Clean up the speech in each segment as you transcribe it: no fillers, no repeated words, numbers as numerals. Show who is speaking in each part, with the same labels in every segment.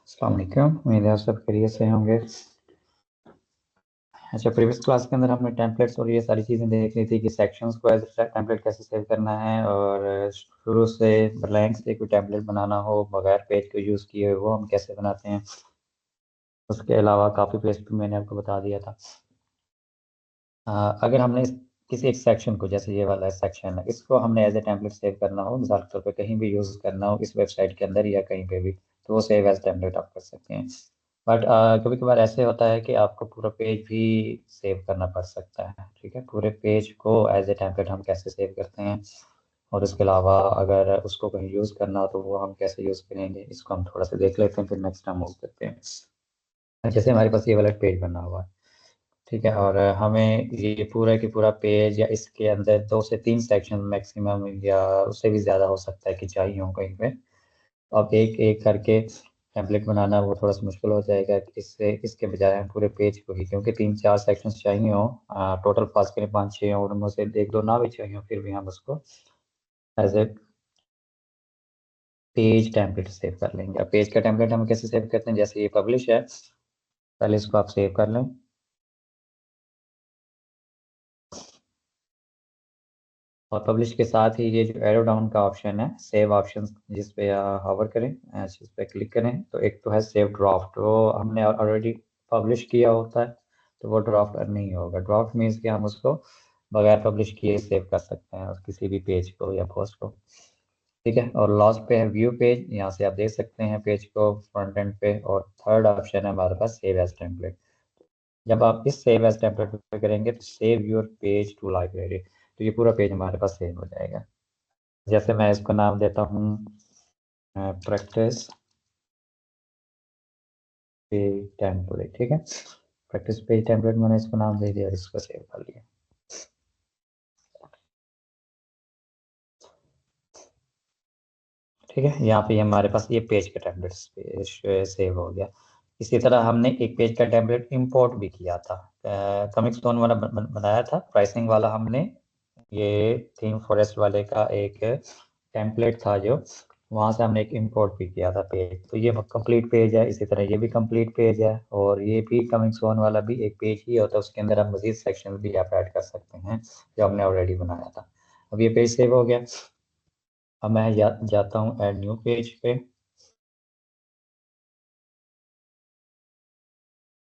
Speaker 1: अस्सलाम वालेकुम, उम्मीद है आप सब खैरियत से होंगे। अच्छा, प्रीवियस क्लास के अंदर हमने टेम्पलेट्स और ये सारी चीज़ें देख ली थी कि सेक्शंस को एज टेम्पलेट कैसे सेव करना है, और शुरू से ब्लैंक से कोई टेम्पलेट बनाना हो बगैर पेज को यूज़ किए हुए वो हम कैसे बनाते हैं। उसके अलावा काफ़ी पेज भी मैंने आपको बता दिया था। अगर हमने किसी एक सेक्शन को, जैसे ये वाला सेक्शन है, इसको हमने एज ए टेम्पलेट सेव करना हो, मिसाल के तौर पे कहीं भी यूज़ करना हो इस वेबसाइट के अंदर या कहीं पे भी, तो वो सेव एज टेम्पलेट आप कर सकते हैं। बट कभी कभार ऐसे होता है कि आपको पूरा पेज भी सेव करना पड़ सकता है। ठीक है, पूरे पेज को एज ए टेम्पलेट हम कैसे सेव करते हैं, और इसके अलावा अगर उसको कहीं यूज़ करना हो तो वो हम कैसे यूज़ करेंगे, इसको हम थोड़ा सा देख लेते हैं, फिर नेक्स्ट टाइम मूव करते हैं। जैसे हमारे पास ये वाला पेज बना हुआ है, ठीक है, और हमें ये पूरा की पूरा पेज या इसके अंदर 2 से 3 सेक्शन मैक्सिमम, या उससे भी ज़्यादा हो सकता है कि चाहिए हो कहीं पे। अब एक एक करके टेम्पलेट बनाना वो थोड़ा सा मुश्किल हो जाएगा। इससे इसके बजाय हम पूरे पेज को ही, क्योंकि 3-4 सेक्शंस चाहिए हो, टोटल पास करें 5-6 और उनमें से 1-2 ना भी चाहिए हो, फिर भी हम उसको as a page template save कर लेंगे। अब पेज का टेम्पलेट हम कैसे सेव करते हैं, जैसे ये पब्लिश है, पहले इसको आप सेव कर लें। और पब्लिश के साथ ही ये जो एरो डाउन का ऑप्शन है, सेव ऑप्शन, जिस पे हावर करें, इस पे क्लिक करें, तो एक तो है सेव ड्राफ्ट, वो हमने ऑलरेडी पब्लिश किया होता है, तो वो ड्राफ्ट नहीं होगा। ड्राफ्ट मीन्स कि हम उसको बगैर पब्लिश किए सेव कर सकते हैं किसी भी पेज को या पोस्ट को। ठीक है, और लास्ट पे है व्यू पेज, यहाँ से आप देख सकते हैं पेज को फ्रंट एंड पे। और थर्ड ऑप्शन है हमारे पास सेव एज टेम्पलेट। जब आप इस सेव एज टेम्पलेट पे करेंगे तो save your page to library, तो ये पूरा पेज हमारे पास सेव हो जाएगा। जैसे मैं इसको नाम देता हूँ प्रैक्टिस पेज टेम्पलेट। ठीक है, प्रैक्टिस पेज टेम्पलेट मैंने इसको नाम दे दिया और इसको सेव कर लिया। ठीक है, यहाँ पे हमारे पास ये पेज का टेम्पलेट सेव हो गया। इसी तरह हमने एक पेज का टेम्पलेट इंपोर्ट भी किया था। कमिक स्टोन वाला बनाया था, प्राइसिंग वाला हमने, ये थीम फॉरेस्ट वाले का एक टेम्पलेट था जो, वहां से हमने एक इंपोर्ट भी किया था पेज। तो ये कंप्लीट पेज है, इसी तरह ये भी कंप्लीट पेज है, और ये भी कमिंग सोन वाला भी एक पेज ही होता है, उसके अंदर आप मजीद सेक्शन भी आप ऐड कर सकते हैं जो हमने ऑलरेडी बनाया था। अब ये पेज सेव हो गया। अब मैं जाता हूँ ऐड न्यू पेज पे।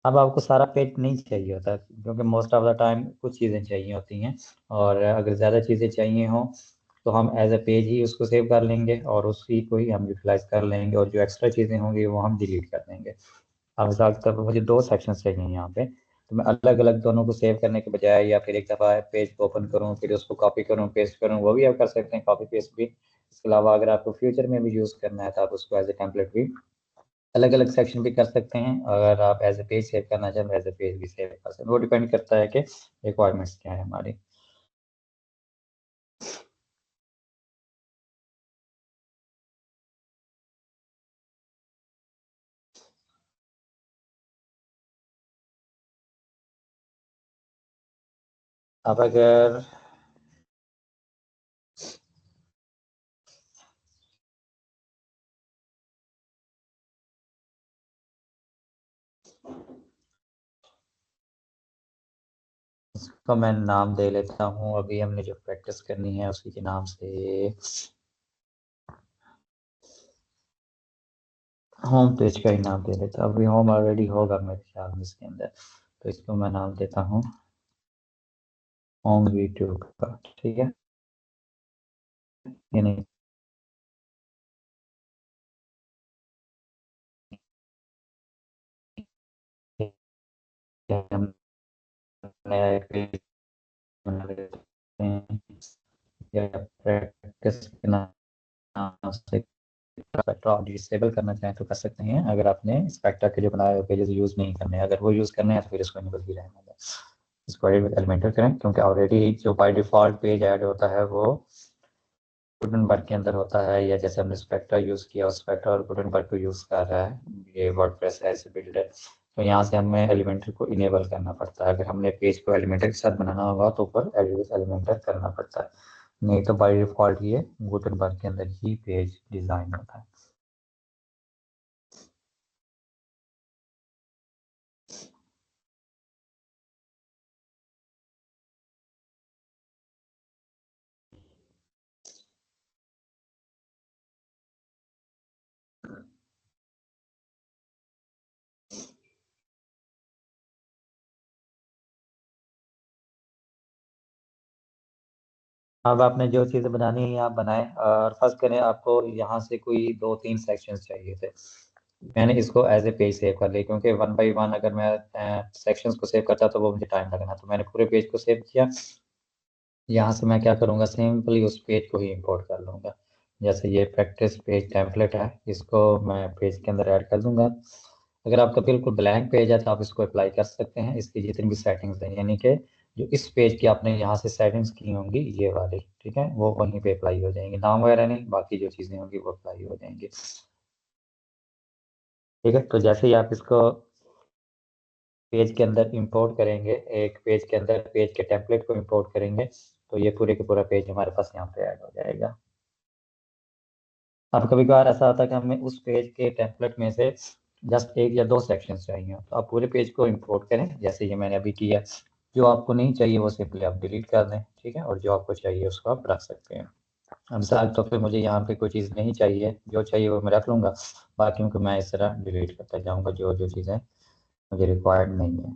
Speaker 1: अब आपको सारा पेज नहीं चाहिए होता, क्योंकि मोस्ट ऑफ द टाइम कुछ चीज़ें चाहिए होती हैं, और अगर ज़्यादा चीज़ें चाहिए हों तो हम एज अ पेज ही उसको सेव कर लेंगे और उसी को ही हम यूटिलाइज कर लेंगे, और जो एक्स्ट्रा चीज़ें होंगी वो हम डिलीट कर देंगे। अब मिसाल के तौर पर मुझे 2 सेक्शन चाहिए यहाँ पे, तो मैं अलग अलग दोनों को सेव करने के बजाय, या फिर एक दफ़ा पेज को ओपन करूँ फिर उसको कॉपी करूँ पेस्ट करूँ, वो भी आप कर सकते हैं, कॉपी पेस्ट भी। इसके अलावा अगर आपको फ्यूचर में भी यूज़ करना है तो आप उसको एज ए टेम्पलेट भी अलग अलग सेक्शन भी कर सकते हैं। अगर आप एज ए पेज सेव करना चाहें एज ए पेज भी सेव कर सकते हैं, वो डिपेंड करता है कि रिक्वायरमेंट्स क्या है हमारी। अब अगर इसको मैं नाम दे लेता हूँ, अभी हमने जो प्रैक्टिस करनी है उसी के नाम से होम पेज का ही नाम दे देता हूँ। अभी होम ऑलरेडी होगा मेरे ख्याल में इसके अंदर, तो इसको मैं नाम देता हूँ होम वीडियो का। ठीक है, ये नहीं, हम नया एक पेज बना लेते हैं, या प्रैक्टिस के नाम से स्पेक्ट्रा डिसेबल करना चाहें तो कर सकते हैं, अगर आपने स्पेक्ट्रा के जो बनाए हुए पेजेस यूज नहीं करने हैं। अगर वो यूज करने हैं तो फिर इसको इनेबल ही रहने दें। इसको एलिमेंटर करें, क्योंकि ऑलरेडी जो बाय डिफॉल्ट पेज ऐड होता है वो गुटनबर्ग के अंदर होता है, या जैसे हमने स्पेक्ट्रा यूज किया स्पेक्ट्रा और गुटनबर्ग को यूज कर रहा है ये वर्डप्रेस ऐसे बिल्डर, तो यहाँ से हमें एलिमेंटर को इनेबल करना पड़ता है। अगर हमने पेज को एलिमेंटर के साथ बनाना होगा तो ऊपर एलिमेंटर करना पड़ता है, नहीं तो बाय डिफॉल्ट ये गुटनबर्ग के अंदर ही पेज डिजाइन होता है। अब आपने जो चीज़ें बनानी है आप बनाएं, और फर्स्ट करें आपको यहाँ से कोई 2-3 सेक्शंस चाहिए थे। मैंने इसको एज ए पेज सेव कर लिया, क्योंकि वन बाई वन अगर मैं सेक्शंस को सेव करता तो वो मुझे टाइम लगना, तो मैंने पूरे पेज को सेव किया। यहाँ से मैं क्या करूँगा, सिंपली उस पेज को ही इंपोर्ट कर लूँगा। जैसे ये प्रैक्टिस पेज टेम्पलेट है, इसको मैं पेज के अंदर ऐड कर दूँगा। अगर आपका बिल्कुल ब्लैंक पेज है तो आप इसको अप्लाई कर सकते हैं, इसकी जितनी भी सेटिंग्स हैं, यानी कि जो इस पेज की आपने यहाँ से सेटिंग्स की होंगी ये वाली, ठीक है, वो वहीं पे अप्लाई हो जाएंगी, नाम वगैरह नहीं, बाकी जो चीज़ें होंगी वो अप्लाई हो जाएंगी। ठीक है, तो जैसे ही आप इसको पेज के अंदर इंपोर्ट करेंगे, एक पेज के अंदर पेज के टेम्पलेट को इंपोर्ट करेंगे, तो ये पूरे के पूरा पेज हमारे पास यहाँ पे ऐड हो जाएगा। अब कभी कभार ऐसा आता है कि हमें उस पेज के टेम्पलेट में से जस्ट एक या दो सेक्शन चाहिए, तो आप पूरे पेज को इंपोर्ट करें, जैसे ये मैंने अभी किया। जो आपको नहीं चाहिए वो सिंपली आप डिलीट कर दें, ठीक है, और जो आपको चाहिए उसको आप रख सकते हैं। अब मिसाल तो फिर मुझे यहाँ पे कोई चीज़ नहीं चाहिए, जो चाहिए वो मैं रख लूँगा, बाकी को मैं इस तरह डिलीट करता जाऊँगा, जो जो चीज़ें मुझे रिक्वायर्ड नहीं है।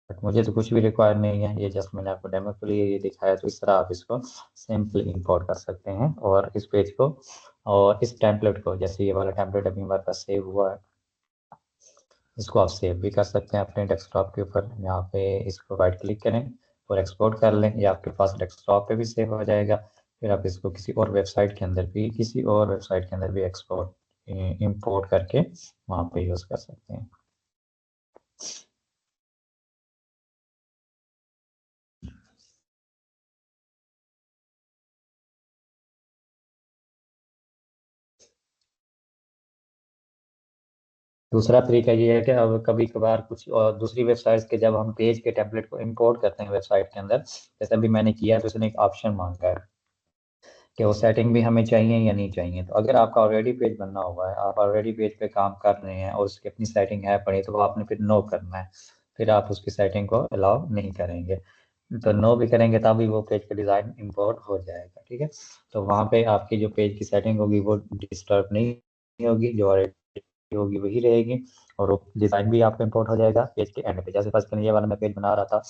Speaker 1: बट मुझे तो कुछ भी रिक्वायर नहीं है, ये जस्ट मैंने आपको डेमो के लिए ये दिखाया, तो इस तरह आप इसको सिंपली इंपोर्ट कर सकते हैं, और इस पेज को और इस टेम्पलेट को, जैसे ये वाला टेम्पलेट अभी हमारे पास सेव हुआ है, इसको आप सेव भी कर सकते हैं अपने डेस्कटॉप के ऊपर। यहाँ पे इसको राइट क्लिक करें और एक्सपोर्ट कर लें, या आपके पास डेस्कटॉप पे भी सेव हो जाएगा। फिर आप इसको किसी और वेबसाइट के अंदर भी एक्सपोर्ट इंपोर्ट करके वहाँ पे यूज़ कर सकते हैं। दूसरा तरीका ये है कि अब कभी कभार कुछ और दूसरी वेबसाइट्स के जब हम पेज के टेम्पलेट को इंपोर्ट करते हैं वेबसाइट के अंदर, जैसे अभी मैंने किया, तो उसने एक ऑप्शन मांगा है कि वो सेटिंग भी हमें चाहिए या नहीं चाहिए। तो अगर आपका ऑलरेडी पेज बनना हुआ है, आप ऑलरेडी पेज पे काम कर रहे हैं और उसकी अपनी सेटिंग है पड़ी, तो वो आपने फिर नो करना है, फिर आप उसकी सेटिंग को अलाउ नहीं करेंगे। तो नो भी करेंगे तभी वो पेज का डिज़ाइन इंपोर्ट हो जाएगा, ठीक है। तो वहाँ पे आपकी जो पेज की सेटिंग होगी वो डिस्टर्ब नहीं होगी, जो ऑलरेडी होगी वही रहेगी, और वो डिज़ाइन भी आपका इंपोर्ट हो जाएगा पेज के एंड पे। जैसे फर्स्ट ये वाला मैं पेज बना रहा था,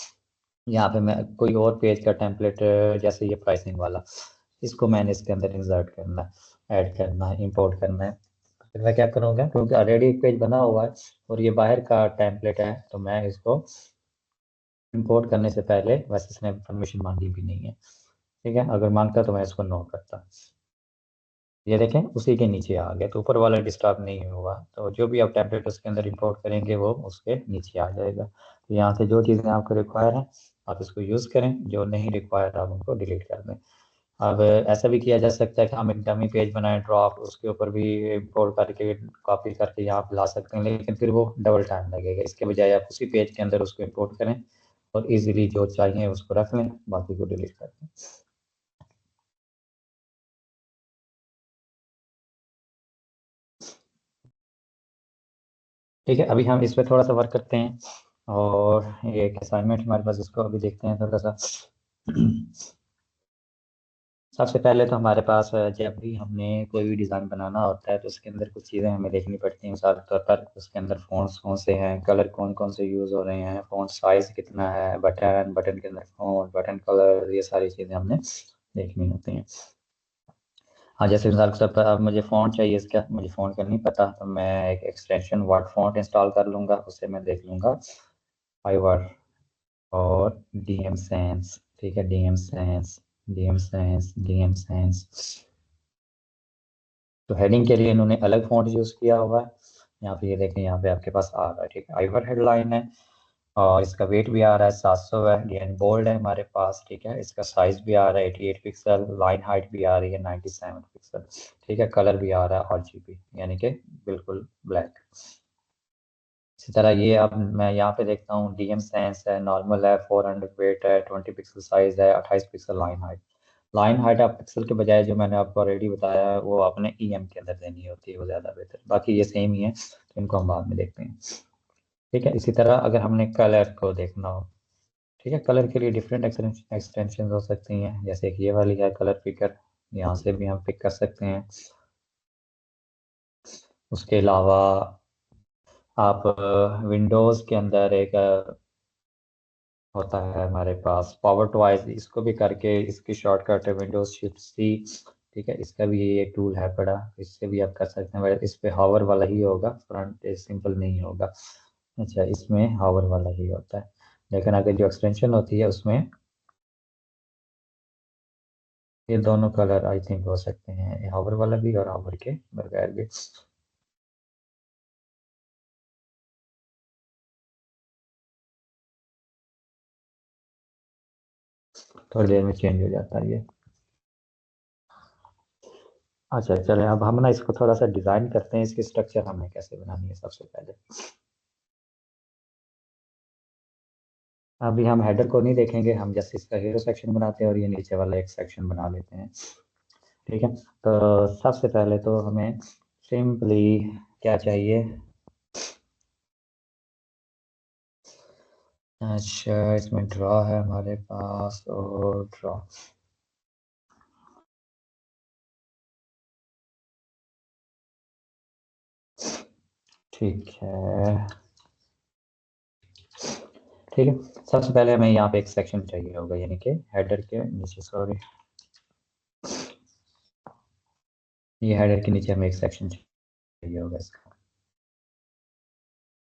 Speaker 1: यहाँ पे मैं कोई और पेज का टेम्पलेट, जैसे ये प्राइसिंग वाला, इसको मैंने इसके अंदर इंसर्ट करना है, ऐड करना है, इंपोर्ट करना है। फिर मैं क्या करूँगा, क्योंकि ऑलरेडी एक पेज बना हुआ है और ये बाहर का टेम्पलेट है, तो मैं इसको इंपोर्ट करने से पहले, वैसे इसने परमिशन मांगी भी नहीं है, ठीक है, अगर मांगता तो मैं इसको नो करता। ये देखें उसी के नीचे आ गया, तो ऊपर वाला डिस्टर्ब नहीं हुआ, तो जो भी आप टेम्पलेट उसके अंदर इंपोर्ट करेंगे वो उसके नीचे आ जाएगा। तो यहाँ से जो चीज़ें आपको रिक्वायर हैं आप इसको यूज़ करें, जो नहीं रिक्वायर आप उनको डिलीट कर दें। अब ऐसा भी किया जा सकता है कि हम एक डमी पेज बनाएं ड्रॉप, उसके ऊपर भी इंपोर्ट करके कॉपी करके यहाँ पे ला सकते हैं, लेकिन फिर वो डबल टाइम लगेगा। इसके बजाय आप उसी पेज के अंदर उसको इंपोर्ट करें और इजीली जो चाहिए उसको रख लें, बाकी को डिलीट कर दें। ठीक है, अभी हम इस पे थोड़ा सा वर्क करते हैं, और ये एक असाइनमेंट हमारे पास, इसको अभी देखते हैं थोड़ा सा। सबसे पहले तो हमारे पास जब भी हमने कोई भी डिज़ाइन बनाना होता है तो उसके अंदर कुछ चीज़ें हमें देखनी पड़ती हैं। मिसाल के तौर पर उसके अंदर फ़ॉन्ट्स कौन से हैं, कलर कौन कौन से यूज़ हो रहे हैं, फ़ॉन्ट साइज़ कितना है, बटन बटन के अंदर फ़ॉन्ट, बटन कलर, ये सारी चीज़ें हमने देखनी होती हैं। हाँ, जैसे मिसाल के तौर पर अब मुझे फ़ॉन्ट चाहिए, इसका मुझे फ़ॉन्ट का नहीं पता, तो मैं एक एक्सटेंशन वर्ड फ़ॉन्ट इंस्टॉल कर लूँगा, उससे मैं देख लूँगा फाइवर और डीएम सेंस, ठीक है, DM sense, DM sense, DM sense. तो हेडिंग के लिए इन्होंने अलग फॉन्ट यूज़ किया हुआ है। यहाँ पे ये देखें, यहाँ पे आपके पास आ रहा है, ठीक है, आइवर हेडलाइन है, और इसका वेट भी आ रहा है 700 है, डिजाइन बोल्ड है हमारे पास, ठीक है, इसका साइज भी आ रहा है 88 पिक्सल, लाइन हाइट भी आ रही है 97 पिक्सल, ठीक है, कलर भी आ रहा है RGB, यानी कि बिल्कुल ब्लैक। इसी तरह ये अब मैं यहाँ पे देखता हूँ डीएम सेंस है, नॉर्मल है, 400 वेट है, 20 पिक्सल साइज है, 28 pixel line height. Line height आप पिक्सल के बजाय, जो मैंने आपको ऑलरेडी बताया है, वो आपने ईएम के अंदर देनी होती है, वो ज़्यादा बेहतर। बाकी ये सेम ही है, तो इनको हम बाद में देखते हैं। ठीक है, इसी तरह अगर हमने कलर को देखना हो, ठीक है, कलर के लिए डिफरेंट एक्सटेंशन हो सकती हैं, जैसे कि ये वाली है कलर पिकर, यहाँ से भी हम पिक कर सकते हैं। उसके अलावा आप विंडोज़ के अंदर एक होता है हमारे पास पावर टॉइज, इसको भी करके इसकी शॉर्टकट है विंडोज शिफ्ट सी। ठीक है, इसका भी ये टूल है पड़ा, इससे भी आप कर सकते हैं। इस पे हावर वाला ही होगा, फ्रंट सिंपल नहीं होगा। अच्छा, इसमें हावर वाला ही होता है, लेकिन अगर जो एक्सटेंशन होती है उसमें ये दोनों कलर आई थिंक हो सकते हैं, हावर वाला भी और हावर के बगैर भी। थोड़ी देर में चेंज हो जाता है ये। अच्छा चलें, अब हम ना इसको थोड़ा सा डिज़ाइन करते हैं, इसकी स्ट्रक्चर हमें कैसे बनानी है सबसे पहले। अभी हम हेडर को नहीं देखेंगे, हम जैसे इसका हीरो सेक्शन बनाते हैं और ये नीचे वाला एक सेक्शन बना लेते हैं। ठीक है, तो सबसे पहले तो हमें सिंपली क्या चाहिए। अच्छा, इसमें ड्रॉ है हमारे पास, और ड्रॉ ठीक है। ठीक है, सबसे पहले हमें यहाँ पे एक सेक्शन चाहिए होगा, यानी कि हेडर के नीचे, सॉरी, ये हेडर के नीचे हमें एक सेक्शन चाहिए होगा इसका।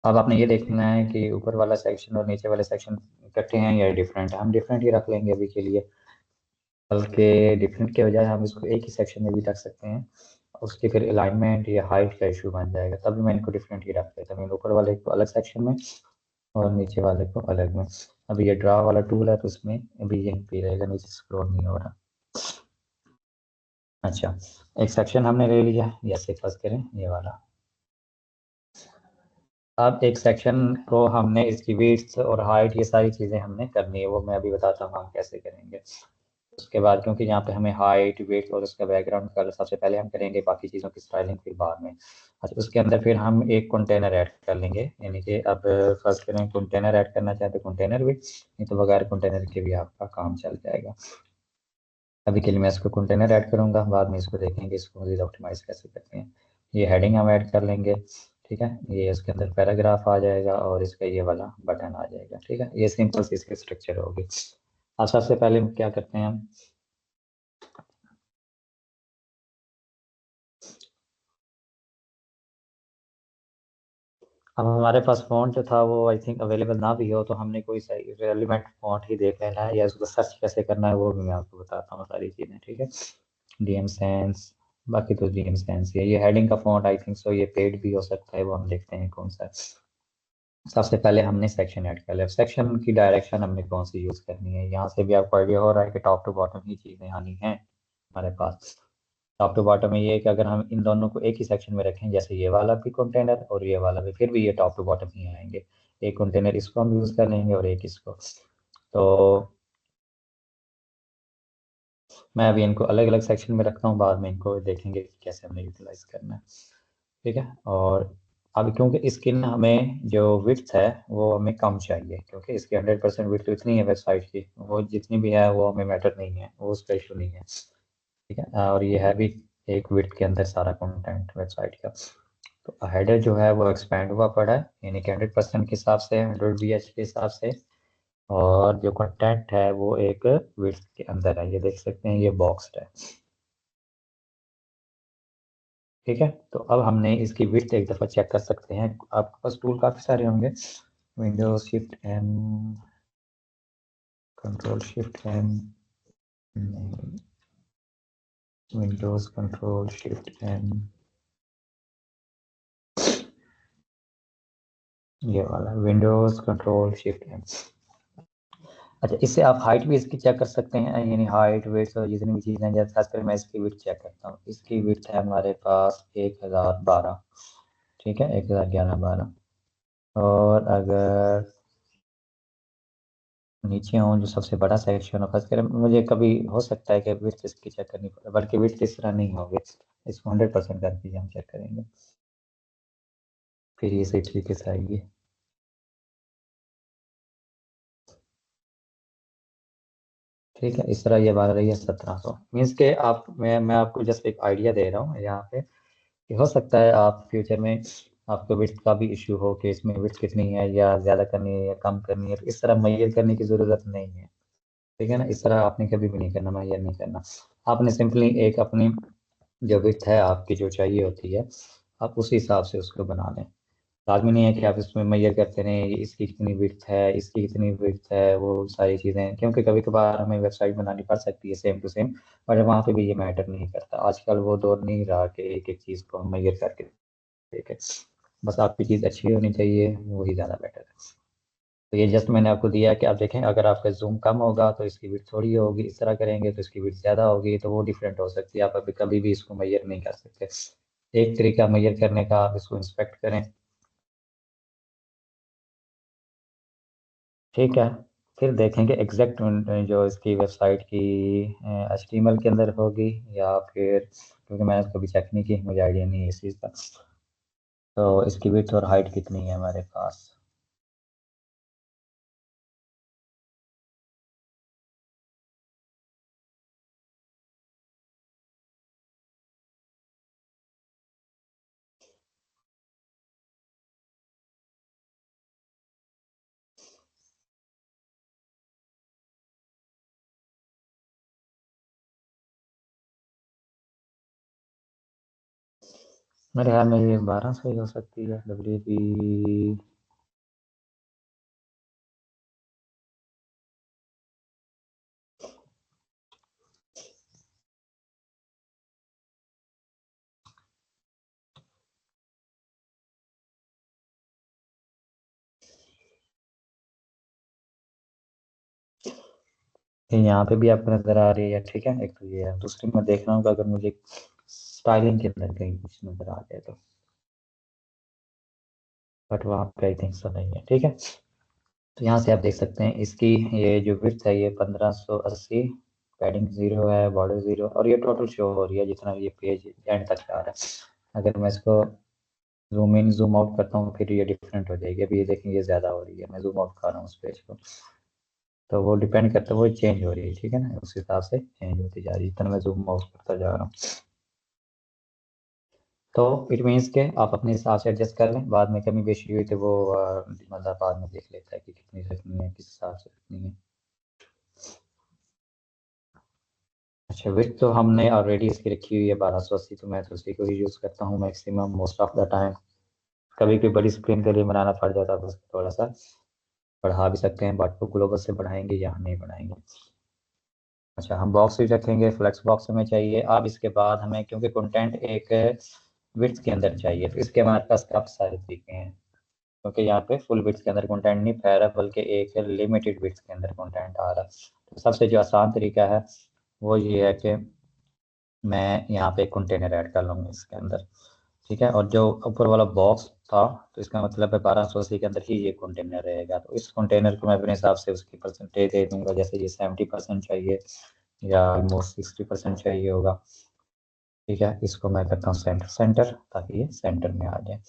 Speaker 1: अब आपने ये देखना है कि ऊपर वाला सेक्शन और नीचे वाले सेक्शन इकट्ठे हैं या डिफरेंट है। हम डिफरेंट ही रख लेंगे अभी के लिए, बल्कि डिफरेंट के बजाय हम इसको एक ही सेक्शन में भी रख सकते हैं। उसकी फिर अलाइनमेंट या हाइट का इशू बन जाएगा, तभी मैं इनको डिफरेंट ही रख देता हूँ, ऊपर वाले को अलग सेक्शन में और नीचे वाले को अलग में। अभी ये ड्रा वाला टूल है तो उसमें अभी यहीं पे रहेगा, नीचे स्क्रॉल नहीं हो रहा। अच्छा, एक सेक्शन हमने ले लिया, जैसे फर्स्ट करें ये वाला। अब एक सेक्शन को हमने इसकी विड्थ और हाइट ये सारी चीज़ें हमने करनी है, वो मैं अभी बताता हूँ हम कैसे करेंगे। उसके बाद क्योंकि यहाँ पे हमें हाइट वेट और उसका बैकग्राउंड कलर सबसे पहले हम करेंगे, बाकी चीज़ों की स्टाइलिंग फिर बाद में। अच्छा, उसके अंदर फिर हम एक कंटेनर ऐड कर लेंगे, यानी कि अब फर्स्ट करें कंटेनर ऐड करना चाहते तो कंटेनर भी, नहीं तो बगैर कंटेनर के भी आपका काम चल जाएगा। अभी के लिए मैं इसको कंटेनर ऐड करूँगा, बाद में इसको देखेंगे इसको मज़ीद ऑप्टिमाइज कैसे करते हैं। ये हेडिंग हम ऐड कर लेंगे। ठीक है, ये इसके अंदर पैराग्राफ आ जाएगा और इसका ये वाला बटन आ जाएगा। ठीक है, ये सिंपल सी इसकी स्ट्रक्चर होगी। अब सबसे पहले क्या करते हैं हम, अब हमारे पास फ़ॉन्ट जो था वो आई थिंक अवेलेबल ना भी हो, तो हमने कोई सही रेलिवेंट फ़ॉन्ट ही देख लेना है, या उसको सर्च कैसे करना है वो भी मैं आपको बताता हूँ सारी चीज़ें। ठीक है, डीएम सेंस, बाकी तो डीएम सेंस है। ये हेडिंग का फ़ॉन्ट आई थिंक सो ये पेड भी हो सकता है, वो हम देखते हैं कौन सा है। सबसे पहले हमने सेक्शन ऐड कर लिया, सेक्शन की डायरेक्शन हमने कौन सी यूज़ करनी है, यहाँ से भी आपको आइडिया हो रहा है कि टॉप टू बॉटम ही चीज़ें आनी हैं हमारे पास। टॉप टू बॉटम में ये है कि अगर हम इन दोनों को एक ही सेक्शन में रखें, जैसे ये वाला भी कंटेनर और ये वाला भी, फिर भी ये टॉप टू बॉटम ही आएंगे। एक कंटेनर इसको हम यूज़ कर लेंगे और एक इसको। तो मैं अभी इनको अलग अलग सेक्शन में रखता हूँ, बाद में इनको देखेंगे कि कैसे हमें यूटिलाइज करना है। ठीक है, और अब क्योंकि इसकी ना हमें जो विड्थ है वो हमें कम चाहिए, क्योंकि इसकी 100% विड्थ इतनी है वेबसाइट की, वो जितनी भी है वो हमें मैटर नहीं है, वो उसका इशू नहीं है। ठीक है, और ये है भी एक विड्थ के अंदर सारा कंटेंट वेबसाइट का। तो हेडर जो है वो एक्सपैंड हुआ पड़ा है, यानी कि 100% के हिसाब से, 100 BH के हिसाब से। और जो कंटेंट है वो एक विड्थ के अंदर है, ये देख सकते हैं, ये बॉक्स है। ठीक है, तो अब हमने इसकी विड्थ एक दफ़ा चेक कर सकते हैं, आपके पास टूल काफ़ी सारे होंगे, Windows shift M, control shift M, Windows control shift M, ये वाला विंडोज कंट्रोल शिफ्ट एम। अच्छा, इससे आप हाइट भी इसकी चेक कर सकते हैं, यानी हाइट वेट और जितनी भी चीज़ें हैं, जैसे खासकर मैं इसकी विड्थ चेक करता हूँ, इसकी विड्थ है हमारे पास 1012। ठीक है, 1011-12। और अगर नीचे हूँ जो सबसे बड़ा सेक्शन है, खासकर मुझे कभी हो सकता है कि विड्थ इसकी चेक करनी पड़े, बल्कि विड्थ इस तरह नहीं होगी, इसको 100% करके हम चेक करेंगे, फिर ये सही तरीके से आएगी। ठीक है, इस तरह ये बन रही है 1700, मीन्स के आप, मैं आपको जस्ट एक आइडिया दे रहा हूँ यहाँ पे, कि हो सकता है आप फ्यूचर में आपको विड्थ का भी इशू हो कि इसमें विड्थ कितनी है या ज़्यादा करनी है या कम करनी है, तो इस तरह मेजर करने की ज़रूरत नहीं है। ठीक है ना, इस तरह आपने कभी भी नहीं करना, मेजर नहीं करना। आपने सिंपली एक अपनी जो विड्थ है आपकी जो चाहिए होती है, आप उसी हिसाब से उसको बना लें। लाजमी नहीं है कि आप इसमें मेजर करते रहें, इसकी कितनी विड्थ है, इसकी कितनी विड्थ है, वो सारी चीज़ें, क्योंकि कभी कभार हमें वेबसाइट बनानी पड़ सकती है सेम टू सेम, बट वहाँ पे भी ये मैटर नहीं करता। आजकल वो दौर नहीं रहा कि एक एक चीज़ को हम मेजर करके देखें। बस आपकी चीज़ अच्छी होनी चाहिए, वही ज़्यादा बेटर है। तो ये जस्ट मैंने आपको दिया है कि आप देखें, अगर आपका जूम कम होगा तो इसकी विड्थ थोड़ी होगी, इस तरह करेंगे तो इसकी विड्थ ज़्यादा होगी, तो वो डिफरेंट हो सकती है। आप अभी कभी भी इसको मेजर नहीं कर सकते। एक तरीका मेजर करने का, आप इसको इंस्पेक्ट करें, ठीक है, फिर देखेंगे एग्जैक्ट जो इसकी वेबसाइट की HTML के अंदर होगी या फिर, क्योंकि मैंने कभी चेक नहीं की, मुझे आइडिया नहीं है इस चीज़ का। तो इसकी विड्थ और हाइट कितनी है हमारे पास। मेरे ख्याल में ये 1200 ही हो सकती है, WP। यहाँ पे भी आपको नज़र आ रही है, ठीक है, एक तो ये है। दूसरी मैं देख रहा हूँ कि अगर मुझे स्टाइलिंग के अंदर कहीं कुछ नज़र आ जाए तो, बट वहाँ पे आई थिंक सो नहीं है, ठीक है। तो यहाँ से आप देख सकते हैं इसकी ये जो विड्थ है ये 1580, पैडिंग 0 है, बॉर्डर 0, और ये टोटल शो हो रही है जितना ये पेज एंड तक आ रहा है। अगर मैं इसको जूम इन जूम आउट करता हूँ फिर ये डिफरेंट हो जाएगी। अभी ये देखेंगे ये ज़्यादा हो रही है, मैं जूम आउट कर रहा हूँ उस पेज को, तो वो डिपेंड करता है, वो चेंज हो रही है, ठीक है ना, उस हिसाब से चेंज होती जा रही है जितना मैं जूम आउट करता जा रहा हूँ। तो इट मीन्स के आप अपने हिसाब से एडजस्ट कर लें, बाद में कमी बेशी हुई तो वो मतलब बाद में देख लेता है कि कितनी रखनी है, किस हिसाब से रखनी है। अच्छा, विड्थ तो हमने ऑलरेडी इसकी रखी हुई है 1280, तो मैं तो उसी को ही यूज़ करता हूँ maximum most of the time. कभी कोई बड़ी स्क्रीन के लिए बनाना पड़ जाता है तो उसको थोड़ा सा बढ़ा भी सकते हैं, बट वो ग्लोबल से बढ़ाएंगे या नहीं बढ़ाएंगे। अच्छा, हम बॉक्स भी रखेंगे, फ्लेक्स बॉक्स हमें चाहिए। अब इसके बाद हमें, क्योंकि कंटेंट एक विड्थ के अंदर चाहिए, तो इसके हमारे पास काफ़ी सारे तरीके हैं, क्योंकि यहाँ पे फुल विड्थ के अंदर कंटेंट नहीं फैल रहा, बल्कि एक लिमिटेड विड्थ के अंदर कंटेंट आ रहा है। तो सबसे जो आसान तरीका है वो ये है कि मैं यहाँ पे एक कंटेनर ऐड कर लूँगा इसके अंदर, ठीक है। और जो ऊपर वाला बॉक्स था, तो इसका मतलब है 1280 के अंदर ही ये कंटेनर रहेगा। तो इस कंटेनर को मैं अपने हिसाब से उसकी परसेंटेज दे दूंगा, जैसे ये 70% चाहिए या ऑलमोस्ट 60% चाहिए होगा, ठीक है। इसको मैं करता हूँ सेंटर सेंटर, ताकि ये सेंटर में आ जाए।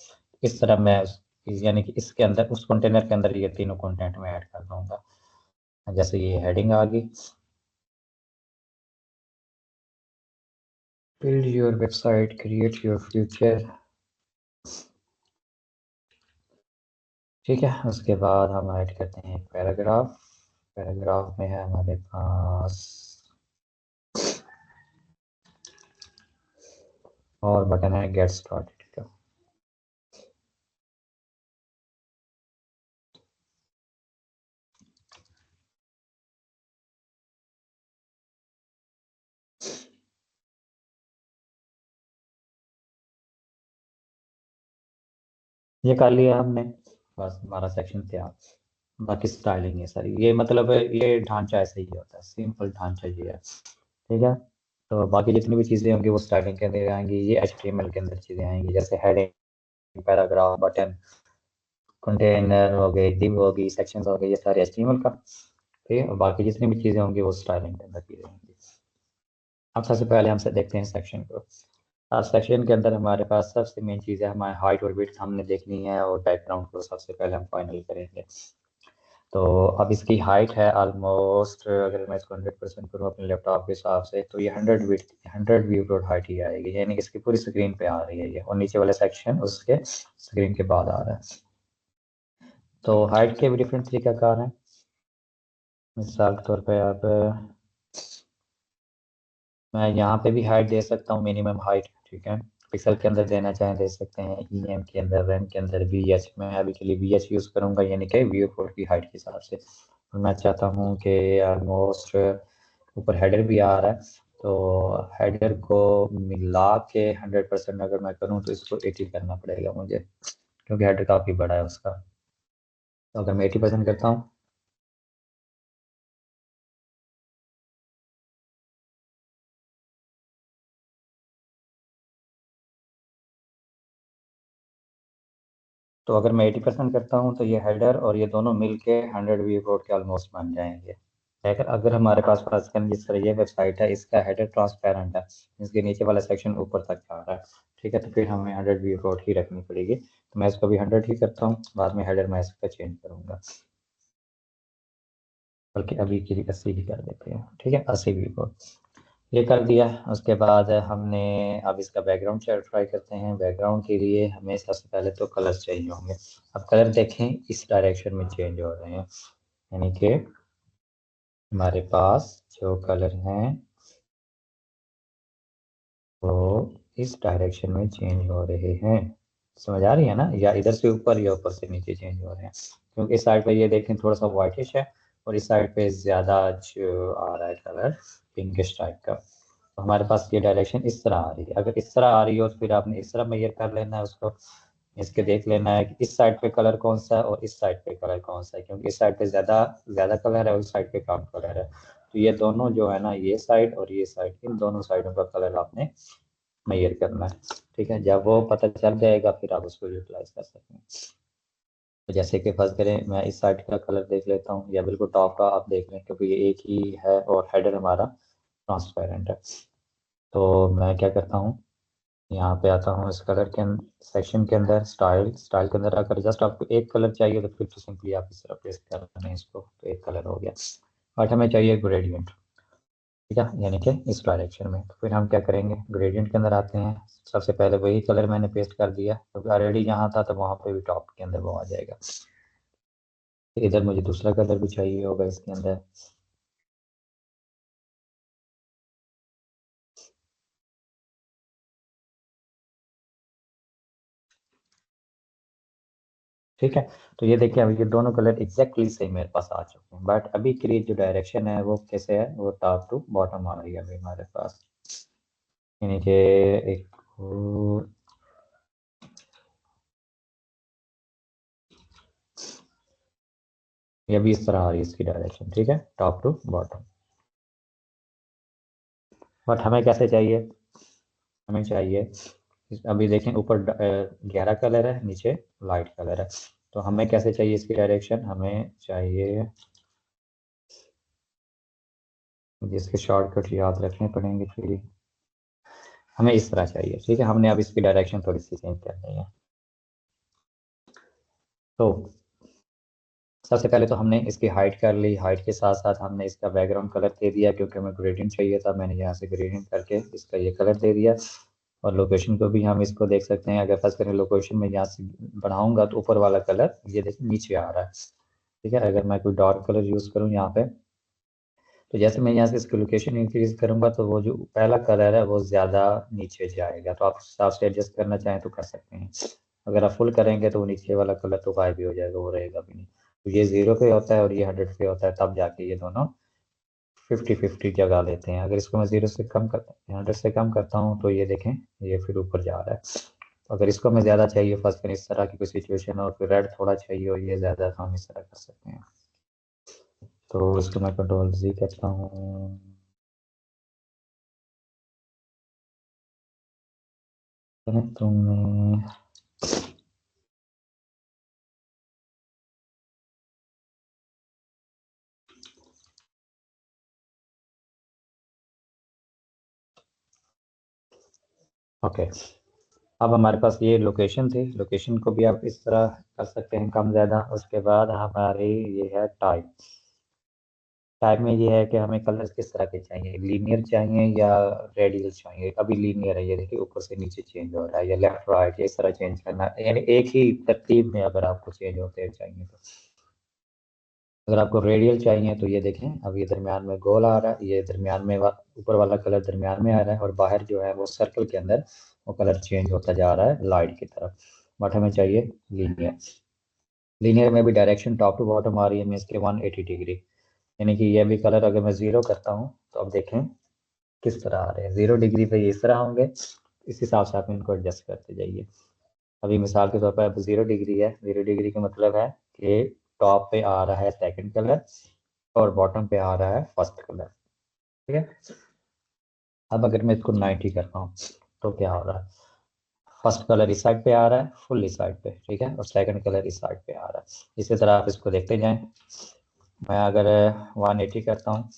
Speaker 1: इस तरह मैं यानी कि इसके अंदर, उस कंटेनर के अंदर ये तीनों कंटेंट में ऐड कर दूंगा। जैसे ये हेडिंग आ गई, build your website create your future, ठीक है। उसके बाद हम ऐड करते हैं एक पैराग्राफ। पैराग्राफ में है हमारे पास, और बटन है गेट स्टार्टेड का। ये कर लिया हमने, बस हमारा सेक्शन तैयार। बाकी स्टाइलिंग है सारी, ये मतलब ये ढांचा ऐसा ही होता है, सिंपल ढांचा ये है, ठीक है। तो बाकी जितनी भी चीज़ें होंगी वो स्टाइलिंग के अंदर आएंगी, ये HTML के अंदर चीज़ें आएंगी, जैसे हेडिंग, पैराग्राफ, बटन, कंटेनर हो गए, div होगी, सेक्शंस हो गए, ये सारे HTML का, ठीक है। और बाकी जितनी भी चीज़ें होंगी वो स्टाइलिंग के अंदर चीज़ें होंगी। अब सबसे पहले हमसे देखते हैं सेक्शन को। आज सेक्शन के अंदर हमारे पास सबसे मेन चीज़ है हमारी हाइट और विड्थ हमने देखनी है, और बैकग्राउंड को सबसे पहले हम फाइनल करेंगे। तो अब इसकी हाइट है ऑलमोस्ट, अगर मैं इसको 100% करूँ अपने लैपटॉप के हिसाब से, तो ये 100 व्यू डॉट हाइट ही आएगी, यानी कि इसकी पूरी स्क्रीन पे आ रही है ये, और नीचे वाला सेक्शन उसके स्क्रीन के बाद आ रहा है। तो हाइट के भी डिफरेंट तरीकाकार हैं। मिसाल के तौर पे अब मैं यहाँ पे भी हाइट दे सकता हूँ, मिनिमम हाइट, ठीक है। पिक्सल के अंदर देना चाहें दे सकते हैं, EM के अंदर, रैम के अंदर, VH, मैं अभी के लिए VH यूज़ करूँगा, यानी कि व्यू पोर्ट की हाइट के हिसाब से। मैं चाहता हूँ कि ऑलमोस्ट ऊपर हेडर भी आ रहा है, तो हेडर को मिला के 100% अगर मैं करूँ तो इसको 80 करना पड़ेगा मुझे, क्योंकि हेडर काफ़ी बड़ा है उसका। तो अगर मैं 80% करता हूँ, तो अगर मैं 80% करता हूँ तो ये हेडर और ये दोनों मिल के 100 व्यू पोर्ट के ऑलमोस्ट बन जाएंगे। अगर हमारे पास फर्ज करें जिस तरह ये वेबसाइट है, इसका हेडर ट्रांसपेरेंट है, इसके नीचे वाला सेक्शन ऊपर तक जा रहा है, ठीक है, तो फिर हमें 100 व्यू डॉट ही रखनी पड़ेगी। तो मैं इसको भी 100 ही करता हूँ, बाद में हेडर मैं इसका चेंज करूँगा, बल्कि अभी के लिए 80 भी कर देते हैं, ठीक है, 80 व्यू डॉट ये कर दिया। उसके बाद हमने अब इसका बैकग्राउंड ट्राई करते हैं। बैकग्राउंड के लिए हमें सबसे पहले तो कलर चाहिए होंगे। अब कलर देखें इस डायरेक्शन में चेंज हो रहे हैं, यानी कि हमारे पास जो कलर हैं वो इस डायरेक्शन में चेंज हो रहे हैं। समझ आ रही है ना, या इधर से ऊपर या ऊपर से नीचे चेंज हो रहे हैं, क्योंकि इस साइड पे ये देखें थोड़ा सा वाइटिश है, और इस साइड पे ज़्यादा जो आ रहा है कलर पिंकिश टाइप का। तो हमारे पास ये डायरेक्शन इस तरह आ रही है। अगर इस तरह आ रही हो तो फिर आपने इस तरह मेजर कर लेना है उसको, इसके देख लेना है कि इस साइड पे कलर कौन सा है और इस साइड पे कलर कौन सा है, क्योंकि इस साइड पे ज़्यादा ज़्यादा कलर है और इस साइड पे कम कलर है। तो ये दोनों जो है ना, ये साइड और ये साइड, इन दोनों साइडों का कलर आपने मेजर करना है, ठीक है। जब वो पता चल जाएगा फिर आप उसको यूटिलाइज कर सकते हैं। तो जैसे कि फर्ज करें मैं इस साइड का कलर देख लेता हूँ, या बिल्कुल टॉप का आप देख लें, क्योंकि ये एक ही है और हेडर हमारा ट्रांसपेरेंट है। तो मैं क्या करता हूँ, यहाँ पे आता हूँ इस कलर के सेक्शन के अंदर, स्टाइल के अंदर आकर जस्ट आपको एक कलर चाहिए तो फिर तो सिंपली आप इस तरह प्लेस कर रहे हैं इसको, तो एक कलर हो गया। बट हमें चाहिए ग्रेडियंट, ठीक है, यानी कि इस डायरेक्शन में। तो फिर हम क्या करेंगे, ग्रेडियंट के अंदर आते हैं। सबसे पहले वही कलर मैंने पेस्ट कर दिया, क्योंकि ऑलरेडी यहाँ था तो वहाँ पे भी टॉप के अंदर वो आ जाएगा। इधर मुझे दूसरा कलर भी चाहिए होगा इसके अंदर, ठीक है। तो ये देखिए अभी ये दोनों कलर एग्जैक्टली सेम मेरे पास आ चुके हैं, बट अभी के लिए जो डायरेक्शन है वो कैसे है, वो टॉप टू बॉटम आ रही है अभी हमारे पास, यानी कि एक ये भी इस तरह आ रही है इसकी डायरेक्शन, ठीक है, टॉप टू बॉटम। बट हमें कैसे चाहिए, हमें चाहिए अभी देखें ऊपर गहरा कलर है, नीचे लाइट कलर है। तो हमें कैसे चाहिए इसकी डायरेक्शन, हमें चाहिए, जिसके शॉर्टकट याद रखने पड़ेंगे फिर, हमें इस तरह चाहिए, ठीक है। हमने अब इसकी डायरेक्शन थोड़ी सी चेंज करनी है। तो सबसे पहले तो हमने इसकी हाइट कर ली, हाइट के साथ साथ हमने इसका बैकग्राउंड कलर दे दिया, क्योंकि हमें ग्रेडियंट चाहिए था, मैंने यहाँ से ग्रेडियंट करके इसका ये कलर दे दिया। और लोकेशन को भी हम इसको देख सकते हैं, अगर फर्स्ट करें लोकेशन में यहाँ से बढ़ाऊंगा तो ऊपर वाला कलर ये देखिए नीचे आ रहा है, ठीक है। अगर मैं कोई डार्क कलर यूज़ करूँ यहाँ पे, तो जैसे मैं यहाँ से इसकी लोकेशन इंक्रीज करूंगा तो वो जो पहला कलर है वो ज़्यादा नीचे जाएगा। तो आप उस हिसाब से एडजस्ट करना चाहें तो कर सकते हैं। अगर आप फुल करेंगे तो वो नीचे वाला कलर तो गायब भी हो जाएगा, वो रहेगा भी नहीं। तो ये 0 पे होता है और ये 100 पे होता है, तब जाके ये दोनों 50-50 जगह लेते हैं। अगर इसको मैं 0 से कम करता हूँ, 100 से कम करता हूँ, तो ये देखें ये फिर ऊपर जा रहा है। तो अगर इसको मैं ज़्यादा चाहिए, फर्स्ट करें इस तरह की कोई सिचुएशन और फिर रेड थोड़ा चाहिए और ये ज़्यादा, तो हम इस तरह कर सकते हैं। तो इसको मैं कंट्रोल-Z करता हूँ। तुमने ओके, अब हमारे पास ये लोकेशन थी, लोकेशन को भी आप इस तरह कर सकते हैं कम ज़्यादा। उसके बाद हमारी ये है टाइप। टाइप में ये है कि हमें कलर किस तरह के चाहिए, लीनियर चाहिए या रेडियल चाहिए। अभी लीनियर है, ये देखिए ऊपर से नीचे चेंज हो रहा है, या लेफ्ट राइट इस तरह चेंज करना है, यानी एक ही तरतीब में अगर आपको चेंज होते चाहिए तो। अगर आपको रेडियल चाहिए तो ये देखें, अब ये दरमियान में गोल आ रहा है, ये दरमियान में ऊपर वाला कलर दरमियान में आ रहा है, और बाहर जो है वो सर्कल के अंदर वो कलर चेंज होता जा रहा है लाइट की तरफ। बट हमें चाहिए लीनियर। लीनियर में भी डायरेक्शन टॉप टू बॉटम आ रही है, मीन्स के 180 डिग्री। यानी कि ये भी कलर अगर मैं ज़ीरो करता हूँ तो अब देखें किस तरह आ रहे हैं। 0 डिग्री पे ये इस तरह होंगे, इस हिसाब से आप इनको एडजस्ट करते जाइए। अभी मिसाल के तौर पर अब 0 डिग्री है, 0 डिग्री का मतलब है कि टॉप पे आ रहा है सेकंड कलर और बॉटम पे आ रहा है फर्स्ट कलर। ठीक है। अब अगर मैं इसको 90 करता हूँ तो क्या हो रहा है, फर्स्ट कलर इस साइड पे आ रहा है, फुल इस साइड पे, ठीक है, और सेकंड कलर इस साइड पे आ रहा है। इसी तरह आप इसको देखते जाएं। मैं अगर 180 करता हूँ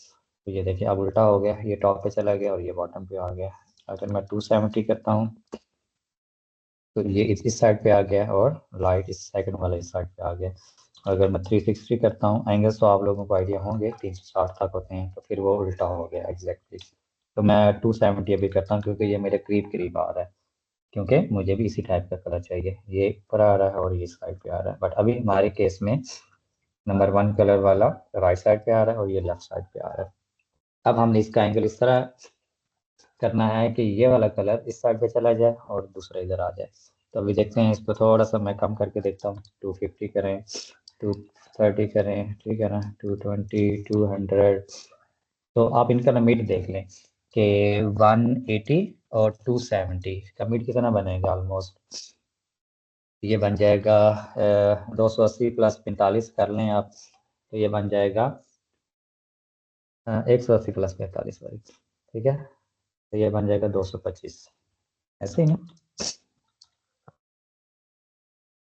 Speaker 1: तो ये देखिए अब उल्टा हो गया, ये टॉप पे चला गया और ये बॉटम पे आ गया। अगर मैं 270 करता हूँ तो ये इस साइड पे आ गया और लाइट इस सेकंड वाले इस साइड पे आ गया। अगर मैं 360 करता हूँ, एंगल्स तो आप लोगों को आइडिया होंगे, 360 तक होते हैं, तो फिर वो उल्टा हो गया एग्जैक्टली। तो मैं 270 अभी करता हूँ क्योंकि ये मेरे करीब करीब आ रहा है, क्योंकि मुझे भी इसी टाइप का कलर चाहिए। ये ऊपर आ रहा है और ये साइड पे आ रहा है, बट अभी हमारे केस में नंबर 1 कलर वाला राइट साइड पे आ रहा है और ये लेफ्ट साइड पे आ रहा है। अब हमने इसका एंगल इस तरह करना है कि ये वाला कलर इस साइड पे चला जाए और दूसरा इधर आ जाए। तो अभी देखते हैं, इसको थोड़ा सा मैं कम करके देखता हूँ। 250 करें, 230 करें, ठीक है ना, 220, 200। तो आप इनका ना मिड देख लें कि 180 और 270 का मिड कितना बनेगा। ऑलमोस्ट ये बन जाएगा 280 प्लस 45 कर लें आप, तो ये बन जाएगा 180 प्लस 45 वाली, ठीक है। तो ये बन जाएगा 225, ऐसे ही ना।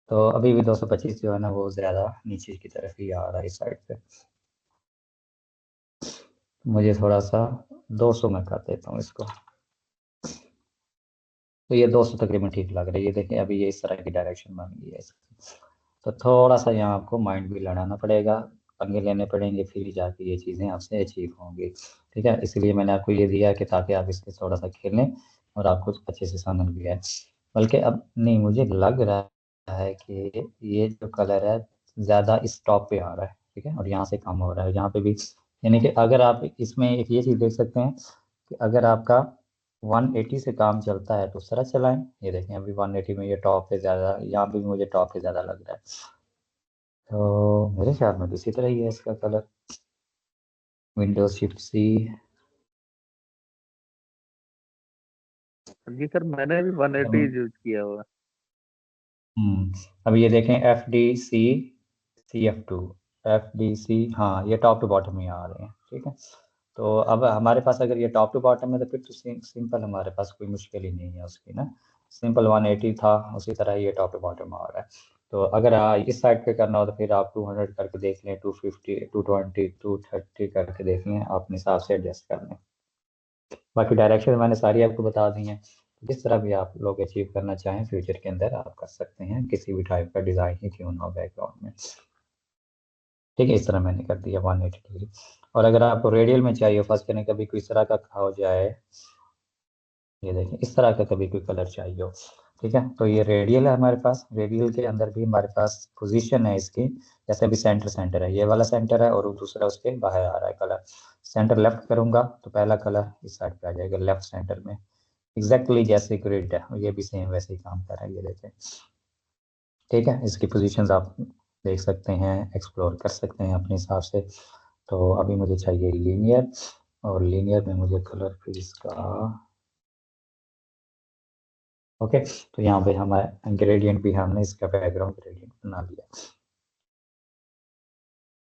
Speaker 1: तो अभी भी 225 जो है ना वो ज़्यादा नीचे की तरफ ही आ रहा है इस साइड पे। मुझे थोड़ा सा 200 में कर देता हूँ इसको। तो ये 200 तकरीबन ठीक लग रहा है। ये देखें अभी ये इस तरह की डायरेक्शन बन गई है इसकी। तो थोड़ा सा यहाँ आपको माइंड भी लड़ाना पड़ेगा, पंगे लेने पड़ेंगे, फिर जाके ये चीज़ें आपसे अचीव होंगी। ठीक है, इसलिए मैंने आपको ये दिया कि ताकि आप इससे थोड़ा सा खेलें और आपको अच्छे से समझ भी आए। बल्कि अब नहीं, मुझे लग रहा है कि ये जो कलर है ज़्यादा इस टॉप पे आ रहा है, ठीक है, और यहाँ से कम हो रहा है यहाँ पे भी। यानी कि अगर आप इसमें एक ये चीज़ देख सकते हैं कि अगर आपका 180 से काम चलता है तो उस तरह चलाएं। ये देखें अभी 180 में ये टॉप पे ज़्यादा, यहाँ पे भी मुझे टॉप पे ज़्यादा लग रहा है। तो मेरे ख्याल में इसी तरह ही है इसका कलर। Windows shift C.
Speaker 2: जी सर, मैंने भी 180 यूज किया हुआ।
Speaker 1: अब ये देखें FDC CF2, FDC, हाँ ये टॉप टू बॉटम ही आ रहे हैं, ठीक है। तो अब हमारे पास अगर ये टॉप टू बॉटम है तो फिर तो सिंपल, हमारे पास कोई मुश्किल ही नहीं है उसकी ना। सिंपल 180 था, उसी तरह ये टॉप टू बॉटम आ रहा है। तो अगर इस साइड पे करना हो तो फिर आप 200 करके देख लें, 250, 220, 230 करके देख लें, अपने हिसाब से एडजस्ट कर लें। बाकी डायरेक्शन मैंने सारी आपको बता दी हैं। जिस तरह भी आप लोग अचीव करना चाहें फ्यूचर के अंदर आप कर सकते हैं, किसी भी टाइप का डिज़ाइन ही क्यों ना हो बैकग्राउंड में। ठीक है, इस तरह मैंने कर दिया 180 डिग्री। और अगर आपको रेडियल में चाहिए, फर्स्ट करने कभी कोई इस तरह का हो जाए, ये देखें इस तरह का कभी कोई कलर चाहिए हो, ठीक है, तो ये रेडियल है हमारे पास। रेडियल के अंदर भी हमारे पास पोजीशन है इसकी, जैसे अभी सेंटर सेंटर है, ये वाला सेंटर है और दूसरा उसके बाहर आ रहा है कलर। सेंटर लेफ्ट करूंगा तो पहला कलर इस साइड पे आ जाएगा लेफ्ट सेंटर में, एग्जैक्टली जैसे ग्रिड है, ये भी सेम वैसे ही काम कर रहा है, ये देखें। ठीक है, इसकी पोजीशंस आप देख सकते हैं, एक्सप्लोर कर सकते हैं अपने हिसाब से। तो अभी मुझे चाहिए लीनियर, और लीनियर में मुझे कलर फिर इसका, ओके। तो यहाँ पे हमारा ग्रेडियंट भी, हमने इसका बैकग्राउंड ग्रेडियंट बना लिया।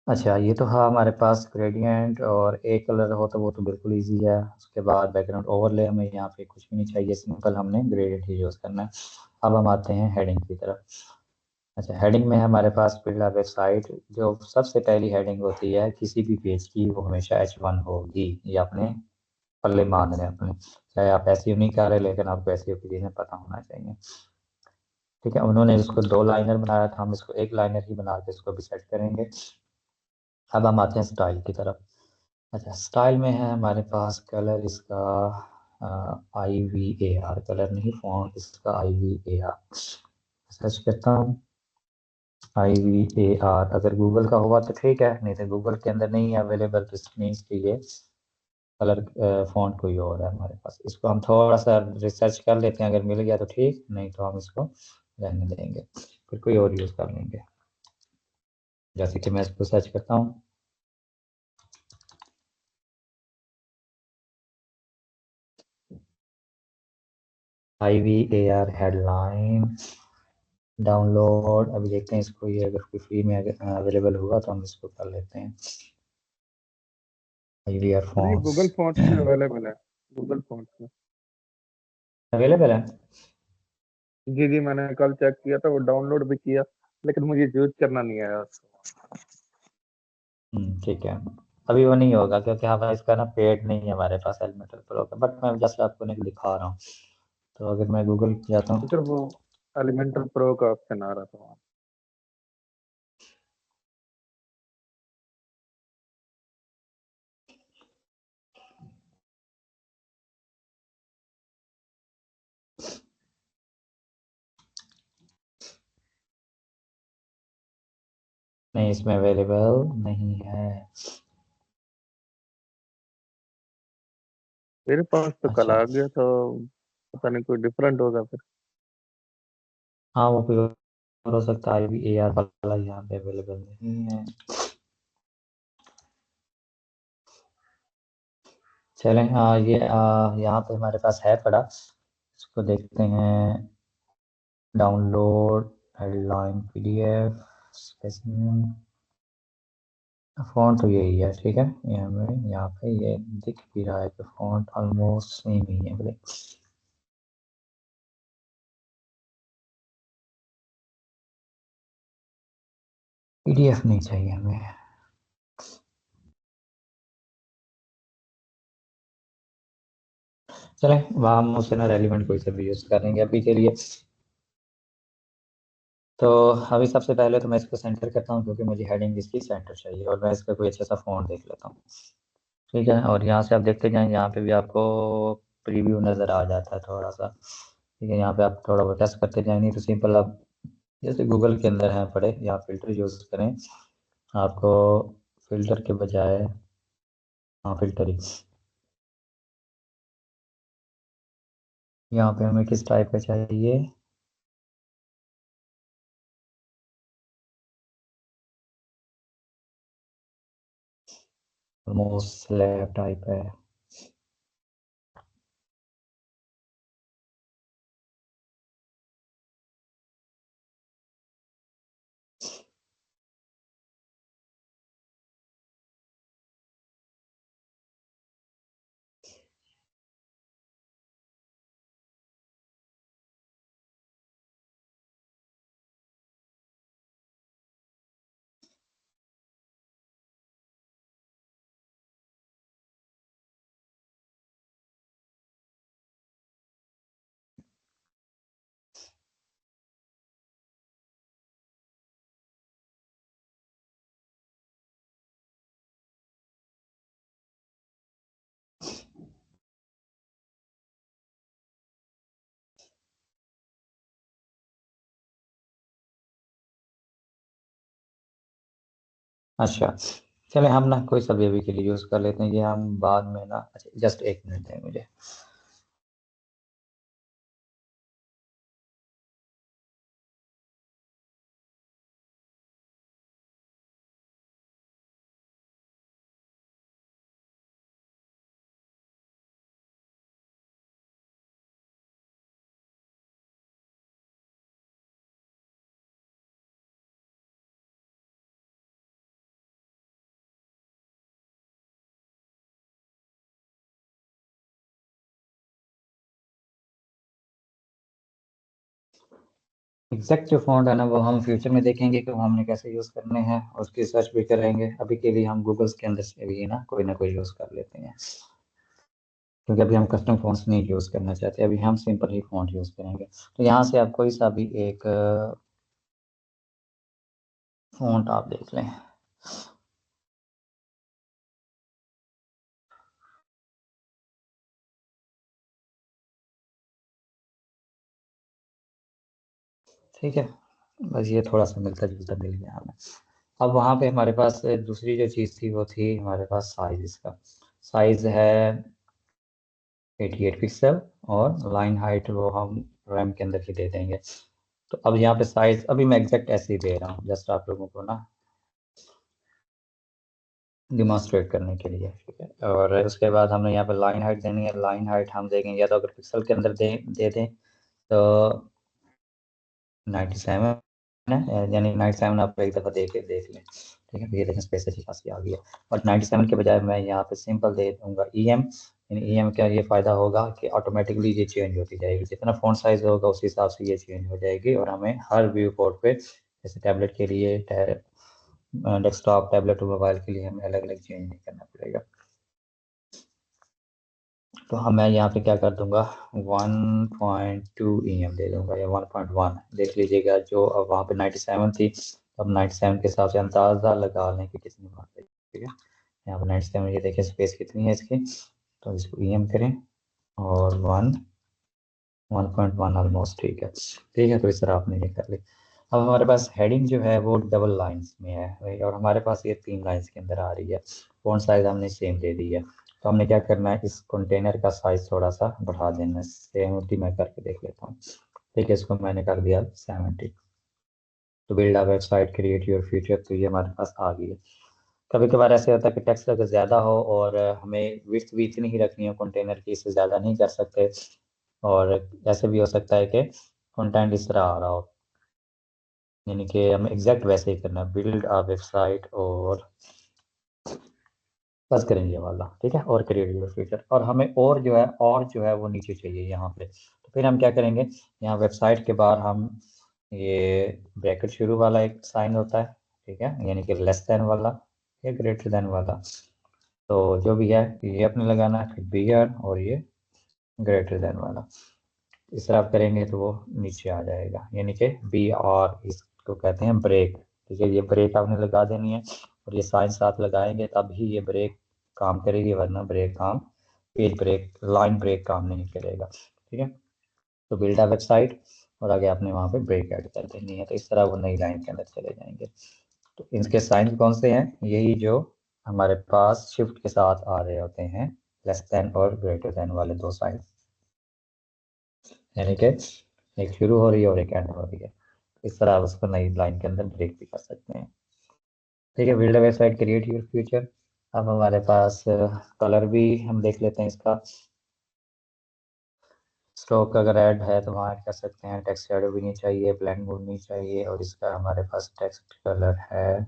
Speaker 1: अच्छा, ये तो हाँ हमारे पास ग्रेडियंट और एक कलर हो तो वो तो बिल्कुल इजी है। उसके बाद बैकग्राउंड ओवरले, हमें यहाँ पे कुछ भी नहीं चाहिए, सिंपल हमने ग्रेडियंट ही यूज़ करना है। अब हम आते हैं हेडिंग की तरफ। अच्छा, हेडिंग में हमारे पास पहला वेबसाइट, जो सबसे पहली हेडिंग होती है किसी भी पेज की, वो हमेशा H1 होगी, ये आपने पल्ले बांध रहे हैं अपने, चाहे आप एसईओ नहीं कर रहे लेकिन आपको एसईओ की चीज़ें पता होना चाहिए। ठीक है, उन्होंने इसको 2 लाइनर बनाया था, हम इसको 1 लाइनर ही बना के इसको भी सेट करेंगे। अब हम आते हैं स्टाइल की तरफ। अच्छा, स्टाइल में है हमारे पास कलर इसका IVAR, कलर नहीं फॉन्ट इसका IVAR। सर्च करता हूँ IVAR, अगर गूगल का हुआ तो ठीक है, नहीं तो गूगल के अंदर नहीं है अवेलेबल तो मीन्स कि ये कलर फॉन्ट कोई और है हमारे पास। इसको हम थोड़ा सा रिसर्च कर लेते हैं, अगर मिल गया तो ठीक, नहीं तो हम इसको रहने देंगे, फिर कोई और यूज़ कर लेंगे। जैसे कि मैं इसको सर्च करता हूँ, IVAR हेडलाइन डाउनलोड। अभी देखते हैं इसको, ये अगर कोई फ्री में अवेलेबल हुआ तो हम इसको कर लेते हैं। IVAR
Speaker 2: सर ये
Speaker 1: फॉन्ट्स
Speaker 2: गूगल फॉन्ट्स में अवेलेबल है, गूगल फॉन्ट्स में।
Speaker 1: अवेलेबल है।
Speaker 2: जी जी, मैंने कल चेक किया था, वो डाउनलोड भी किया, लेकिन मुझे यूज करना नहीं आया उसको।
Speaker 1: ठीक है, अभी वो नहीं होगा क्योंकि हमारा इसका ना पेड नहीं है हमारे पास एलिमेंटल प्रो का, बट मैं जस्ट आपको नहीं दिखा रहा हूँ। तो अगर मैं गूगल जाता
Speaker 2: तो
Speaker 1: हूँ,
Speaker 2: सर वो एलिमेंटल प्रो का ऑप्शन आ रहा था वहाँ।
Speaker 1: नहीं इसमें अवेलेबल नहीं है।
Speaker 2: मेरे पास तो कल
Speaker 1: अच्छा,
Speaker 2: आ गया, तो पता नहीं कोई डिफरेंट होगा फिर।
Speaker 1: हाँ वो कोई और हो सकता है, IVAR वाला यहाँ पे अवेलेबल नहीं है। चलें, हाँ ये यहाँ पे हमारे पास है पड़ा, इसको देखते हैं। Download headline PDF specimen, font तो यही है, ठीक है। ये हमें यहाँ पे ये दिख भी रहा है कि फॉन्ट ऑलमोस्ट सेम ही है बोले। PDF नहीं चाहिए हमें। चलें, वहाँ हम उससे ना रेलिवेंट कोई सा भी यूज़ करेंगे अभी के लिए। तो अभी सबसे पहले तो मैं इसको सेंटर करता हूँ क्योंकि मुझे हेडिंग इसकी सेंटर चाहिए, और मैं इसका कोई अच्छा सा फॉन्ट देख लेता हूँ। ठीक है, और यहाँ से आप देखते जाएं, यहाँ पे भी आपको प्रीव्यू नज़र आ जाता है थोड़ा सा। ठीक है, यहाँ पे आप थोड़ा बहुत टेस्ट करते जाएंगे तो सिंपल आप जैसे गूगल के अंदर हैं पड़े, यहाँ फिल्टर यूज़ करें। आपको फिल्टर के बजाय, हाँ फिल्टर ही, यहाँ पे हमें किस टाइप का चाहिए, ऑलमोस्ट स्लैब टाइप है। अच्छा, चले हम ना कोई सा भी अभी के लिए यूज़ कर लेते हैं, ये हम बाद में ना, अच्छा जस्ट 1 मिनट दें मुझे। एग्जैक्ट जो फॉन्ट है ना वो हम फ्यूचर में देखेंगे कि वो हमने कैसे यूज़ करने हैं, और उसकी सर्च भी करेंगे। अभी के लिए हम गूगल्स के अंदर से भी ना कोई यूज़ कर लेते हैं। क्योंकि अभी हम कस्टम फ़ॉन्ट्स नहीं यूज़ करना चाहते, अभी हम सिंपल ही फ़ॉन्ट यूज़ करेंगे। तो यहाँ से आप कोई सा भी एक फ़ॉन्ट आप देख लें। ठीक है, बस ये थोड़ा सा मिलता जुलता मिल गया हमें। अब वहाँ पे हमारे पास दूसरी जो चीज़ थी वो थी हमारे पास साइज़। इसका साइज़ है 88 पिक्सल और लाइन हाइट वो हम रैम के अंदर ही दे देंगे। तो अब यहाँ पे साइज़ अभी मैं एग्जैक्ट ऐसे ही दे रहा हूँ, जस्ट आप लोगों को ना डिमॉन्स्ट्रेट करने के लिए, ठीक है। और उसके बाद हमने यहाँ पे लाइन हाइट देनी है। लाइन हाइट हम देंगे या तो अगर पिक्सल के अंदर दे दें तो 97 है, यानी 97 आप एक दफ़ा देख लें, ठीक है। ये देखें स्पेस अच्छी खासी आ गई है। और 97 के बजाय मैं यहाँ पे सिंपल दे दूँगा EM। यानी EM का ये फ़ायदा होगा कि ऑटोमेटिकली ये चेंज होती जाएगी, जितना फ़ॉन्ट साइज़ होगा उस हिसाब से ये चेंज हो जाएगी और हमें हर व्यू पोर्ट पे, जैसे टैबलेट के लिए डेस्कटॉप, टैबलेट और मोबाइल के लिए हमें अलग अलग चेंज नहीं करना पड़ेगा। तो हम मैं यहाँ पे क्या कर दूंगा 1.2 EM दे दूंगा या 1.1। देख लीजिएगा जो अब वहाँ पे 97 थी, अब 97 के हिसाब से अंदाज़ा लगा लें कि कितनी बात है, ठीक है। यहाँ पे 97, ये देखें स्पेस कितनी है इसकी, तो इसको EM करें और 1.1 ऑलमोस्ट, ठीक है। ठीक है, तो इस तरह आपने ये कर ली। अब हमारे पास हेडिंग जो है वो डबल लाइंस में है भाई, और हमारे पास ये 3 लाइंस के अंदर आ रही है। फ़ॉन्ट साइज़ हमने सेम दे दी है। तो हमने क्या करना है, इस कंटेनर का साइज़ थोड़ा सा बढ़ा देना है। 70 मैं करके देख लेता हूँ, ठीक है। इसको मैंने कर दिया 70। तो build a website, create your future, तो ये हमारे पास आ गई है। कभी कभार ऐसे होता है कि टेक्स्ट अगर ज़्यादा हो और हमें विड्थ भी इतनी ही रखनी हो कंटेनर की, इससे ज़्यादा नहीं कर सकते। और ऐसे भी हो सकता है कि कंटेंट इस तरह आ रहा हो, यानी कि हमें एग्जैक्ट वैसे ही करना है, बिल्ड अ वेबसाइट और बस करेंगे वाला, ठीक है। और क्रिएट योर फीचर, और हमें और जो है वो नीचे चाहिए यहाँ पे। तो फिर हम क्या करेंगे, यहाँ वेबसाइट के बाहर हम ये ब्रैकेट शुरू वाला एक साइन होता है, ठीक है, यानी कि लेस देन वाला या ग्रेटर देन वाला, तो जो भी है ये अपने लगाना है। फिर बियर और ये ग्रेटर देन वाला, इस तरह आप करेंगे तो वो नीचे आ जाएगा, यानी कि BR, इसको कहते हैं ब्रेक, ठीक है। ये ब्रेक आपने लगा देनी है और ये साइन साथ लगाएंगे तब ही ये ब्रेक काम करेगी, वरना ब्रेक काम, पेज ब्रेक, लाइन ब्रेक काम नहीं करेगा, ठीक है। तो बिल्ड अ वेबसाइट और आगे आपने वहाँ पे ब्रेक ऐड कर देनी है, तो इस तरह वो नई लाइन के अंदर चले जाएंगे। तो इनके साइन कौन से हैं, यही जो हमारे पास शिफ्ट के साथ आ रहे होते हैं, लेस देन और ग्रेटर देन वाले दो साइन, यानी कि एक शुरू हो रही है और एक एंड हो रही है। इस तरह आप उसको नई लाइन के अंदर ब्रेक भी कर सकते हैं, ठीक है। Build a website, create your future. अब हमारे पास कलर भी हम देख लेते हैं इसका। स्ट्रोक अगर ऐड है तो वहाँ ऐड कर सकते हैं। टेक्स्ट शैडो भी नहीं चाहिए, ब्लैंक मोड नहीं चाहिए, और इसका हमारे पास टेक्स्ट कलर है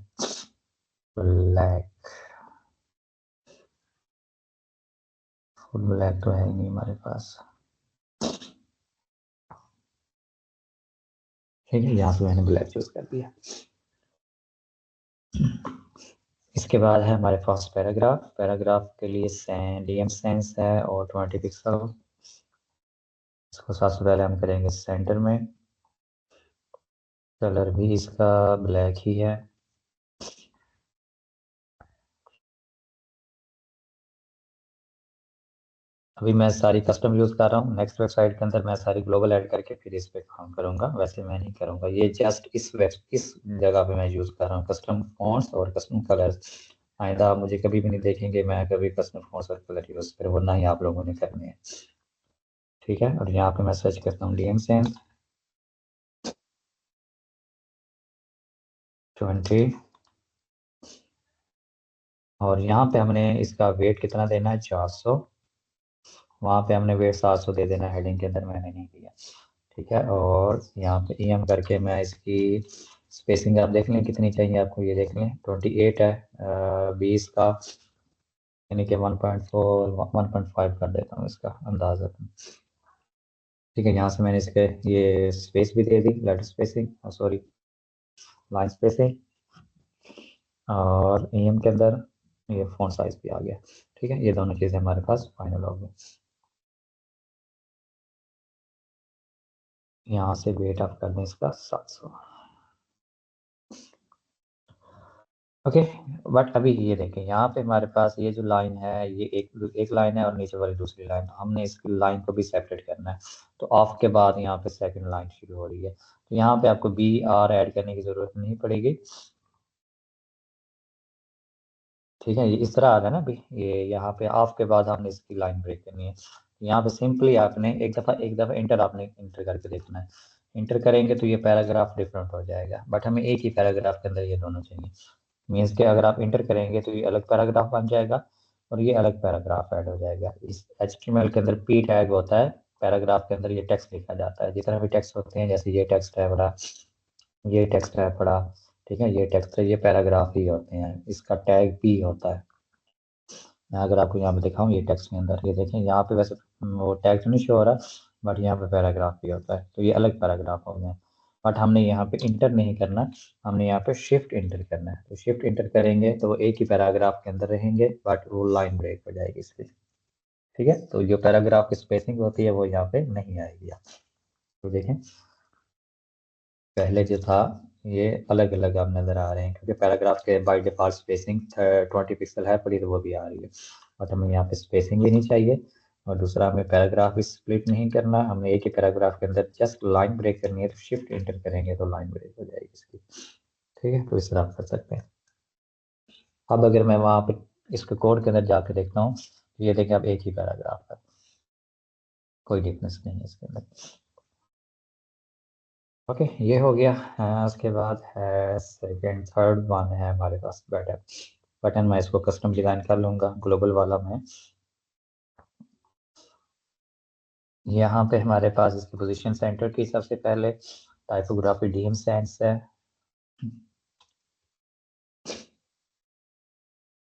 Speaker 1: ब्लैक। फुल ब्लैक तो है ही नहीं हमारे पास, ठीक है। यहाँ पे मैंने ब्लैक चूज कर दिया। इसके बाद है हमारे पास पैराग्राफ। पैराग्राफ के लिए DM सेंस है और 20 पिक्सल। इसको सबसे पहले हम करेंगे सेंटर में। कलर भी इसका ब्लैक ही है। अभी मैं सारी कस्टम यूज़ कर रहा हूँ। नेक्स्ट वेबसाइट के अंदर मैं सारी ग्लोबल ऐड करके फिर इस पे काम करूँगा, वैसे मैं नहीं करूँगा। ये जस्ट इस जगह पे मैं यूज़ कर रहा हूँ कस्टम फॉन्ट्स और कस्टम कलर्स। आइंदा आप मुझे कभी भी नहीं देखेंगे मैं कभी कस्टम फॉन्ट्स और कलर यूज़ करूँ, वरना ही आप लोगों ने करने हैं, ठीक है। और यहाँ पे मैं सर्च करता हूँ DM सेंस 20, और यहाँ पे हमने इसका वेट कितना देना है 400। वहाँ पे हमने वेट 700 दे देना, हेडिंग के अंदर मैंने नहीं दिया, ठीक है। और यहाँ पे EM करके मैं इसकी स्पेसिंग आप देख लें कितनी चाहिए आपको, ये देख लें 28 है, 20 का, यानी कि 1.4 1.5 कर देता हूँ इसका अंदाजा, ठीक है। यहाँ से मैंने इसके ये स्पेस भी दे दी, letter spacing, sorry line spacing, और EM के अंदर ये फॉन्ट साइज भी आ गया, ठीक है। ये दोनों चीज़ें हमारे पास फाइनल हो गई। यहाँ से वेट आप कर दें इसका 700। ओके, बट अभी ये देखें यहाँ पे हमारे पास ये जो लाइन है ये एक लाइन है और नीचे वाली दूसरी लाइन, तो हमने इस लाइन को भी सेपरेट करना है। तो ऑफ के बाद यहाँ पे सेकंड लाइन शुरू हो रही है, तो यहाँ पे आपको बी आर ऐड करने की जरूरत नहीं पड़ेगी। ठीक है, ये इस तरह आ गया ना अभी, ये यहाँ पे ऑफ के बाद हमने इसकी लाइन ब्रेक करनी है। यहाँ पे सिंपली आपने एक दफ़ा इंटर आपने इंटर करके देखना है। इंटर करेंगे तो ये पैराग्राफ डिफरेंट हो जाएगा, बट हमें एक ही पैराग्राफ के अंदर ये दोनों चाहिए। मीन्स के अगर आप इंटर करेंगे तो ये अलग पैराग्राफ बन जाएगा और ये अलग पैराग्राफ ऐड हो जाएगा। इस HTML के अंदर पी टैग होता है, पैराग्राफ के अंदर ये टेक्स्ट लिखा जाता है। जितने भी टेक्स्ट होते हैं, जैसे ये टेक्स्ट है बड़ा, ये टेक्स्ट है बड़ा, ठीक है, ये टेक्स्ट है, ये पैराग्राफ ही होते हैं, इसका टैग पी होता है। मैं अगर आपको यहाँ पे दिखाऊँ, ये टेक्स्ट के अंदर ये देखें, यहाँ पे वैसे वो टैग तो नहीं शो हो रहा, बट यहाँ पे पैराग्राफ भी होता है, तो ये अलग पैराग्राफ हो गए। बट हमने यहाँ पे इंटर नहीं करना, हमने यहाँ पे शिफ्ट इंटर करना है। तो शिफ्ट इंटर करेंगे तो वो एक ही पैराग्राफ के अंदर रहेंगे, बट वो लाइन ब्रेक हो जाएगी इसकी। ठीक है, तो जो पैराग्राफ की स्पेसिंग होती है वो यहाँ पे नहीं आएगी। तो देखें, पहले जो था ये अलग अलग अब नज़र आ रहे हैं, क्योंकि पैराग्राफ के बाय डिफॉल्ट स्पेसिंग 20 पिक्सल है पड़ी, तो वो भी आ रही है। बट हमें यहाँ पे स्पेसिंग भी नहीं चाहिए, और दूसरा हमें पैराग्राफ भी स्प्लिट नहीं करना, हमने एक ही पैराग्राफ के अंदर जस्ट लाइन ब्रेक करनी है। तो शिफ्ट इंटर करेंगे तो लाइन ब्रेक हो जाएगी इसकी। ठीक है, तो इस तरह आप कर सकते हैं। अब अगर मैं वहाँ पे इसके कोड के अंदर जाके देखता हूँ, तो ये देखें अब एक ही पैराग्राफ है, कोई डिफरेंस नहीं है इसके अंदर। ओके, ये हो गया। उसके बाद है सेकेंड थर्ड वन है हमारे पास बटन। बटन मैं इसको कस्टम डिज़ाइन कर लूँगा, ग्लोबल वाला मैं। यहाँ पे हमारे पास इसकी पोजीशन सेंटर की सबसे पहले टाइपोग्राफी डीएम सेंस है।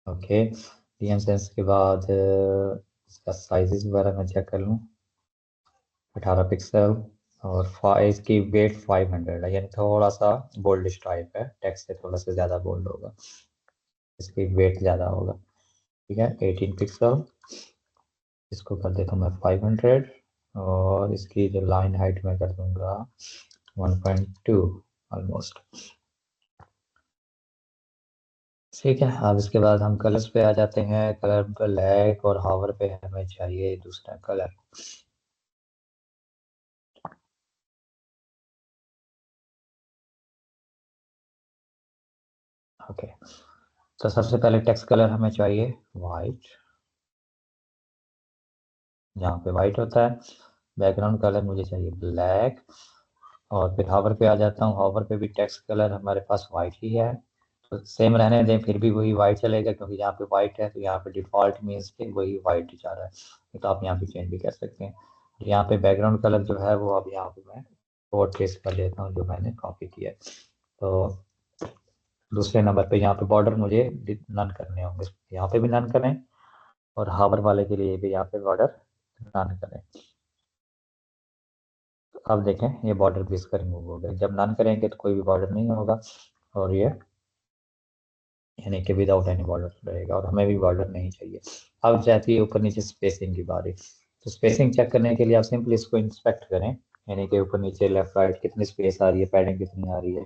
Speaker 1: ओके, डीएम सेंस के बाद इसका साइजेस वगैरह मैं चेक कर लूँ। 18 पिक्सल, और इसकी वेट 500 है, यानी थोड़ा सा बोल्डिश टाइप है, टेक्स्ट से थोड़ा सा ज़्यादा बोल्ड होगा, इसकी वेट ज़्यादा होगा। ठीक है, 18 पिक्सल, इसको कर देता हूँ मैं 500, और इसकी जो लाइन हाइट मैं कर दूंगा 1.2 ऑलमोस्ट। ठीक है, अब इसके बाद हम कलर्स पे आ जाते हैं। कलर ब्लैक, और हावर पे हमें चाहिए दूसरा कलर। ओके, तो सबसे पहले टेक्स्ट कलर हमें चाहिए वाइट, जहाँ पे वाइट होता है। बैकग्राउंड कलर मुझे चाहिए ब्लैक, और फिर हावर पे आ जाता हूँ। हावर पे भी टेक्स्ट कलर हमारे पास वाइट ही है, तो सेम रहने दें, फिर भी वही वाइट चलेगा, क्योंकि यहाँ पे वाइट है, तो यहाँ पे डिफॉल्ट मीन्स के वही वाइट जा रहा है। तो आप यहाँ पे चेंज भी कर सकते हैं। यहाँ पे बैकग्राउंड कलर जो है वो अब यहाँ पे मैं कोड पेस्ट कर देता हूँ जो मैंने कॉपी किया है। तो दूसरे नंबर पे यहाँ पे बॉर्डर मुझे नन करने होंगे, यहाँ पे भी नन करें, और हावर वाले के लिए भी यहाँ पे बॉर्डर नन करें। तो अब देखें, ये बॉर्डर भी इसका रिमूव हो गया। जब नन करेंगे तो कोई भी बॉर्डर नहीं होगा, और ये यानी कि विदाउट एनी बॉर्डर रहेगा, और हमें भी बॉर्डर नहीं चाहिए। अब जाती है ऊपर नीचे स्पेसिंग की बारी। तो स्पेसिंग चेक करने के लिए आप सिंपली इसको इंस्पेक्ट करें, यानी कि ऊपर नीचे लेफ्ट राइट कितनी स्पेस आ रही है, पैडिंग कितनी आ रही है।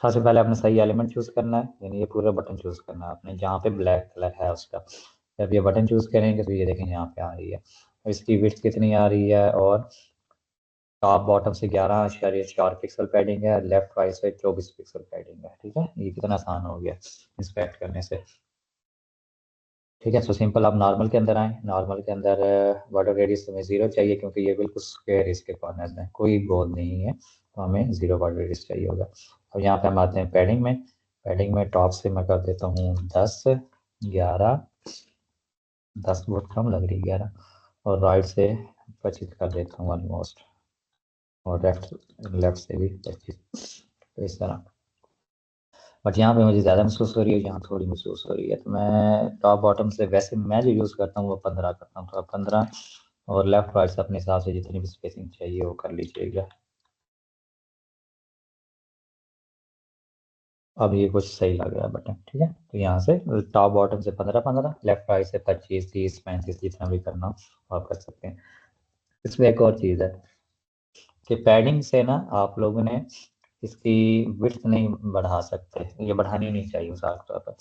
Speaker 1: सबसे पहले आपने सही एलिमेंट चूज करना है, यानी ये पूरा बटन चूज करना है आपने, जहाँ पे ब्लैक कलर है उसका। जब ये बटन चूज करेंगे तो ये देखें यहाँ पे आ रही है, इसकी विड्थ कितनी आ रही है, और टॉप बॉटम से 11.4 पिक्सल पैडिंग है, लेफ्ट राइट से 24 पिक्सल पैडिंग है। ठीक है, ये कितना आसान हो गया इंस्पेक्ट करने से। ठीक है, तो सिंपल आप नॉर्मल के अंदर आए। नॉर्मल के अंदर बॉर्डर रेडियस हमें 0 चाहिए, क्योंकि ये बिल्कुल स्क्वायर इसके कॉर्नर में कोई गोल नहीं है, तो हमें 0 बॉर्डर रेडियस चाहिए होगा। अब यहाँ पे हम आते हैं पैडिंग में। पैडिंग में टॉप से मैं कर देता हूँ 10, 11, 10 बहुत कम लग रही है 11, और राइट से 25 कर देता हूँ ऑलमोस्ट, और लेफ्ट लेफ्ट से भी 25। तो इस तरह। बट यहाँ पे मुझे ज़्यादा महसूस हो रही है, यहाँ थोड़ी महसूस हो रही है, तो मैं टॉप बॉटम से वैसे मैं जो यूज़ करता हूँ वो 15 करता हूँ, तो आप 15, और लेफ्ट राइट से अपने हिसाब से जितनी भी स्पेसिंग चाहिए वो कर लीजिएगा। अब ये कुछ सही लग रहा है बटन, ठीक है। तो यहाँ से टॉप बॉटम से 15-15, लेफ्ट राइट से 25, 30, 35 जितना भी करना हो आप कर सकते हैं। इसमें एक और चीज़ है कि पैडिंग से ना आप लोगों ने इसकी विड्थ नहीं बढ़ा सकते, ये बढ़ानी नहीं चाहिए साफ तौर पर।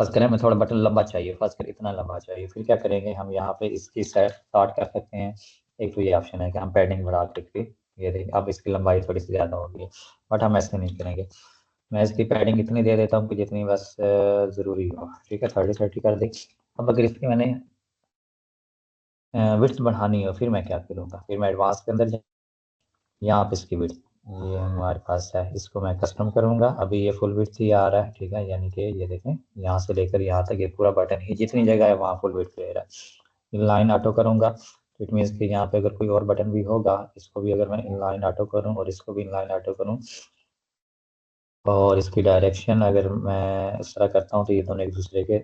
Speaker 1: फर्स्ट करें हमें थोड़ा बटन लंबा चाहिए, फर्स्ट कर इतना लंबा चाहिए, फिर क्या करेंगे हम यहाँ पे इसकी सेट स्टार्ट कर सकते हैं। एक तो ये ऑप्शन है कि हम पैडिंग बढ़ा के, ये देखिए अब इसकी लंबाई थोड़ी सी ज़्यादा होगी, बट हम ऐसे नहीं करेंगे। मैं इसकी पैडिंग इतनी दे देता हूँ कि जितनी बस ज़रूरी हो, ठीक है। 30-30 कर दी। अब अगर इसकी मैंने विड्थ बढ़ानी हो, फिर मैं क्या करूँगा, फिर मैं एडवांस के अंदर यहाँ पे इसकी विड्थ ये हमारे पास है, इसको मैं कस्टम करूँगा। अभी ये फुल विड्थ ही आ रहा है, ठीक है। यानी कि ये देखें यहाँ से लेकर यहाँ तक ये पूरा बटन ही जितनी जगह है वहाँ फुल विड्थ ले रहा है। इनलाइन ऑटो करूँगा तो इट मीन्स कि यहाँ पे अगर कोई और बटन भी होगा, इसको भी अगर मैं इनलाइन ऑटो करूँ और इसको भी इनलाइन ऑटो करूँ, और इसकी डायरेक्शन अगर मैं इस तरह करता हूँ तो ये दोनों एक दूसरे के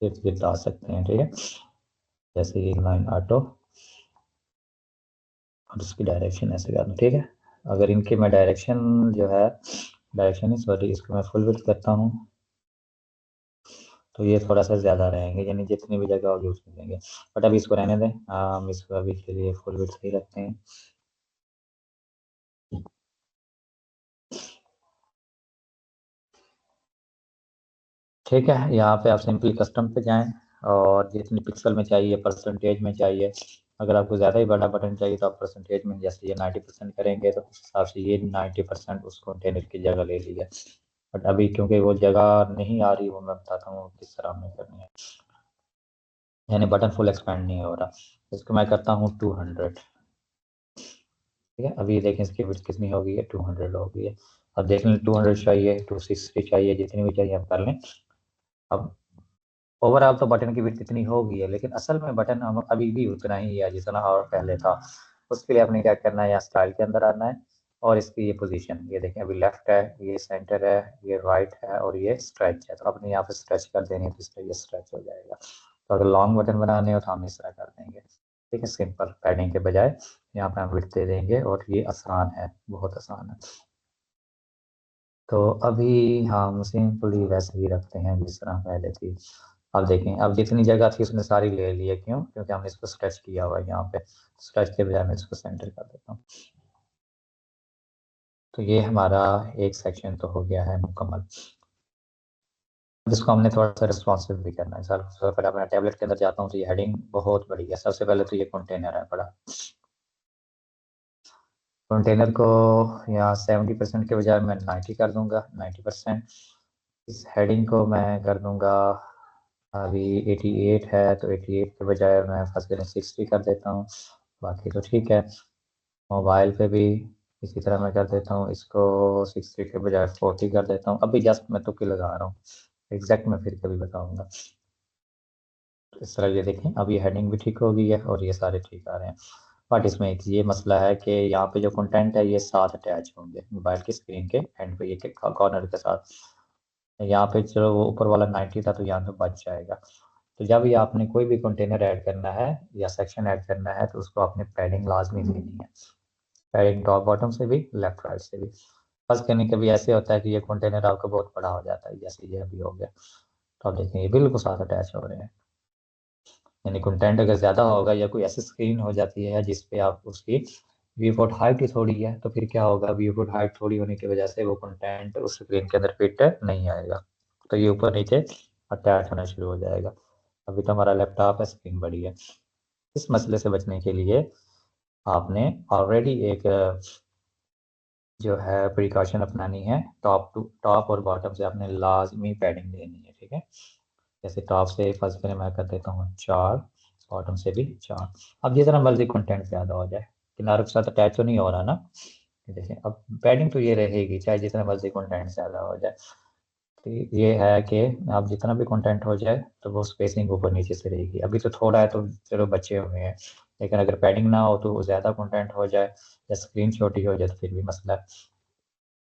Speaker 1: इर्द गिर्द आ सकते हैं, ठीक है। जैसे ये इनलाइन ऑटो और इसकी डायरेक्शन ऐसे करना, ठीक है। अगर इनकी मैं डायरेक्शन जो है, डायरेक्शन सॉरी, इसको मैं फुल विड्थ करता हूँ तो ये थोड़ा सा ज़्यादा रहेंगे, यानी जितनी भी जगह होगी उसमें देंगे। बट अभी इसको रहने दें, हम इसको अभी के लिए फुल विड्थ ही रखते हैं। ठीक है, यहाँ पे आप सिंपली कस्टम पे जाएं और जितनी पिक्सल में चाहिए, परसेंटेज में चाहिए। अगर आपको ज़्यादा ही बड़ा बटन चाहिए तो आप परसेंटेज में, जैसे ये 90% करेंगे तो उस हिसाब से ये 90% उस कंटेनर की जगह ले लिया। बट अभी क्योंकि वो जगह नहीं आ रही, वो मैं बताता हूँ किस तरह हमें करनी है। यानी बटन फुल एक्सपेंड नहीं हो रहा, इसको मैं करता हूँ 200, ठीक है। अभी देखें इसकी विड्थ कितनी हो गई है, 200 हो गई है। अब देख लें 200 चाहिए, 260 चाहिए, जितनी भी चाहिए हम कर लें। अब ओवरऑल तो बटन की विड्थ इतनी हो गई है, लेकिन असल में बटन हम अभी भी उतना ही है जितना और पहले था। उसके लिए आपने क्या करना है, यहाँ स्टाइल के अंदर आना है और इसकी ये पोजीशन, ये देखें अभी लेफ्ट है, ये सेंटर है, ये राइट है और ये स्ट्रेच है। तो अपने यहाँ पे स्ट्रेच कर देनी है तो इस तरह ये स्ट्रेच हो जाएगा। तो अगर लॉन्ग बटन बनाने हो तो हम इस तरह कर देंगे, ठीक है। सिंपल पैडिंग के बजाय यहाँ पे हम विड्थ दे देंगे और ये आसान है, बहुत आसान है। तो अभी हम सिंपली वैसे ही रखते हैं जिस तरह पहले थी। अब देखें, अब जितनी जगह थी उसने सारी ले ली है, क्यों? क्योंकि हमने इसको स्ट्रेच किया हुआ है यहाँ पे। स्ट्रेच के बजाय मैं इसको सेंटर कर देता हूँ। तो ये हमारा एक सेक्शन तो हो गया है मुकम्मल। जिसको हमने थोड़ा सा रिस्पॉन्सिव भी करना है। सर सबसे पहले अपना टैबलेट के अंदर जाता हूँ तो ये हेडिंग बहुत बड़ी है। सबसे पहले तो ये कंटेनर है बड़ा, कंटेनर को यहाँ 70% के बजाय मैं 90 कर दूंगा, 90%। इस हेडिंग को मैं कर दूंगा, अभी 88 है तो 88 के बजाय मैं फर्स्ट ग्रेड 60 कर देता हूँ। बाकी तो ठीक है। मोबाइल पे भी इसी तरह मैं कर देता हूँ, इसको 60 के बजाय 40 कर देता हूँ। अभी जस्ट मैं तुक्के लगा रहा हूँ, एग्जैक्ट मैं फिर कभी बताऊंगा। इस तरह ये देखें, अब ये हेडिंग भी ठीक हो गई है और ये सारे ठीक आ रहे हैं। बट इसमें एक ये मसला है कि यहाँ पे जो कंटेंट है ये साथ अटैच होंगे मोबाइल की स्क्रीन के एंड पे, ये कॉर्नर के साथ। यहाँ पे चलो वो ऊपर वाला 90 था तो यहाँ पे बच जाएगा। तो जब भी आपने कोई भी कंटेनर ऐड करना है या सेक्शन ऐड करना है तो उसको आपने पैडिंग लाजमी देनी है। पैडिंग टॉप बॉटम से भी, लेफ्ट राइट से भी। बस कभी कभी ऐसे होता है कि ये कंटेनर आपका बहुत बड़ा हो जाता है, जैसे ये अभी हो गया। तो आप देखें ये बिल्कुल साथ अटैच हो रहे हैं। यानी कंटेंट अगर ज़्यादा होगा या कोई ऐसी स्क्रीन हो जाती है जिसपे आप उसकी व्यू पोर्ट हाइट ही थोड़ी है, तो फिर क्या होगा, व्यू पोर्ट हाइट थोड़ी होने की वजह से वो कंटेंट उस स्क्रीन के अंदर फिट नहीं आएगा। तो ये ऊपर नीचे अटैच होना शुरू हो जाएगा। अभी तो हमारा लैपटॉप है, स्क्रीन बड़ी है। इस मसले से बचने के लिए आपने ऑलरेडी एक जो है प्रिकॉशन अपनानी है। टॉप और बॉटम से आपने लाजमी पैडिंग देनी है, ठीक है। जैसे टॉप से फर्स्ट करें मैं कर देता हूँ 4, बॉटम से भी 4। अब जितना मर्जी कंटेंट ज़्यादा हो जाए, किनारों के साथ अटैच तो नहीं हो रहा ना। देखिए अब पैडिंग तो ये रहेगी चाहे जितना मर्जी कंटेंट ज़्यादा हो जाए। तो ये है कि आप जितना भी कंटेंट हो जाए तो वो स्पेसिंग ऊपर नीचे से रहेगी। अभी तो थोड़ा है तो चलो बचे हुए हैं, लेकिन अगर पैडिंग ना हो तो ज़्यादा कंटेंट हो जाए या स्क्रीन छोटी हो जाए तो फिर भी मसला है।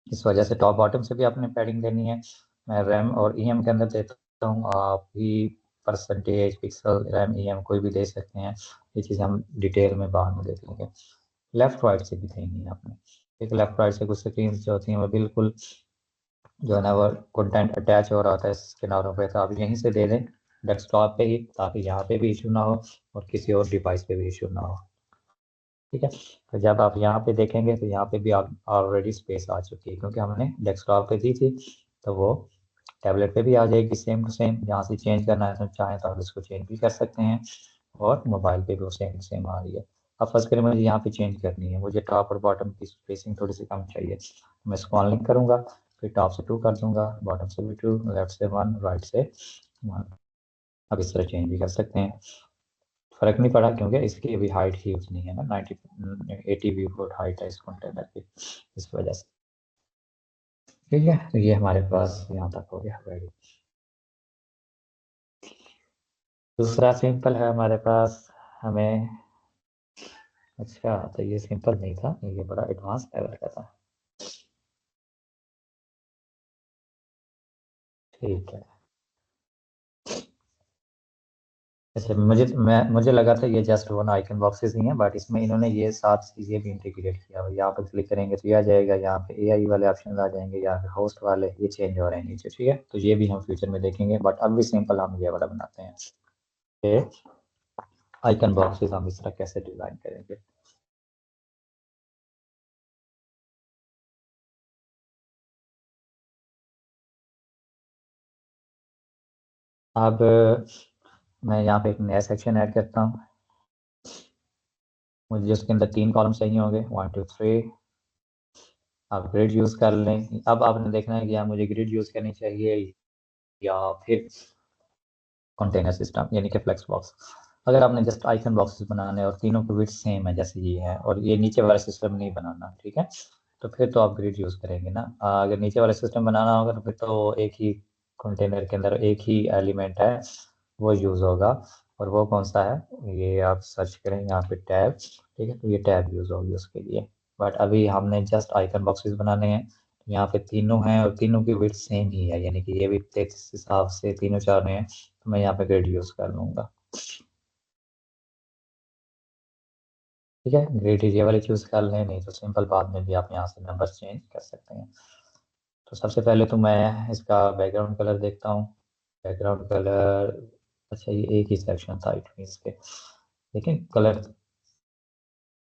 Speaker 1: इस वजह से टॉप बॉटम से भी आपने पैडिंग देनी है। मैं रैम और ईएम के अंदर देता हूँ, आप भी परसेंटेज, पिक्सल, रैम, ईएम कोई भी दे सकते हैं। ये चीज़ हम डिटेल में बाद में देखेंगे। लेफ्ट राइट से भी देनी है आपने, एक लेफ्ट राइट से कुछ स्क्रीन जो होती हैं वो बिल्कुल जो है ना वो कंटेंट अटैच हो रहा होता है इस किनारों पे, तो आप यहीं से दे दें डेस्कटॉप पे ही, ताकि यहाँ पे भी इशू ना हो और किसी और डिवाइस पे भी इशू ना हो। ठीक है, तो जब आप यहाँ पे देखेंगे तो यहाँ पे भी आप ऑलरेडी स्पेस आ चुकी है, क्योंकि हमने डेस्कटॉप पे दी थी, तो वो टैबलेट पे भी आ जाएगी सेम टू सेम। यहाँ से चेंज करना है तो चाहें तो आप इसको चेंज भी कर सकते हैं, और मोबाइल पे भी वो सेम टू सेम आ रही है। अब फर्स्ट करें, मुझे यहाँ पे चेंज करनी है, मुझे टॉप और बॉटम की स्पेसिंग थोड़ी सी कम चाहिए, तो मैं इसको अनलिंक करूँगा, फिर टॉप से 2 कर दूंगा, बॉटम से भी 2, लेफ्ट से 1, राइट से 1। अब इस तरह चेंज भी कर सकते हैं, फर्क नहीं पड़ा क्योंकि इसकी अभी हाइट ही उतनी है ना, 80 व्यू फुट हाइट है इस कंटेनर की, इस वजह से। ठीक है, तो ये हमारे पास यहाँ तक हो गया रेडी। दूसरा सिंपल है हमारे पास, हमें, अच्छा तो ये सिंपल नहीं था, ये बड़ा एडवांस लेवल का था। ठीक है, अच्छा मुझे लगा था ये जस्ट वन आइकन बॉक्सेस ही हैं, बट इसमें इन्होंने ये 7 चीज़ें भी इंटीग्रेट किया हुआ। यहाँ पर क्लिक करेंगे तो ये आ जाएगा, यहाँ पे एआई वाले ऑप्शन आ जाएंगे, यहाँ पे होस्ट वाले ये चेंज हो रहे हैं नीचे। ठीक है, तो ये भी हम फ्यूचर में देखेंगे, बट अब भी सिंपल हम ये वाला बनाते हैं कि आइकन बॉक्सेस हम इस तरह कैसे डिज़ाइन करेंगे। अब मैं यहाँ पे एक नया सेक्शन ऐड करता हूँ, मुझे उसके अंदर 3 कॉलम चाहिए होंगे, 1 2 3। आप ग्रिड यूज़ कर लें। अब आपने देखना है कि यहाँ मुझे ग्रिड यूज़ करनी चाहिए या फिर कंटेनर सिस्टम यानी कि फ्लेक्स बॉक्स। अगर आपने जस्ट आइकन बॉक्सेस बनाने और तीनों के विड्थ सेम है जैसे ये है, और ये नीचे वाला सिस्टम नहीं बनाना, ठीक है, तो फिर तो आप ग्रिड यूज़ करेंगे ना। अगर नीचे वाला सिस्टम बनाना होगा तो फिर तो एक ही कंटेनर के अंदर एक ही एलिमेंट है वो यूज़ होगा, और वो कौन सा है, ये आप सर्च करें यहाँ पे टैब। ठीक है, तो ये टैब यूज़ होगी उसके लिए। बट अभी हमने जस्ट आइकन बॉक्सेस बनाने हैं, तो यहाँ पे तीनों हैं और तीनों की विड्थ सेम ही है, यानी कि ये भी 33 हिसाब से तीनों चार हैं, तो मैं यहाँ पे ग्रिड यूज़ कर लूँगा। ठीक है, ग्रिड ये वाले चूज़ कर लें, नहीं तो सिंपल बाद में भी आप यहाँ से नंबर चेंज कर सकते हैं। तो सबसे पहले तो मैं इसका बैकग्राउंड कलर देखता हूँ। बैकग्राउंड कलर, अच्छा ये एक ही सेक्शन था इट मीन्स के, लेकिन कलर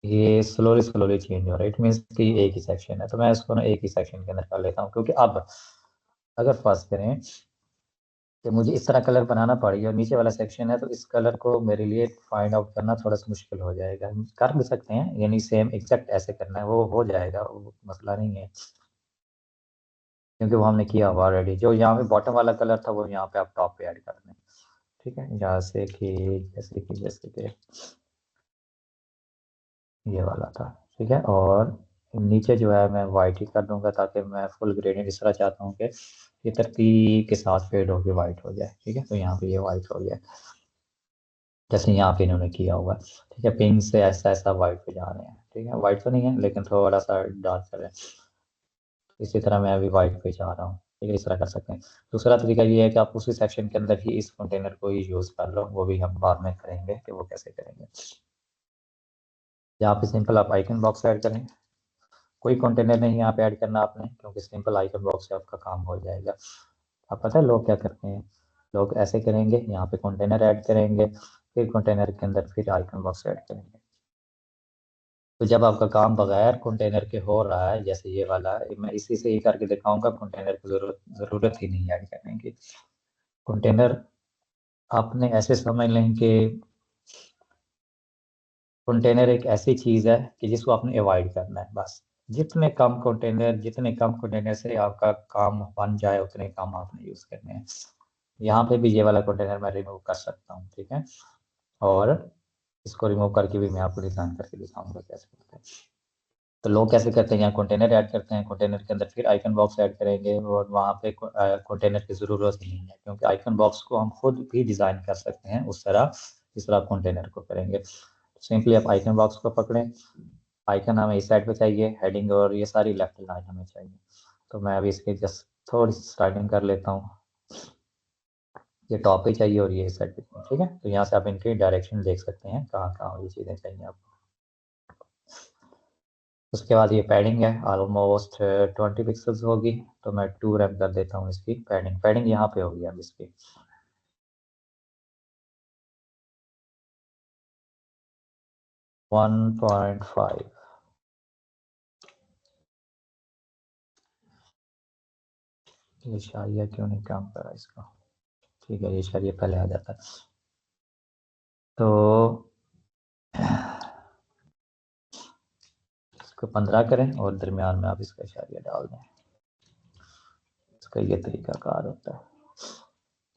Speaker 1: ये स्लोली स्लोली चेंज हो रहा है, इट मीन्स कि एक ही सेक्शन है, तो मैं इसको ना एक ही सेक्शन के अंदर कर लेता हूँ। क्योंकि अब अगर फर्ज करें कि मुझे इस तरह कलर बनाना पड़ी और नीचे वाला सेक्शन है, तो इस कलर को मेरे लिए फाइंड आउट करना थोड़ा सा मुश्किल हो जाएगा। हम कर भी सकते हैं, यानी सेम एग्जैक्ट ऐसे करना है, वो हो जाएगा, वो मसला नहीं है, क्योंकि वो हमने किया हुआ ऑलरेडी। जो यहाँ पे बॉटम वाला कलर था वो यहाँ पे आप टॉप पे ऐड कर दें। ठीक है, जैसे कि ये वाला था। ठीक है, और नीचे जो है मैं वाइट ही कर दूंगा, ताकि मैं फुल ग्रेडियंट इस तरह चाहता हूँ कि ये तरतीब के साथ फेड होकर वाइट हो जाए। ठीक है, तो यहाँ पे ये वाइट हो गया जैसे यहाँ पे इन्होंने किया हुआ है। ठीक है, पिंक से ऐसा ऐसा वाइट पे जा रहे हैं। ठीक है, वाइट तो नहीं है लेकिन थोड़ा सा डार्क कलर है, इसी तरह मैं अभी वाइट पे जा रहा हूँ। ठीक है, इस तरह कर सकते हैं। दूसरा तरीका ये है कि आप उसी सेक्शन के अंदर ही इस कंटेनर को ही यूज़ कर लो, वो भी हम बाद में करेंगे कि वो कैसे करेंगे। यहाँ पे सिंपल आप आइकन बॉक्स ऐड करें, कोई कंटेनर नहीं यहाँ पे ऐड करना आपने, क्योंकि सिंपल आइकन बॉक्स से आपका काम हो जाएगा। अब पता है लोग क्या करते हैं, लोग ऐसे करेंगे, यहाँ पे कंटेनर ऐड करेंगे, फिर कंटेनर के अंदर फिर आइकन बॉक्स ऐड करेंगे। तो जब आपका काम बगैर कंटेनर के हो रहा है, जैसे ये वाला है, मैं इसी से ही करके दिखाऊंगा, कंटेनर की ज़रूरत ही नहीं ऐड करने की। कंटेनर आपने ऐसे समझ लें कि कंटेनर एक ऐसी चीज़ है कि जिसको आपने अवॉइड करना है बस। जितने कम कंटेनर से आपका काम बन जाए, उतने कम आपने यूज़ करने हैं। यहाँ पे भी ये वाला कंटेनर मैं रिमूव कर सकता हूँ। ठीक है, और इसको रिमूव करके भी मैं आपको डिज़ाइन करके दिखाऊंगा कैसे करते हैं। तो लोग कैसे करते हैं, यहाँ कंटेनर ऐड करते हैं, कंटेनर के अंदर फिर आइकन बॉक्स ऐड करेंगे, और वहाँ पे कंटेनर की ज़रूरत ही नहीं है, क्योंकि आइकन बॉक्स को हम खुद भी डिज़ाइन कर सकते हैं उस तरह जिस तरह आप कंटेनर को करेंगे। सिंपली आप आइकन बॉक्स को पकड़ें, आइकन हमें इस साइड पे चाहिए, हेडिंग और ये सारी लेफ्ट लाइन हमें चाहिए। तो मैं अभी इसके जस्ट थोड़ी सी स्टाइलिंग कर लेता हूँ, ये टॉप पे चाहिए और ये इस साइड पे चाहिए। ठीक है, तो यहाँ से आप इनकी डायरेक्शन देख सकते हैं कहाँ कहाँ ये चीज़ें चाहिए आपको। उसके बाद ये पैडिंग है ऑलमोस्ट 20 पिक्सल्स होगी, तो मैं 2 रैम कर देता हूँ इसकी पैडिंग। पैडिंग यहाँ पे होगी अब इसकी 1.5। ये शारिया क्यों नहीं काम कर रहा इसका? ठीक है, ये शारिया पहले आ जाता है। तो इसको 15 करें और दरमियान में आप इसका शारिया डाल दें। इसका ये तरीकाकार होता है।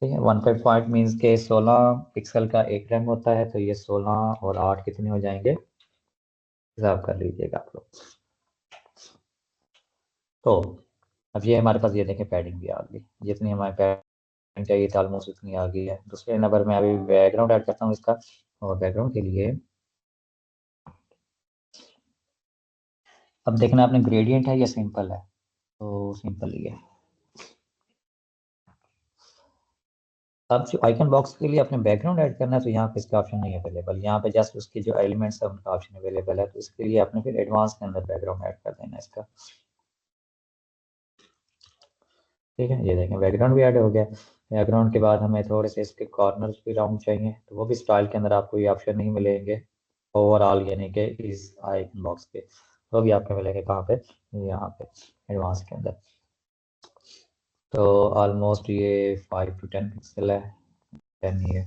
Speaker 1: ठीक है, 1.5 मीन्स के 16 पिक्सल का एक रैम होता है, तो ये 16 और 8 कितने हो जाएंगे, हिसाब कर लीजिएगा आप लोग। तो अब ये हमारे पास ये देखें पैडिंग भी आ गई, जितनी हमारे पैडिंग चाहिए थी ऑलमोस्ट उतनी आ गई है। दूसरे नंबर में अभी बैकग्राउंड ऐड करता हूँ इसका, और बैकग्राउंड के लिए अब देखना आपने ग्रेडियंट है या सिंपल है, तो सिंपल ही है। अब जो आइकन बॉक्स के लिए अपने बैकग्राउंड ऐड करना है, तो यहाँ पे इसका ऑप्शन नहीं अवेलेबल, यहाँ पे जस्ट उसके जो एलिमेंट्स है उनका ऑप्शन अवेलेबल है, तो इसके लिए आपने फिर एडवांस के अंदर बैकग्राउंड ऐड कर देना इसका। ठीक है, ये देखें बैकग्राउंड भी ऐड हो गया। बैकग्राउंड के बाद हमें थोड़े से इसके कॉर्नर्स भी राउंड चाहिए, तो वो भी स्टाइल के अंदर आपको ये ऑप्शन नहीं मिलेंगे ओवरऑल, यानी कि इस आइकन बॉक्स पे, वो भी आपको मिलेंगे कहाँ पे, यहाँ पे एडवांस के अंदर। तो ऑलमोस्ट ये 5 to 10 पिक्सल है, 10 ही है।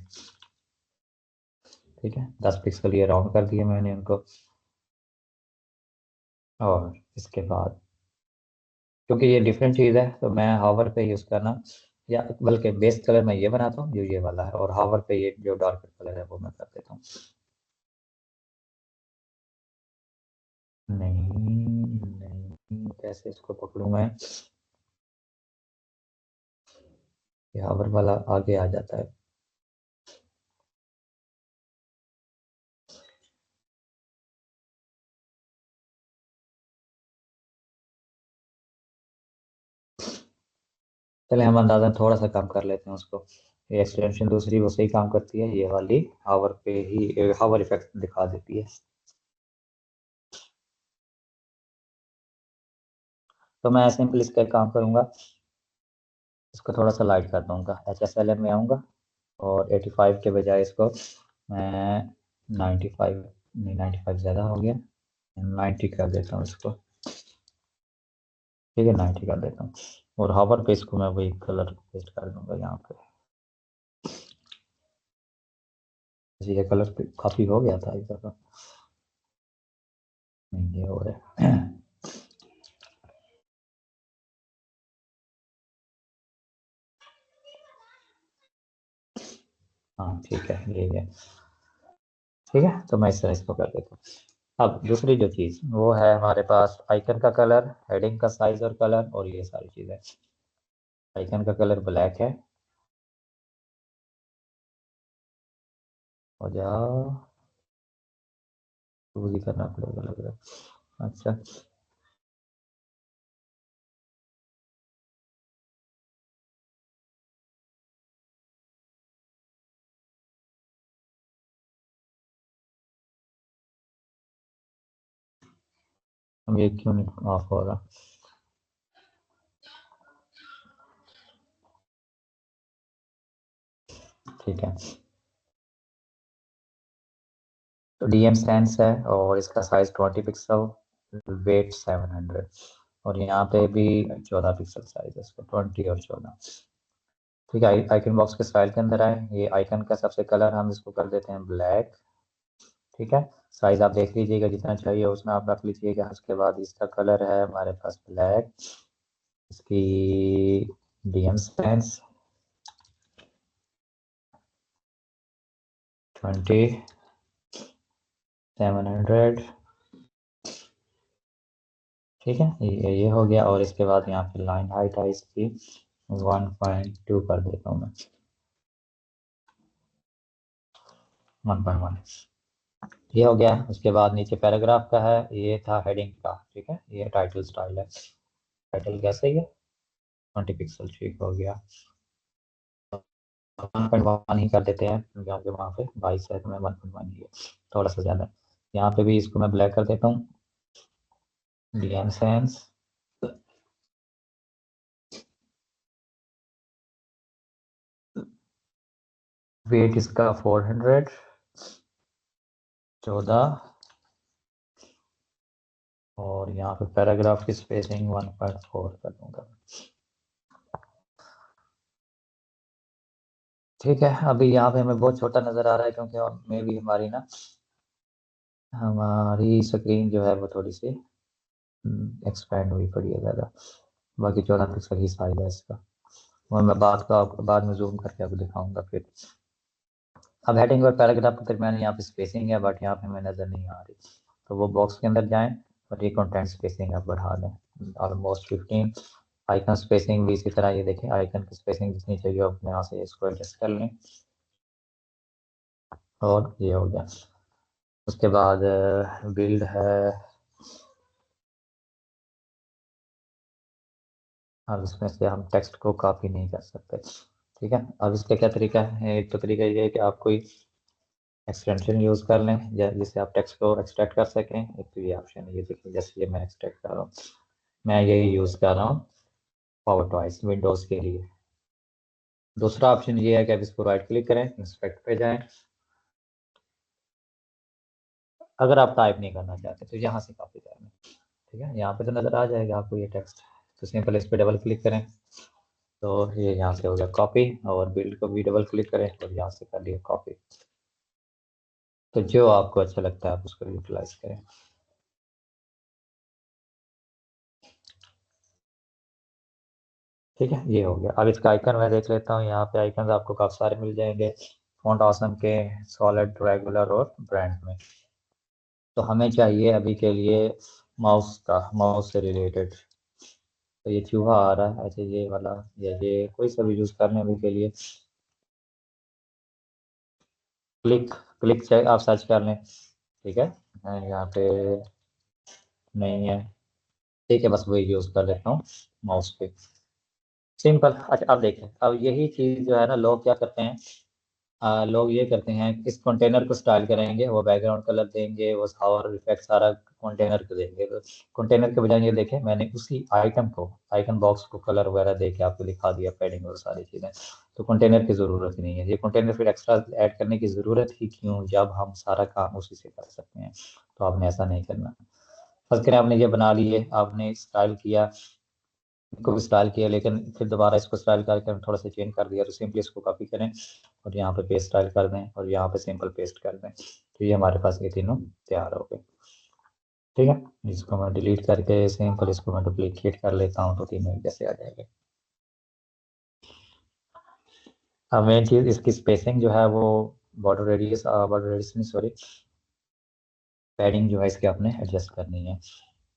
Speaker 1: ठीक है, 10 पिक्सल ये राउंड कर दिए मैंने उनको। और इसके बाद क्योंकि ये डिफरेंट चीज़ है, तो मैं हावर पे यूज़ करना, या बल्कि बेस कलर मैं ये बनाता हूँ जो ये वाला है, और हावर पे ये जो डार्क कलर है वो मैं कर देता हूँ। नहीं नहीं, कैसे इसको पकड़ूं मैं, ये हावर वाला आगे आ जाता है। चले हम अंदाज़ा थोड़ा सा कम कर लेते हैं उसको। ये एक्सटेंशन दूसरी वो सही काम करती है, ये वाली हावर पे ही हावर इफेक्ट दिखा देती है। तो मैं सिंपल इसका एक काम करूंगा, इसको थोड़ा सा लाइट कर दूंगा, HSLM में आऊँगा और 85 के बजाय इसको मैं 95, नहीं 95 ज़्यादा हो गया, 90 कर देता हूँ इसको। ठीक है, 90 कर देता हूँ, और हावर पे इसको मैं वही कलर पेस्ट कर दूंगा यहाँ पे। ये कलर पे काफ़ी हो गया था इस दफ़ा, नहीं ये हो रहा है। हाँ ठीक है, ये है। ठीक है, तो मैं इस तरह इसको कर देता हूँ। अब दूसरी जो चीज़ वो है हमारे पास आइकन का कलर, हेडिंग का साइज और कलर, और ये सारी चीज़ें। आइकन का कलर ब्लैक है, हो जाओ, चूज ही करना पड़ेगा लग रहा है। अच्छा, अब ये क्यों नहीं ऑफ हो रहा? ठीक है, तो डीएम स्टैंड है और इसका साइज 20 पिक्सल, वेट 700, और यहाँ पे भी 14 पिक्सल साइज है इसका, 20 और 14। ठीक है, आइकन बॉक्स के स्टाइल के अंदर आए, ये आइकन का सबसे कलर हम इसको कर देते हैं ब्लैक। ठीक है, साइज आप देख लीजिएगा जितना चाहिए उसमें आप रख लीजिएगा। उसके बाद इसका कलर है हमारे पास ब्लैक, इसकी डीएम स्टैंड 20, 700। ठीक है, ये हो गया, और इसके बाद यहाँ पे लाइन हाइट है इसकी 1.2 कर देता हूँ मैं, 1.1। ये हो गया। उसके बाद नीचे पैराग्राफ का है, ये था हेडिंग का। ठीक है, ये टाइटल स्टाइल है, टाइटल कैसे ही है, 20 पिक्सल। ठीक हो गया, 1.1 ही कर देते हैं क्योंकि आपके वहाँ पे 22 है, तो मैं 1.1 ही है, थोड़ा सा ज़्यादा। यहाँ पे भी इसको मैं ब्लैक कर देता हूँ, डीएन सेंस वेट इसका 400 14 और यहाँ पे पैराग्राफ की स्पेसिंग 1.4 कर दूंगा। ठीक है, अभी यहाँ पे हमें बहुत छोटा नज़र आ रहा है क्योंकि मे भी हमारी स्क्रीन जो है वो थोड़ी सी एक्सपेंड हुई पड़ी है ज़्यादा। बाकी 14 पिक्सल ही साइज है इसका, और मैं बाद में जूम करके आपको दिखाऊंगा फिर। अब हेडिंग और पैराग्राफ के दरमियान यहाँ पे स्पेसिंग है, बट यहाँ पे हमें नज़र नहीं आ रही, तो वो बॉक्स के अंदर जाएं और ये कंटेंट स्पेसिंग आप बढ़ा दें ऑलमोस्ट 15। आइकन स्पेसिंग भी इसी तरह, ये देखें आइकन की स्पेसिंग जितनी चाहिए अपने यहाँ से इसको एडजस्ट कर लें, और ये हो गया। उसके बाद बिल्ड है, अब इसमें से हम टेक्स्ट को कॉपी नहीं कर सकते। ठीक है, अब इसका क्या तरीका है? एक तो तरीका ये है कि आप कोई एक्सटेंशन यूज़ कर लें जिससे आप टेक्स्ट को एक्सट्रैक्ट कर सकें। एक तो ये ऑप्शन है, ये देखिए जैसे ये मैं एक्सट्रैक्ट कर रहा हूँ, मैं यही यूज़ कर रहा हूँ पावर टॉइस विंडोज़ के लिए। दूसरा ऑप्शन ये है कि आप इसको राइट क्लिक करें, इंस्पेक्ट पे जाएं। अगर आप टाइप नहीं करना चाहते तो यहाँ से कॉपी कर लें। ठीक है, यहाँ पे तो नज़र आ जाएगा आपको ये टेक्स्ट, तो सिंपल इस पर डबल क्लिक करें तो ये यहाँ से हो गया कॉपी, और बिल्ड को भी डबल क्लिक करें तो यहाँ से कर लिया कॉपी। तो जो आपको अच्छा लगता है आप उसको यूटिलाइज करें। ठीक है, ये हो गया। अब इसका आइकन मैं देख लेता हूँ, यहाँ पे आइकन आपको काफ़ी सारे मिल जाएंगे फॉन्ट ऑसम के, सॉलिड, रेगुलर और ब्रांड में। तो हमें चाहिए अभी के लिए माउस से रिलेटेड। तो ये चूहा आ रहा है, अच्छा ये वाला, या ये कोई सा भी यूज़ करने अभी के लिए। क्लिक क्लिक से आप सर्च कर लें। ठीक है, मैं यहाँ पे नहीं है, ठीक है, बस वही यूज़ कर लेता हूँ माउस पे, सिंपल। अच्छा अब देखें, अब यही चीज़ जो है ना, लोग क्या करते हैं, लोग ये करते हैं इस कंटेनर को स्टाइल करेंगे, वो बैकग्राउंड कलर देंगे, वो और इफेक्ट सारा कंटेनर को देंगे। तो कंटेनर के बजाय ये देखें, मैंने उसी आइकन बॉक्स को कलर वगैरह दे के आपको दिखा दिया, पैडिंग और सारी चीज़ें। तो कंटेनर की ज़रूरत ही नहीं है, ये कंटेनर फिर एक्स्ट्रा ऐड करने की ज़रूरत ही क्यों, जब हम सारा काम उसी से कर सकते हैं। तो आपने ऐसा नहीं करना। फर्स्ट करें, आपने ये बना लिए, आपने स्टाइल किया, इनको भी स्टाइल किया, लेकिन फिर दोबारा इसको स्टाइल करके हम थोड़ा सा चेंज कर दिया, तो सिंपली इसको कॉपी करें और यहाँ पे पेस्ट स्टाइल कर दें और यहाँ पे सिंपल पेस्ट कर दें। तो ये हमारे पास ये तीनों तैयार हो गए। ठीक है, इसको मैं डिलीट करके सिंपल इसको मैं डुप्लीकेट कर लेता हूँ, तो तीनों एक जैसे आ जाएंगे। अब मेन चीज़ इसकी स्पेसिंग जो है वो बॉर्डर रेडियस नहीं, सॉरी, पैडिंग जो है इसके आपने एडजस्ट करनी है।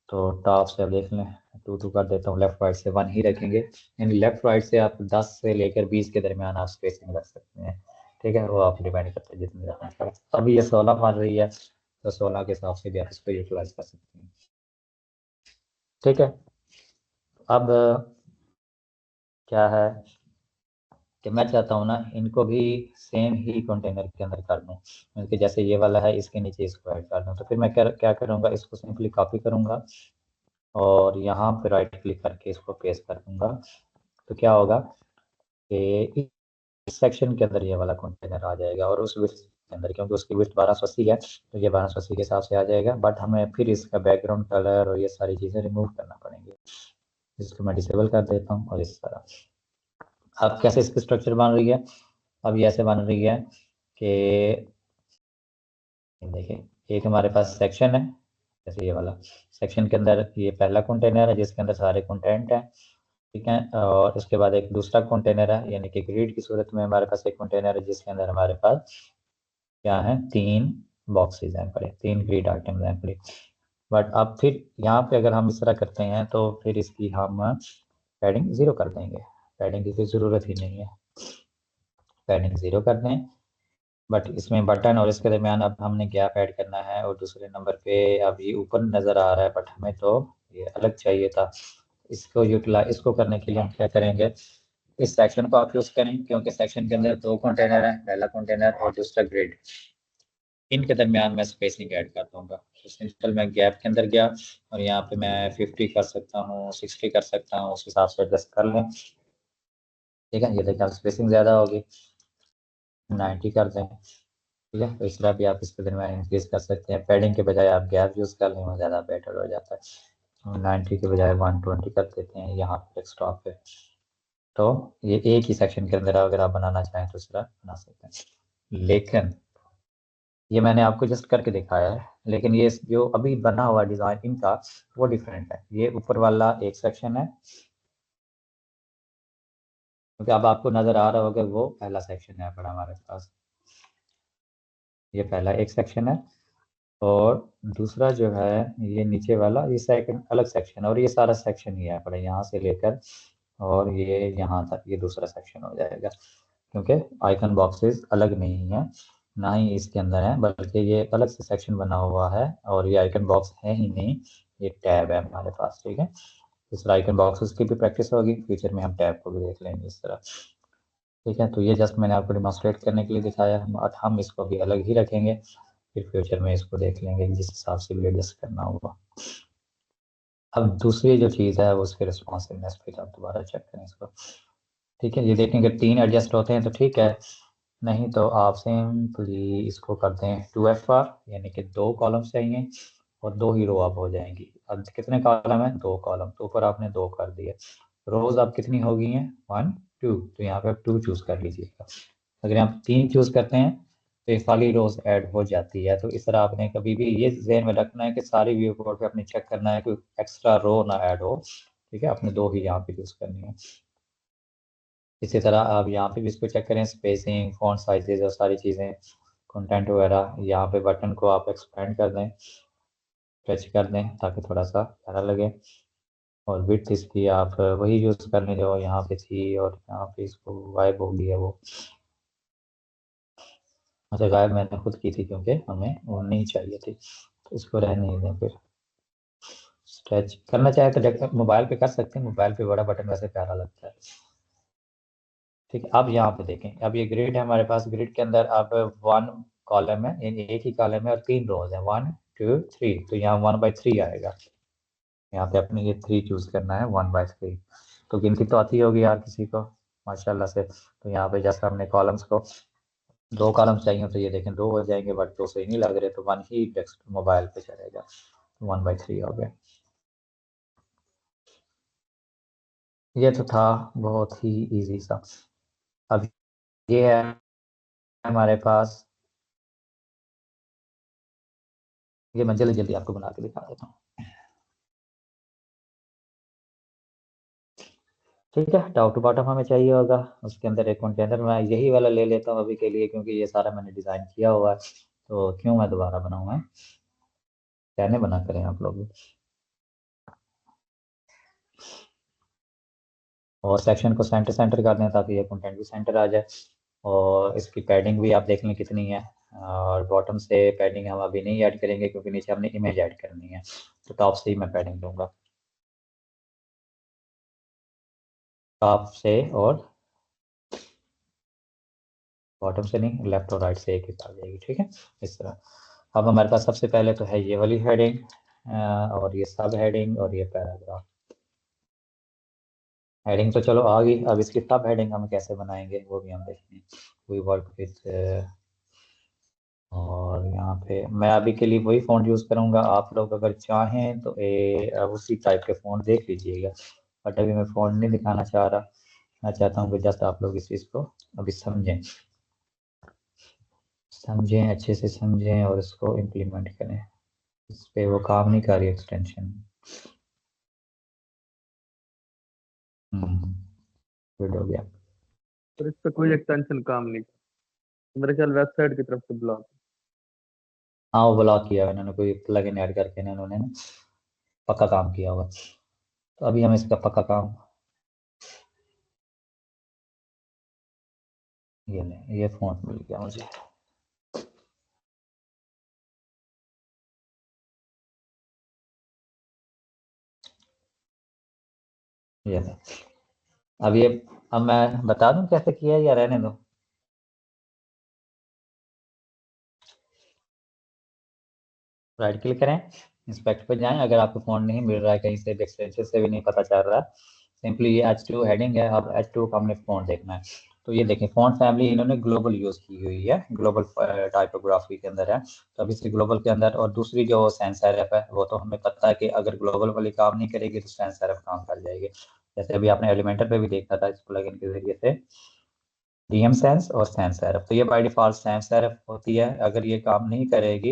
Speaker 1: तो टॉप से आप देख लें, 2 कर देता हूँ, लेफ्ट राइट से 1 ही रखेंगे, यानी लेफ्ट राइट से आप 10 से लेकर 20 के दरमियान आप स्पेसिंग रख सकते हैं। ठीक है, वो आप डिपेंड करते हैं जितने रखना चाहें। अभी ये 16 मान रही है, तो 16 के हिसाब से भी आप इसको यूटिलाइज कर सकते हैं। ठीक है, अब क्या है कि मैं चाहता हूँ ना इनको भी सेम ही कंटेनर के अंदर कर दूँ, क्योंकि जैसे ये वाला है इसके नीचे इसको ऐड कर दूँ। तो फिर मैं क्या क्या करूँगा, इसको सिंपली कॉपी करूँगा और यहाँ पे राइट क्लिक करके इसको पेस्ट कर दूँगा। तो क्या होगा कि इस सेक्शन के अंदर ये वाला कंटेनर आ जाएगा, और उस विड्थ के अंदर, क्योंकि उसकी विड्थ 1280 है, तो ये 1280 के हिसाब से आ जाएगा। बट हमें फिर इसका बैकग्राउंड कलर और ये सारी चीज़ें रिमूव करना पड़ेंगे। इसको मैं डिसेबल कर देता हूँ, और इस तरह अब कैसे इसकी स्ट्रक्चर बन रही है। अब ये ऐसे बन रही है कि देखिए, एक हमारे पास सेक्शन है, जैसे ये वाला सेक्शन के अंदर ये पहला कंटेनर है जिसके अंदर सारे कंटेंट हैं। ठीक है, और उसके बाद एक दूसरा कंटेनर है, यानी कि ग्रिड की सूरत में हमारे पास एक कंटेनर है जिसके अंदर हमारे पास क्या है, 3 बॉक्सेज हैं पड़े, 3 ग्रिड आइटम्स हैं पड़े। बट अब फिर यहाँ पे अगर हम इस तरह करते हैं तो फिर इसकी हम पैडिंग 0 कर देंगे, पैडिंग की कोई ज़रूरत ही नहीं है, पैडिंग 0 कर दें। बट इसमें बटन और इसके दरमियान अब हमने गैप ऐड करना है, और दूसरे नंबर पे अब ये ऊपर नज़र आ रहा है, बट हमें तो ये अलग चाहिए था। इसको करने के लिए हम क्या करेंगे, इस सेक्शन को आप यूज़ करें, क्योंकि सेक्शन के अंदर 2 कंटेनर है, पहला कंटेनर और दूसरा ग्रिड। इनके दरमियान मैं स्पेसिंग ऐड कर दूंगा। तो सिंपल मैं गैप के अंदर गया और यहाँ पे मैं 50 कर सकता हूँ, 60 कर सकता हूँ, उस हिसाब से एडजस्ट कर लें। ठीक है, ये देखिए अब स्पेसिंग ज़्यादा होगी, 90 कर दें। ठीक है, तो इस तरह भी आप इसके दरमियान इंक्रीज कर सकते हैं। पैडिंग के बजाय आप गैप यूज़ कर लें, वो ज़्यादा बेटर हो जाता है। 90 के बजाय 120 कर देते हैं यहाँ पर डेस्कटॉप पे। तो ये एक ही सेक्शन के अंदर अगर आप बनाना चाहें तो इस तरह बना सकते हैं। लेकिन ये मैंने आपको जस्ट करके दिखाया है, लेकिन ये जो अभी बना हुआ डिज़ाइन इनका वो डिफरेंट है। ये ऊपर वाला एक सेक्शन है, क्योंकि अब आपको नज़र आ रहा होगा वो पहला सेक्शन है बड़ा हमारे पास। ये पहला एक सेक्शन है और दूसरा जो है ये नीचे वाला ये सेकंड अलग सेक्शन है, और ये सारा सेक्शन ही है बड़ा, यहाँ से लेकर और ये यहाँ तक ये दूसरा सेक्शन हो जाएगा। क्योंकि आइकन बॉक्सेस अलग नहीं है, ना ही इसके अंदर है, बल्कि ये अलग से सेक्शन बना हुआ है और ये आइकन बॉक्स है ही नहीं, ये टैब है हमारे पास। ठीक है, इस तरह आइकन बॉक्सेस की भी प्रैक्टिस होगी, फ्यूचर में हम टैब को भी देख लेंगे इस तरह। ठीक है, तो ये जस्ट मैंने आपको डिमॉन्स्ट्रेट करने के लिए दिखाया, हम इसको भी अलग ही रखेंगे, फिर फ्यूचर में इसको देख लेंगे जिस हिसाब से भी एडजस्ट करना होगा। अब दूसरी जो चीज़ है वो उसके रिस्पॉन्सिवनेस पे आप दोबारा चेक करें इसको। ठीक है, ये देखें कि 3 एडजस्ट होते हैं तो ठीक है, नहीं तो आप सिंपली इसको कर दें 2FR, यानी कि 2 कॉलम चाहिए और 2 ही रो अब हो जाएंगी। अब कितने कॉलम है? 2 कॉलम, तो ऊपर आपने 2 कर दिए। रोज अब कितनी हो गई हैं? 1 2, तो यहाँ पे आप 2 चूज़ कर लीजिएगा। अगर आप 3 चूज़ करते हैं तो ये खाली रोज ऐड हो जाती है। तो इस तरह आपने कभी भी ये ज़हन में रखना है कि सारी व्यू बोर्ड पे आपने चेक करना है, कोई एक्स्ट्रा रो ना ऐड हो। ठीक है, आपने 2 ही यहाँ पे यूज़ करनी है। इसी तरह आप यहाँ पे भी इसको चेक करें, स्पेसिंग, फॉन्ट साइजेस और सारी चीज़ें, कंटेंट वगैरह। यहाँ पे बटन को आप एक्सपेंड कर दें, स्ट्रेच कर दें ताकि थोड़ा सा प्यारा लगे। और विड्थ इसकी आप वही यूज़ कर लें जो यहाँ पे थी, और यहाँ पे इसको गायब हो गई है वो। अच्छा, गायब मैंने खुद की थी क्योंकि हमें वो नहीं चाहिए थी, तो इसको रहने ही दें। फिर स्ट्रेच करना चाहे तो डेस्कटॉप मोबाइल पे कर सकते हैं, मोबाइल पे बड़ा बटन वैसे प्यारा लगता है। ठीक है, अब यहाँ पे देखें, अब ये ग्रिड है हमारे पास। ग्रिड के अंदर अब 1 कॉलम है, यानी एक ही कॉलम है और 3 रोज है, 1 2 3, तो यहाँ 1/3 आएगा। यहाँ पे अपने ये 3 चूज करना है, 1/3। तो गिनती तो आती होगी यार किसी को माशाल्लाह से। तो यहाँ पे जैसा हमने कॉलम्स को 2 कॉलम्स चाहिए, तो ये देखें 2 हो जाएंगे, बट 2 सही नहीं लग रहे, तो 1 ही टेक्स्ट मोबाइल पे चलेगा, 1/3 हो गया। ये तो था बहुत ही इजी सा। अब ये है हमारे पास, ये मैं जल्दी जल्दी आपको बना के दिखा देता हूँ। ठीक है, टॉप टू बॉटम हमें चाहिए होगा। उसके अंदर एक कंटेनर मैं यही वाला ले लेता हूँ अभी के लिए, क्योंकि ये सारा मैंने डिज़ाइन किया हुआ है, तो क्यों मैं दोबारा बनाऊँ? कहने बना करें आप लोग भी। और सेक्शन को सेंटर सेंटर कर दें ताकि ये कंटेंट भी सेंटर आ जाए। और इसकी पैडिंग भी आप देख लें कितनी है। और बॉटम से पैडिंग हम अभी नहीं ऐड करेंगे क्योंकि नीचे हमने इमेज ऐड करनी है, तो टॉप से ही मैं पैडिंग दूंगा, टॉप से। और बॉटम से नहीं, लेफ्ट और राइट से एक ही आ जाएगी। ठीक है, इस तरह। अब हमारे पास सबसे पहले तो है ये वाली हेडिंग, और ये सब हेडिंग और ये पैराग्राफ। हेडिंग तो चलो आ गई, अब इसकी सब हेडिंग हम कैसे बनाएंगे वो भी हम देखेंगे। वी वर्क विथ, और यहाँ पे मैं अभी के लिए वही फ़ॉन्ट यूज़ करूँगा। आप लोग अगर चाहें तो उसी टाइप के फ़ॉन्ट देख लीजिएगा, बट अभी मैं फ़ॉन्ट नहीं दिखाना चाह रहा। मैं चाहता हूँ कि जस्ट आप लोग इस चीज़ को अभी समझें, अच्छे से समझें और इसको इम्प्लीमेंट करें। इस पे वो काम नहीं कर रही एक्सटेंशन। गुड हो गया।
Speaker 2: पर इस पे कोई एक्सटेंशन काम नहीं कर, मेरे ख्याल वेबसाइट की तरफ से ब्लॉक।
Speaker 1: हाँ, वो ब्लॉक किया हुआ इन्होंने, कोई प्लगइन ऐड करके इन्होंने ना पक्का काम किया हुआ। तो अभी हम इसका पक्का काम, ये लें, ये फ़ॉन्ट मिल गया मुझे। ये लें, अब ये, अब मैं बता दूं कैसे किया है या रहने दो? राइट क्लिक करें, इंस्पेक्ट पे जाएं। अगर आपको फ़ॉन्ट नहीं मिल रहा है कहीं से, एक्सटेंशन से भी नहीं पता चल रहा, सिंपली ये H2 हेडिंग है, अब H2 का हमने फ़ॉन्ट देखना है। तो ये देखें फ़ॉन्ट फैमिली इन्होंने ग्लोबल यूज़ की हुई है, ग्लोबल टाइपोग्राफी के अंदर है। तो अब इसी ग्लोबल के अंदर, और दूसरी जो सैंस सेरिफ है वो तो हमें पता है कि अगर ग्लोबल वाली काम नहीं करेगी तो सैंस सेरिफ काम कर जाएगी। जैसे अभी आपने एलिमेंटर पे भी देखा था इस प्लगइन के जरिए से, डीएम सैंस और सैंस सेरिफ। तो ये बाय डिफॉल्ट सैंस सेरिफ होती है। अगर ये काम नहीं करेगी,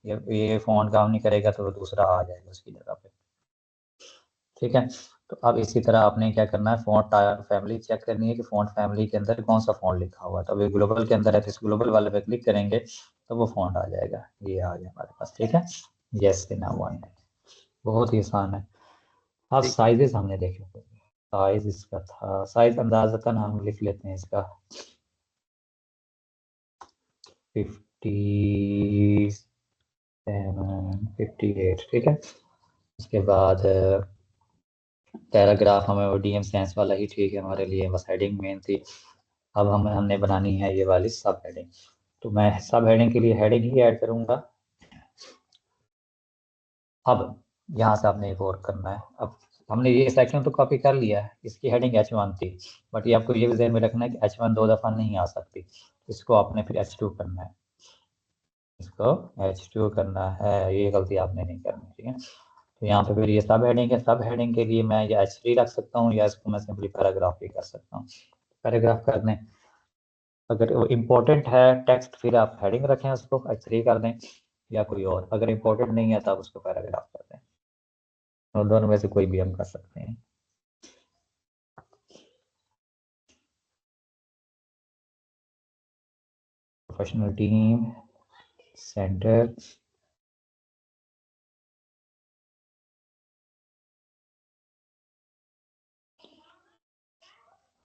Speaker 1: ये फ़ॉन्ट काम नहीं करेगा तो दूसरा आ जाएगा उसकी जगह पे। ठीक है, तो अब इसी तरह आपने क्या करना है, फ़ॉन्ट फैमिली चेक करनी है कि फ़ॉन्ट फैमिली के अंदर कौन सा फ़ॉन्ट लिखा हुआ है। तो अभी ग्लोबल के अंदर है तो इस ग्लोबल वाले पे क्लिक करेंगे तो वो फ़ॉन्ट आ जाएगा, ये आ गया हमारे पास। ठीक है, यस ना वन, बहुत ही आसान है। अब
Speaker 2: ठीक।
Speaker 1: साइजेस हमने देखे थे, साइज इसका था, साइज अंदाज़तन हम लिख लेते हैं इसका 57, 58। ठीक है, उसके बाद पैराग्राफ हमें वो डीएम साइंस वाला ही ठीक है हमारे लिए, बस हेडिंग मेन थी। अब हमने बनानी है ये वाली सब हेडिंग। तो मैं सब हेडिंग के लिए हेडिंग ही ऐड करूंगा। अब यहाँ से आपने एक और करना है। अब हमने ये सेक्शन तो कॉपी कर लिया है, इसकी हेडिंग H1 थी, बट ये आपको ये भी ध्यान में रखना है कि H1 दो दफ़ा नहीं आ सकती, इसको आपने फिर H2 करना है, इसको H2 करना है, ये गलती आपने नहीं करनी। ठीक है, तो यहाँ पे फिर ये सब हेडिंग है, सब हेडिंग के लिए मैं या H3 रख सकता हूँ या इसको मैं सिंपली पैराग्राफ भी कर सकता हूँ। पैराग्राफ करने, अगर वो इम्पोर्टेंट है टेक्स्ट फिर आप हेडिंग रखें, उसको H3 कर दें, या कोई और अगर इम्पोर्टेंट नहीं है तब उसको पैराग्राफ कर दें। और दोनों में से कोई भी हम कर सकते हैं। प्रोफेशनल टीम सेंटर,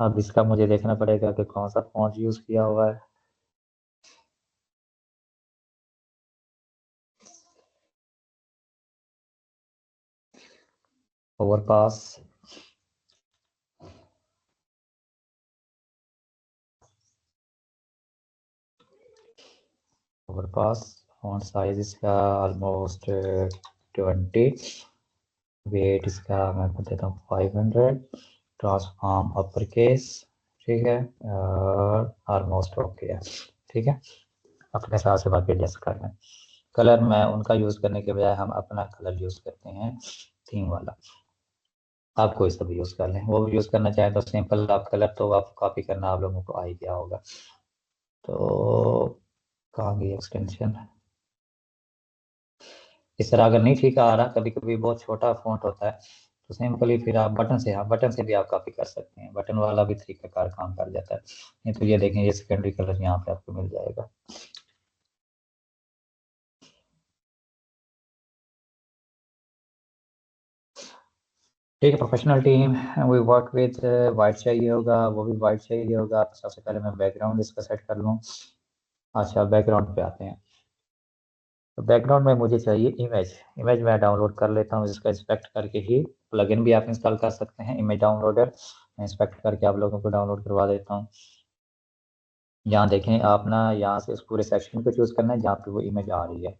Speaker 1: अब इसका मुझे देखना पड़ेगा कि कौन सा फॉन्ट यूज़ किया हुआ है। ओवरपास, ओवरपास फॉन्ट साइज इसका ऑलमोस्ट 20, वेट इसका मैं कर देता हूँ 500, ट्रांसफॉर्म अपर केस। ठीक है, ऑलमोस्ट ओके है। ठीक है, अपने हिसाब से बाकी एडजस्ट कर लें। कलर में उनका यूज़ करने के बजाय हम अपना कलर यूज़ करते हैं, थीम वाला। आप कोई सा भी यूज़ कर लें, वो भी यूज़ करना चाहें तो सिंपल आप कलर तो आप कॉपी करना आप लोगों को आ ही गया होगा। तो कहाँ गई एक्सटेंशन, इस तरह अगर नहीं ठीक आ रहा, कभी कभी बहुत छोटा फॉन्ट होता है, तो सिंपली फिर आप बटन से, हाँ बटन से भी आप कॉपी कर सकते हैं, बटन वाला भी तरीकाकार काम कर जाता है। नहीं तो ये देखें, ये सेकेंडरी कलर यहाँ पे आपको मिल जाएगा। ठीक है, professional team we work with white चाहिए होगा, वो भी वाइट चाहिए होगा। तो सबसे पहले मैं बैकग्राउंड इसका सेट कर लूँ। अच्छा, बैकग्राउंड पे आते हैं। तो बैकग्राउंड में मुझे चाहिए इमेज, इमेज मैं डाउनलोड कर लेता हूँ, इसका इंस्पेक्ट करके ही, प्लगइन भी आप इंस्टॉल कर सकते हैं इमेज डाउनलोडर, मैं इंस्पेक्ट करके आप लोगों को डाउनलोड करवा देता हूँ। यहाँ देखें आप ना, यहाँ से उस पूरे सेक्शन को चूज़ करना है जहाँ पे वो इमेज आ रही है।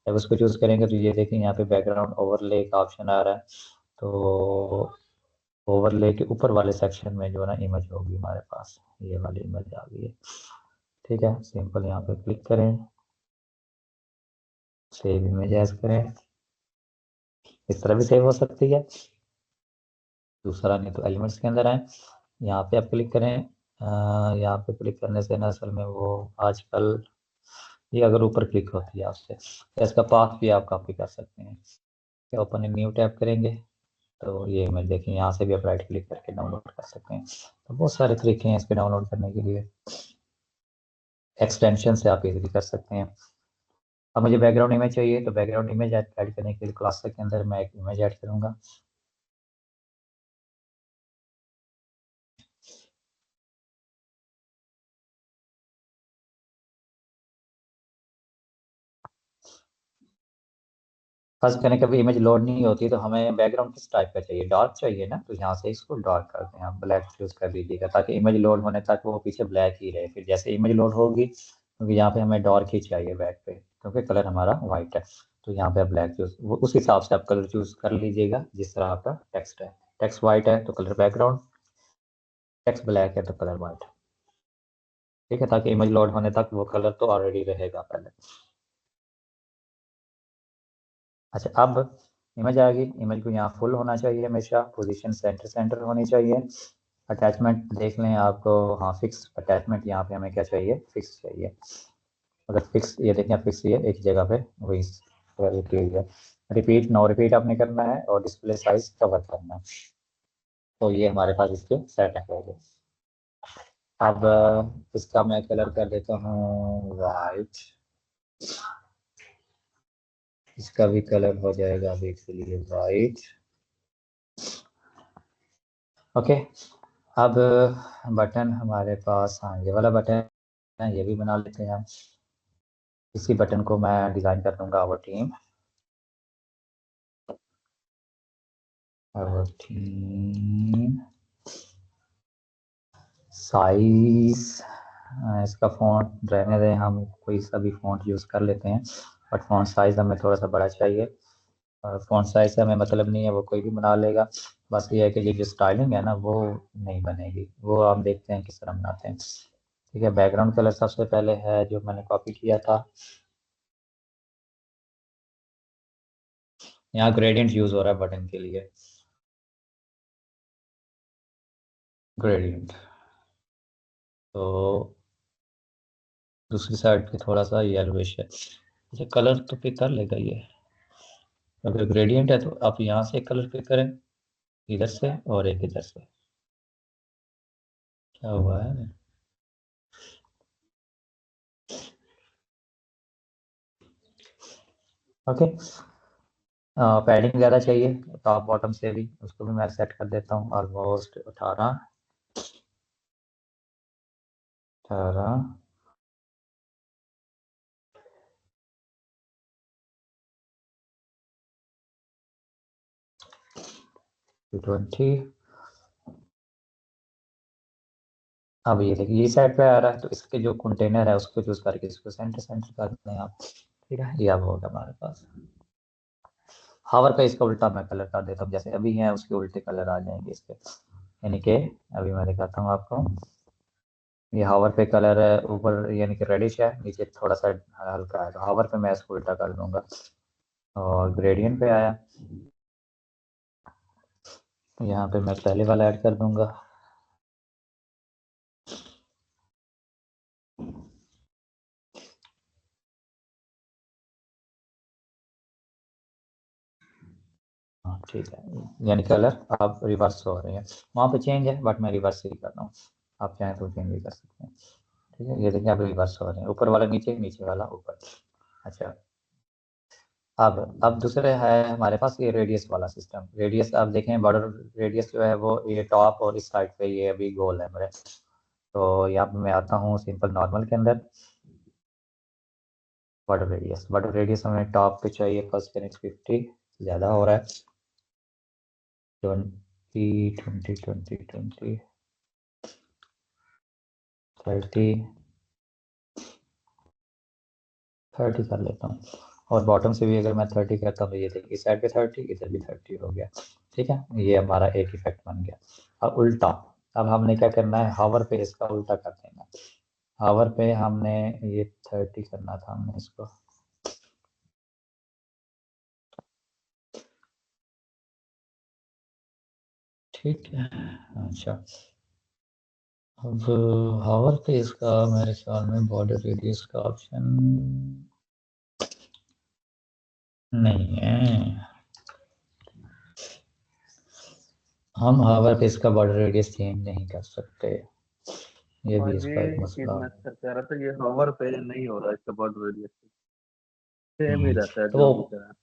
Speaker 1: जब उसको चूज़ करेंगे तो ये देखें यहाँ पे बैकग्राउंड ओवरले का ऑप्शन आ रहा है। तो ओवरले के ऊपर वाले सेक्शन में जो है ना इमेज होगी हमारे पास, ये वाली इमेज आ गई है। ठीक है, सिंपल यहाँ पे क्लिक करें, सेव इमेज एज करें, इस तरह भी सेव हो सकती है। दूसरा नहीं तो एलिमेंट्स के अंदर आए, यहाँ पे आप क्लिक करें। यहाँ पे क्लिक करने से ना असल में वो आजकल ये अगर ऊपर क्लिक होती है आपसे तो इसका पाथ भी आप कॉपी कर सकते हैं। ओपन इन न्यू टैब करेंगे तो ये इमेज देखिए, यहाँ से भी आप राइट क्लिक करके डाउनलोड कर सकते हैं। तो बहुत सारे तरीके हैं इसके डाउनलोड करने के लिए, एक्सटेंशन से आप इजीली कर सकते हैं। अब मुझे बैकग्राउंड इमेज चाहिए, तो बैकग्राउंड इमेज ऐड करने के लिए क्लास के अंदर मैं एक इमेज ऐड करूँगा। फर्स्ट करने कभी इमेज लोड नहीं होती, तो हमें बैकग्राउंड किस टाइप का चाहिए, डार्क चाहिए ना, तो यहाँ से इसको डार्क करते हैं, आप ब्लैक चूज कर लीजिएगा ताकि इमेज लोड होने तक वो पीछे ब्लैक ही रहे। फिर जैसे इमेज लोड होगी, क्योंकि यहाँ पे हमें डार्क ही चाहिए बैक पे, क्योंकि कलर हमारा वाइट है। तो यहाँ पे आप ब्लैक चूज, वो उस हिसाब से आप कलर चूज कर लीजिएगा जिस तरह आपका टेक्स्ट है। टेक्स्ट वाइट है तो कलर बैकग्राउंड, टेक्स्ट ब्लैक है तो कलर वाइट। ठीक है, ताकि इमेज लोड होने तक वो कलर तो ऑलरेडी रहेगा पहले। अच्छा, अब इमेज आ गई। इमेज को यहाँ फुल होना चाहिए हमेशा, पोजीशन सेंटर सेंटर होनी चाहिए। अटैचमेंट देख लें आपको, हाँ फिक्स अटैचमेंट यहाँ पे हमें क्या चाहिए, फिक्स चाहिए। अगर फिक्स, ये देखें फिक्स, ये एक जगह पे वही रिपीट नो रिपीट आपने करना है, और डिस्प्ले साइज कवर करना है। तो ये हमारे पास इसके सेटअप हो गए। अब इसका मैं कलर कर देता हूँ वाइट। इसका भी कलर हो जाएगा अभी के लिए वाइट। ओके, अब बटन हमारे पास, हाँ ये वाला बटन है, ये भी बना लेते हैं हम। इसी बटन को मैं डिज़ाइन कर दूंगा आवर टीम साइज। इसका फ़ॉन्ट रहने दें, हम कोई सा भी फ़ॉन्ट यूज़ कर लेते हैं, बट फ़ॉन्ट साइज़ हमें थोड़ा सा बड़ा चाहिए। फ़ॉन्ट साइज़ से हमें मतलब नहीं है, वो कोई भी बना लेगा। बस ये है कि ये जो स्टाइलिंग है ना वो नहीं बनेगी, वो हम देखते हैं किस तरह बनाते हैं। ठीक है, बैकग्राउंड कलर सबसे पहले है जो मैंने कॉपी किया था। यहाँ ग्रेडियंट यूज़ हो रहा है बटन के लिए, ग्रेडियंट। तो दूसरी साइड पे थोड़ा सा येलोइश है। अच्छा, कलर तो पिक कर लेगा ये। अगर ग्रेडियंट है तो आप यहाँ से एक कलर पिक करें, इधर से और एक इधर से। क्या हुआ है? ओके, पैडिंग ज़्यादा चाहिए टॉप बॉटम से भी, उसको भी मैं सेट कर देता हूँ ऑलमोस्ट 18 18 20। अब ये देखिए, ये साइड पे आ रहा है, तो इसके जो कंटेनर है उसको चूज करके इसको सेंटर सेंटर कर दें आप। ठीक है, ये अब होगा हमारे पास। हावर पे इसका उल्टा मैं कलर कर देता हूँ, जैसे अभी है उसके उल्टे कलर आ जाएंगे इसके। यानी कि अभी मैं दिखाता हूँ आपको, ये हावर पे कलर है ऊपर यानी कि रेडिश है, नीचे थोड़ा सा हल्का है, तो हावर पे मैं इसको उल्टा कर दूंगा। और ग्रेडियंट पे आया, यहाँ पे मैं पहले वाला ऐड कर दूंगा। हाँ ठीक है, यानी कलर आप रिवर्स हो रहे हैं, वहाँ पे चेंज है बट मैं रिवर्स ही कर रहा हूँ। आप चाहें तो चेंज भी कर सकते हैं। ठीक है, ये देखिए आप रिवर्स हो रहे हैं, ऊपर वाला नीचे, नीचे वाला ऊपर। अच्छा, अब दूसरे है हमारे पास ये रेडियस वाला सिस्टम। रेडियस आप देखें, बॉर्डर रेडियस जो है वो ये टॉप और इस साइड पे ये अभी गोल है मेरे। तो यहाँ पे मैं आता हूँ सिंपल नॉर्मल के अंदर, बॉर्डर रेडियस हमें टॉप पे चाहिए फर्स्ट करेंट 50, ज़्यादा हो रहा है। 20 20 20 20 30 30 कर लेता हूँ। और बॉटम से भी अगर मैं 30 करता हूँ तो ये देखिए, इस साइड पे 30, इधर भी 30 हो गया। ठीक है, ये हमारा एक इफेक्ट बन गया। अब उल्टा, अब हमने क्या करना है, हावर पे इसका उल्टा कर देना। हावर पे हमने ये 30 करना था हमने इसको। ठीक है, अच्छा। अब हावर पे इसका मेरे ख्याल में बॉर्डर रेडियस का ऑप्शन नहीं है। हम हावर पे इसका बॉर्डर रेडियस चेंज नहीं कर सकते, ये
Speaker 2: हाँ
Speaker 1: भी
Speaker 2: जी,
Speaker 1: इसका एक
Speaker 2: ये
Speaker 1: मसला
Speaker 2: मैं
Speaker 1: है।
Speaker 2: कह रहा था, ये हॉवर पे नहीं हो रहा, इसका बॉर्डर रेडियस सेम ही
Speaker 1: हम्म,
Speaker 2: रहता है
Speaker 1: तो
Speaker 2: जो
Speaker 1: वो
Speaker 2: भी करें।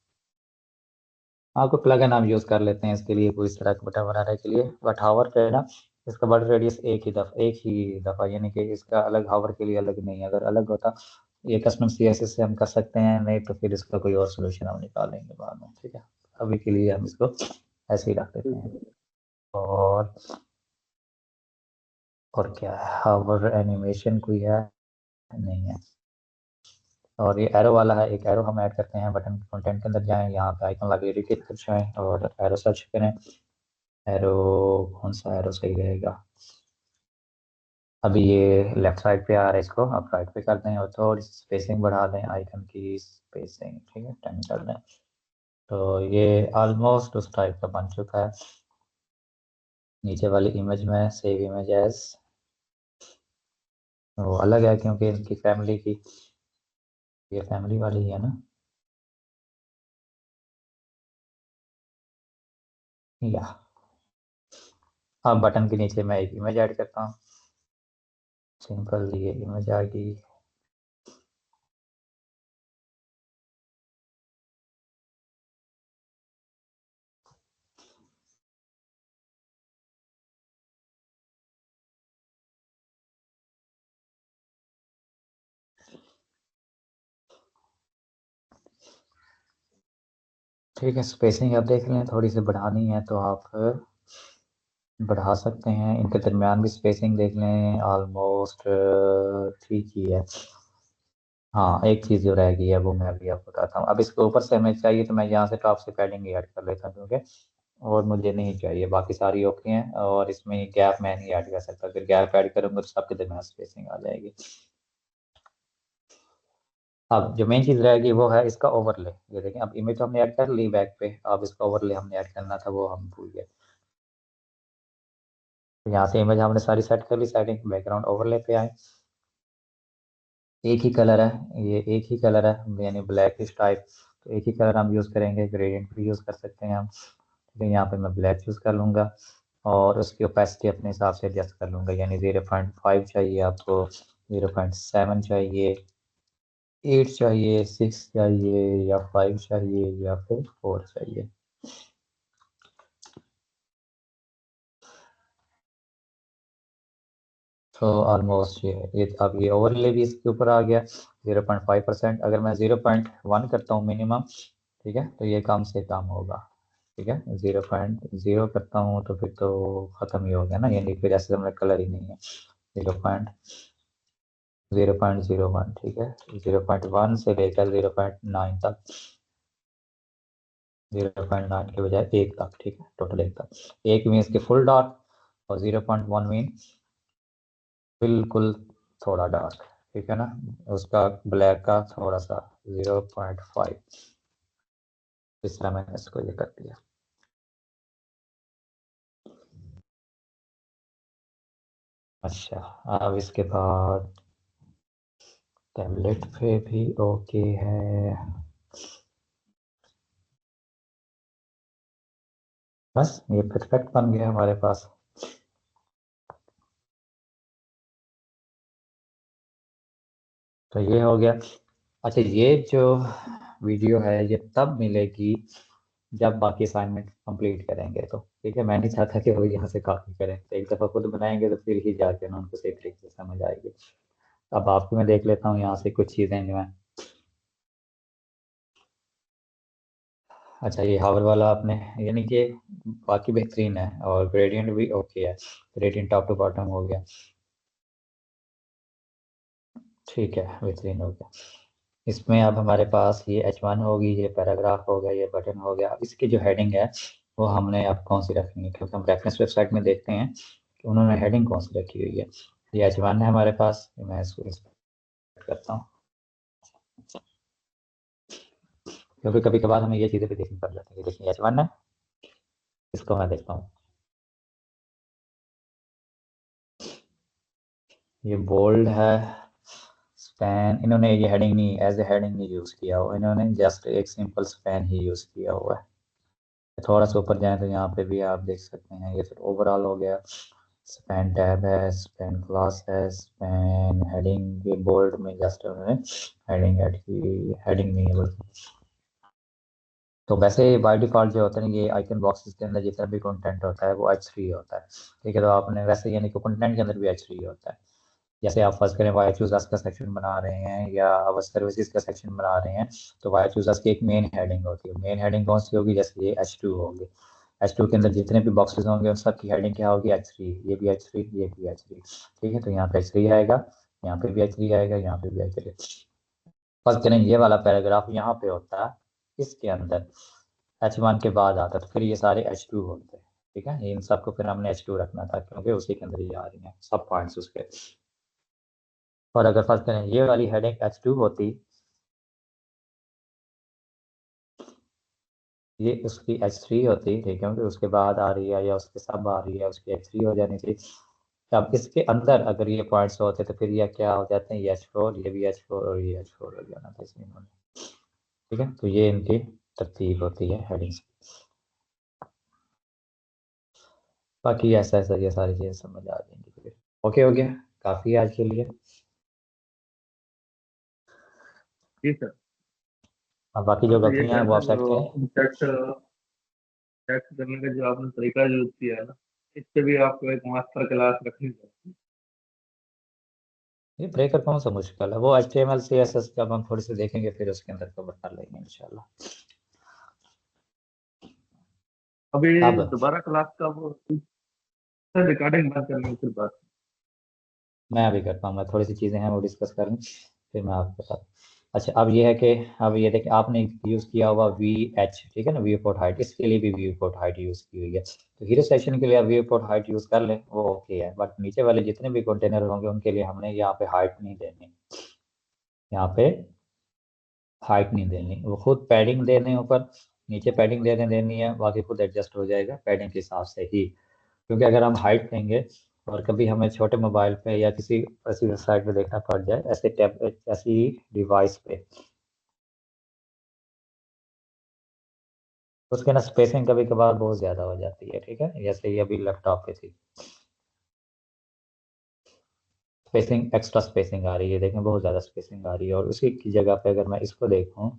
Speaker 1: आपको प्लगइन हम यूज़ कर लेते हैं इसके लिए, कोई इस तरह का बटन बनाने के लिए। बट हावर पे है ना, इसका बॉर्डर रेडियस एक ही दफ़ा यानी कि इसका अलग हावर के लिए अलग नहीं है। अगर अलग होता, ये कस्टम CSS से हम कर सकते हैं, नहीं तो फिर इसका कोई और सोल्यूशन हम निकालेंगे बाद में। ठीक है, अभी के लिए हम इसको ऐसे ही रख देते
Speaker 2: ठीक
Speaker 1: हैं।
Speaker 2: है।
Speaker 1: और और क्या है, हावर एनिमेशन कोई है नहीं है। और ये एरो वाला है, एक एरो हम ऐड करते हैं, बटन कंटेंट के अंदर जाएं, यहाँ पे आइकन लाइब्रेरी की तरफ जाएं और एरो सर्च करें। एरो कौन सा एरो सही रहेगा? अभी ये लेफ्ट साइड पे आ रहा है, इसको आप राइट पे कर दें और थोड़ी स्पेसिंग बढ़ा दें, आइकन की स्पेसिंग, ठीक है, 10 कर दें। तो ये ऑलमोस्ट उस टाइप का बन चुका है। नीचे वाली इमेज में सेव इमेज एज, वो अलग है क्योंकि इनकी फैमिली की, ये फैमिली वाली है ना। या अब बटन के नीचे मैं एक इमेज ऐड करता हूँ, सिंपल ये इमेज आ गई। ठीक है, स्पेसिंग आप देख लें, थोड़ी सी बढ़ानी है तो आप बढ़ा सकते हैं। इनके दरमियान भी स्पेसिंग देख लें, ऑलमोस्ट ठीक ही है। हाँ, एक चीज़ जो रह गई है वो मैं अभी आपको बताता हूँ। अब इसके ऊपर से हमें चाहिए तो मैं यहाँ से टॉप से पैडिंग ऐड कर लेता हूँ, क्योंकि और मुझे नहीं चाहिए, बाकी सारी ओके हैं। और इसमें गैप मैं नहीं ऐड कर सकता, अगर गैप ऐड करूँगा तो सबके दरमियान स्पेसिंग आ जाएगी। अब जो मेन चीज़ रहेगी वो है इसका ओवरले। ये देखें, अब इमेज तो हमने ऐड कर ली बैक पे, अब इसका ओवरले हमने ऐड करना था, वो हम भूल गए। तो यहाँ से इमेज हमने सारी सेट कर ली, सेटिंग बैकग्राउंड ओवरले पे आए। एक ही कलर है, ये एक ही कलर है, यानी ब्लैक इस टाइप। तो एक ही कलर हम यूज़ करेंगे, ग्रेडियंट भी यूज़ कर सकते हैं हम। ठीक है, यहाँ पे मैं ब्लैक यूज़ कर लूँगा और उसकी ओपेसिटी अपने हिसाब से एडजस्ट कर लूँगा, यानी 0.5 चाहिए आपको, 0.7 चाहिए, 8 चाहिए, 6 चाहिए, या 5 चाहिए, या फिर 4 चाहिए। तो ऑलमोस्ट ये अब ये ओवरले भी इसके ऊपर आ गया 0.5%। अगर मैं 0.1 करता हूँ मिनिमम, ठीक है, तो ये कम से कम होगा। ठीक है, 0.0 करता हूँ तो फिर तो ख़त्म ही हो गया ना, यानी फिर ऐसे हमारा कलर ही नहीं है। 0.0.01, ठीक है, 0.1 से लेकर 0.9 तक, 0.9 के बजाय 1 तक, ठीक है, टोटल 1 तक। 1 मीन्स के फुल डार्क और 0.1 मीन बिल्कुल थोड़ा डार्क, ठीक है ना, उसका ब्लैक का थोड़ा सा 0.5। इस तरह मैंने इसको ये कर दिया। अच्छा, अब इसके बाद टैबलेट पे भी ओके है। बस ये परफेक्ट बन गया हमारे पास। तो ये हो गया। अच्छा, ये जो वीडियो है ये तब मिलेगी जब बाकी असाइनमेंट कंप्लीट करेंगे, तो ठीक है, मैं नहीं चाहता कि वो यहाँ से कॉपी करें, तो एक दफ़ा खुद बनाएंगे तो फिर ही जाके ना उनको सही तरीके से समझ आएगी। अब आपको मैं देख लेता हूँ यहाँ से कुछ चीज़ें जो हैं। अच्छा, ये हावर वाला आपने, यानी कि बाकी बेहतरीन है और ग्रेडियंट भी ओके है, ग्रेडियंट टॉप टू बॉटम हो गया, ठीक है, बेहतरीन हो गया। इसमें अब हमारे पास ये H1 होगी, ये पैराग्राफ हो गया, ये बटन हो गया। अब इसकी जो हेडिंग है वो हमने अब कौन सी रखनी है, क्योंकि हम रेफरेंस वेबसाइट में देखते हैं कि उन्होंने हेडिंग कौन सी रखी हुई है। ये H1 है हमारे पास, मैं इसको इंस्पेक्ट करता हूँ, क्योंकि कभी कभार हमें ये चीज़ें भी देखनी पड़ जाती है। देखिए H1 है, इसको मैं देखता हूँ, ये बोल्ड है। स्पैन इन्होंने ये हेडिंग नहीं, एज ए हेडिंग नहीं यूज़ किया हुआ, इन्होंने जस्ट एक सिंपल स्पैन ही यूज़ किया हुआ है। थोड़ा सा ऊपर जाए तो यहाँ पे भी आप देख सकते हैं, ये फिर ओवरऑल हो गया। स्पैन टैब है, स्पैन क्लास है, स्पैन हेडिंग, ये बोल्ड में जस्ट उन्होंने हेडिंग ऐड की, हेडिंग नहीं है बल्कि। तो वैसे बाय डिफॉल्ट जो होता है ना, ये आइकन बॉक्सेस के अंदर जितना भी कंटेंट होता है वो H3 होता है, ठीक है। तो आपने वैसे यानी कि कंटेंट के अंदर भी H3 होता है। जैसे आप फर्स्ट करें वाई चूज अस का सेक्शन बना रहे हैं या अवर सर्विसेज का सेक्शन बना रहे हैं, तो वाई चूज अस की एक मेन हेडिंग होती है। मेन हेडिंग कौन सी होगी? जैसे ये H2 होगी, H2 के अंदर जितने भी बॉक्सेस होंगे उन सब की हेडिंग क्या होगी? H3। ये भी H3, ये भी H3, ठीक है। तो यहाँ पे H3 आएगा, यहाँ पे भी H3 आएगा, यहाँ पे भी H3। फर्स्ट करें ये वाला पैराग्राफ यहाँ पे होता है, इसके अंदर H1 के बाद आता है, तो फिर ये सारे H2 होते हैं। ठीक है, इन सबको फिर हमने H2 रखना था क्योंकि उसी के अंदर ये आ रही हैं सब पॉइंट्स उसके। और अगर फर्स्ट करें ये वाली हेडिंग H2 होती, ये उसकी H3 होती, ठीक है, क्योंकि उसके बाद आ रही है या उसके सब आ रही है, उसकी H3 हो जानी थी। अब इसके अंदर अगर ये पॉइंट्स होते तो फिर ये क्या हो जाते हैं, ये H4, ये भी H4 और ये H4 हो जाना था इसमें इन्होंने। ठीक है, तो ये इनकी तरतीब होती है हेडिंग्स। बाकी ऐसा ऐसा ये सारी चीज़ें समझ आ जाएंगी फिर। ओके हो गया, काफ़ी है आज के लिए।
Speaker 2: जी सर।
Speaker 1: अब बाकी जो
Speaker 2: तो ये
Speaker 1: गलतियाँ
Speaker 2: क्या
Speaker 1: हैं वो आप सेट करें।
Speaker 2: सर, चेक करने का जो आपने तरीका यूज किया है ना, इससे भी आपको एक मास्टर क्लास रखनी चाहिए।
Speaker 1: ये ब्रेकर कौन सा मुश्किल है, वो HTML CSS जब हम थोड़ी सी देखेंगे फिर उसके अंदर कवर कर लेंगे इंशाल्लाह।
Speaker 2: अभी
Speaker 1: अब
Speaker 2: दोबारा क्लास का वो सर रिकॉर्डिंग बंद करने की फिर बात।
Speaker 1: मैं अभी करता हूँ, मैं थोड़ी सी चीज़ें हैं वो डिस्कस कर लूँ, फिर मैं आपको बताता हूँ। अच्छा, अब ये है कि अब ये देखिए आपने यूज़ किया हुआ VH, ठीक है ना, व्यू पोर्ट हाइट, इसके लिए भी व्यू पोर्ट हाइट यूज़ की हुई है। तो हीरो सेक्शन के लिए आप व्यू पोर्ट हाइट यूज़ कर लें, वो ओके है, बट नीचे वाले जितने भी कंटेनर होंगे उनके लिए हमने यहाँ पे हाइट नहीं देनी, यहाँ पे हाइट नहीं देनी, वो खुद पैडिंग देने ऊपर नीचे पैडिंग देनी है, बाकी खुद एडजस्ट हो जाएगा पैडिंग के हिसाब से ही। क्योंकि अगर हम हाइट देंगे और कभी हमें छोटे मोबाइल पे या किसी ऐसी वेबसाइट पे देखना पड़ जाए, ऐसे टैबलेट ऐसी डिवाइस पे, तो उसके ना स्पेसिंग कभी कभार बहुत ज़्यादा हो जाती है। ठीक है, जैसे ये अभी लैपटॉप पे थी, स्पेसिंग एक्स्ट्रा स्पेसिंग आ रही है, देखें बहुत ज़्यादा स्पेसिंग आ रही है, और उसी की जगह पे अगर मैं इसको देखूँ,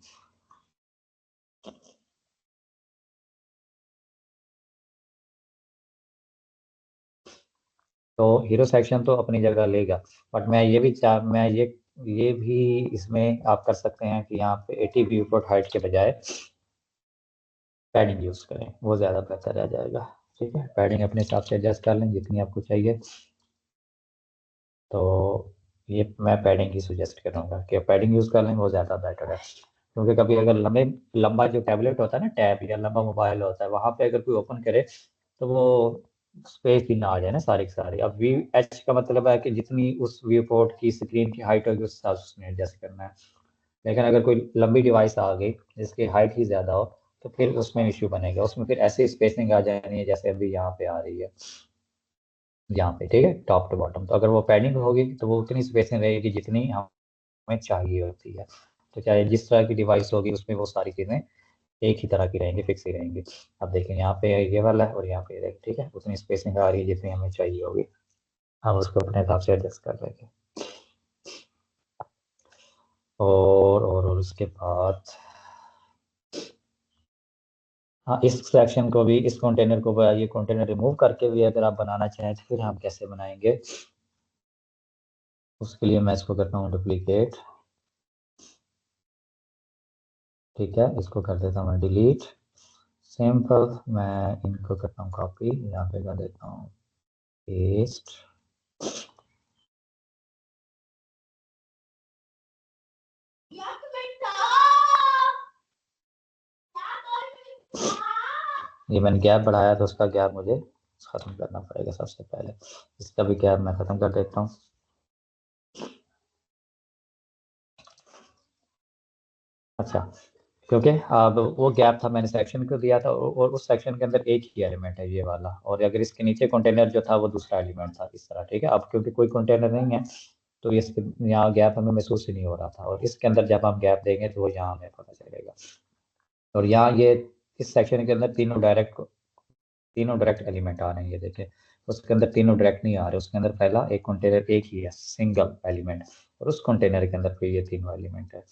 Speaker 1: तो हीरो सेक्शन तो अपनी जगह लेगा, बट मैं ये भी इसमें आप कर सकते हैं कि यहाँ पे 80 व्यू पोर्ट हाइट के बजाय पैडिंग यूज़ करें, वो ज़्यादा बेहतर रह जाएगा। ठीक है, पैडिंग अपने हिसाब से एडजस्ट कर लें जितनी आपको चाहिए। तो ये मैं पैडिंग ही सुजेस्ट करूँगा कि पैडिंग यूज़ कर लें, वो ज़्यादा बेटर है। क्योंकि कभी अगर लंबा जो टैबलेट होता है ना, टैब या लंबा मोबाइल होता है, वहाँ पे अगर कोई ओपन करे तो वो स्पेस ही ना आ जाए ना सारी की सारी। अब VH का मतलब है कि जितनी उस व्यू पोर्ट की स्क्रीन की हाइट होगी उस हिसाब से उसने एडजस्ट करना है। लेकिन अगर कोई लंबी डिवाइस आ गई जिसकी हाइट ही ज़्यादा हो, तो फिर उसमें इश्यू बनेगा, उसमें फिर ऐसी स्पेसिंग आ जानी है जैसे अभी यहाँ पे आ रही है, यहाँ पे। ठीक है, टॉप टू बॉटम, तो अगर वो पैडिंग होगी तो वो उतनी स्पेसिंग रहेगी जितनी हमें चाहिए होती है। तो चाहे जिस तरह की डिवाइस होगी उसमें वो सारी चीज़ें एक ही तरह की रहेंगी, फिक्स ही रहेंगी। अब देखें यहाँ पे ये वाला है और यहाँ पे ये, ठीक है, उतनी स्पेसिंग आ रही है जितनी हमें चाहिए होगी, हम उसको अपने हिसाब से एडजस्ट कर लेंगे। और उसके बाद हाँ, इस सेक्शन को भी, इस कंटेनर को ये कंटेनर रिमूव करके भी अगर आप बनाना चाहें तो फिर हम कैसे बनाएंगे, उसके लिए मैं इसको करता हूँ डुप्लीकेट। ठीक है, इसको कर देता हूँ मैं डिलीट। सिंपल, मैं इनको करता हूँ कॉपी, यहाँ पे कर देता हूँ पेस्ट। ये मैंने गैप बढ़ाया तो उसका गैप मुझे ख़त्म करना पड़ेगा सबसे पहले, इसका भी गैप मैं ख़त्म कर देता हूँ। अच्छा, क्योंकि अब वो गैप था मैंने सेक्शन को दिया था, और उस सेक्शन के अंदर एक ही एलिमेंट है ये वाला, और अगर इसके नीचे कंटेनर जो था वो दूसरा एलिमेंट था इस तरह। ठीक है, अब क्योंकि कोई कंटेनर नहीं है तो इसके यहाँ गैप हमें महसूस ही नहीं हो रहा था, और इसके अंदर जब हम गैप देंगे तो वो यहाँ हमें पता चलेगा। और यहाँ ये इस सेक्शन के अंदर तीनों डायरेक्ट एलिमेंट आ रहे हैं, ये देखें, उसके अंदर तीनों डायरेक्ट नहीं आ रहे, उसके अंदर पहला एक कंटेनर एक ही है, सिंगल एलिमेंट, और उस कंटेनर के अंदर फिर ये तीनों एलिमेंट है।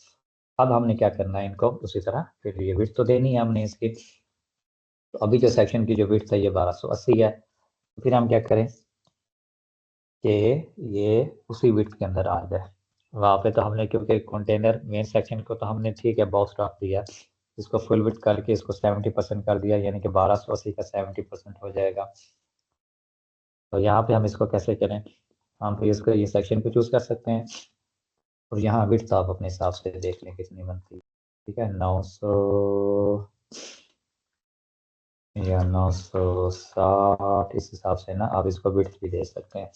Speaker 1: अब हमने क्या करना है, इनको उसी तरह फिर ये विड्थ तो देनी है हमने इसकी। तो अभी जो सेक्शन की जो विड्थ है ये 1280 है, तो फिर हम क्या करें कि ये उसी विड्थ के अंदर आ जाए। वहाँ पे तो हमने, क्योंकि कंटेनर मेन सेक्शन को तो हमने ठीक है बॉक्स रख दिया, इसको फुल विड्थ करके इसको 70% कर दिया, यानी कि 1280 का 70% हो जाएगा। तो यहाँ पे हम इसको कैसे करें, हम फिर इसको ये सेक्शन को चूज कर सकते हैं। और यहाँ विड्थ आप अपने हिसाब से देख लें कितनी बनती है। ठीक है, 900 या 960 इस हिसाब से ना आप इसको विड्थ भी दे सकते हैं।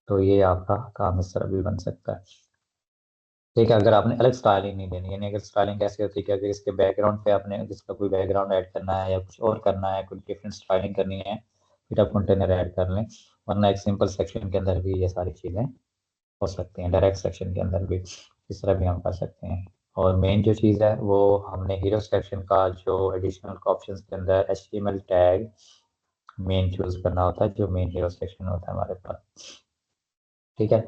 Speaker 1: तो ये आपका काम इस तरह भी बन सकता है। ठीक है, अगर आपने अलग स्टाइलिंग नहीं देनी, यानी अगर स्टाइलिंग कैसे होती है कि अगर इसके बैकग्राउंड पे आपने इसका कोई बैकग्राउंड ऐड करना है या कुछ और करना है, कोई डिफरेंट स्टाइलिंग करनी है, फिर आप कंटेनर ऐड कर लें। वरना एक सिंपल सेक्शन के अंदर भी ये सारी चीज़ें हो सकती हैं, डायरेक्ट सेक्शन के अंदर भी इस तरह भी हम कर सकते हैं। और मेन जो चीज़ है वो हमने हीरो सेक्शन का जो एडिशनल ऑप्शन के अंदर HTML टैग मेन चूज करना होता है, जो मेन हीरो सेक्शन होता है हमारे पास। ठीक है,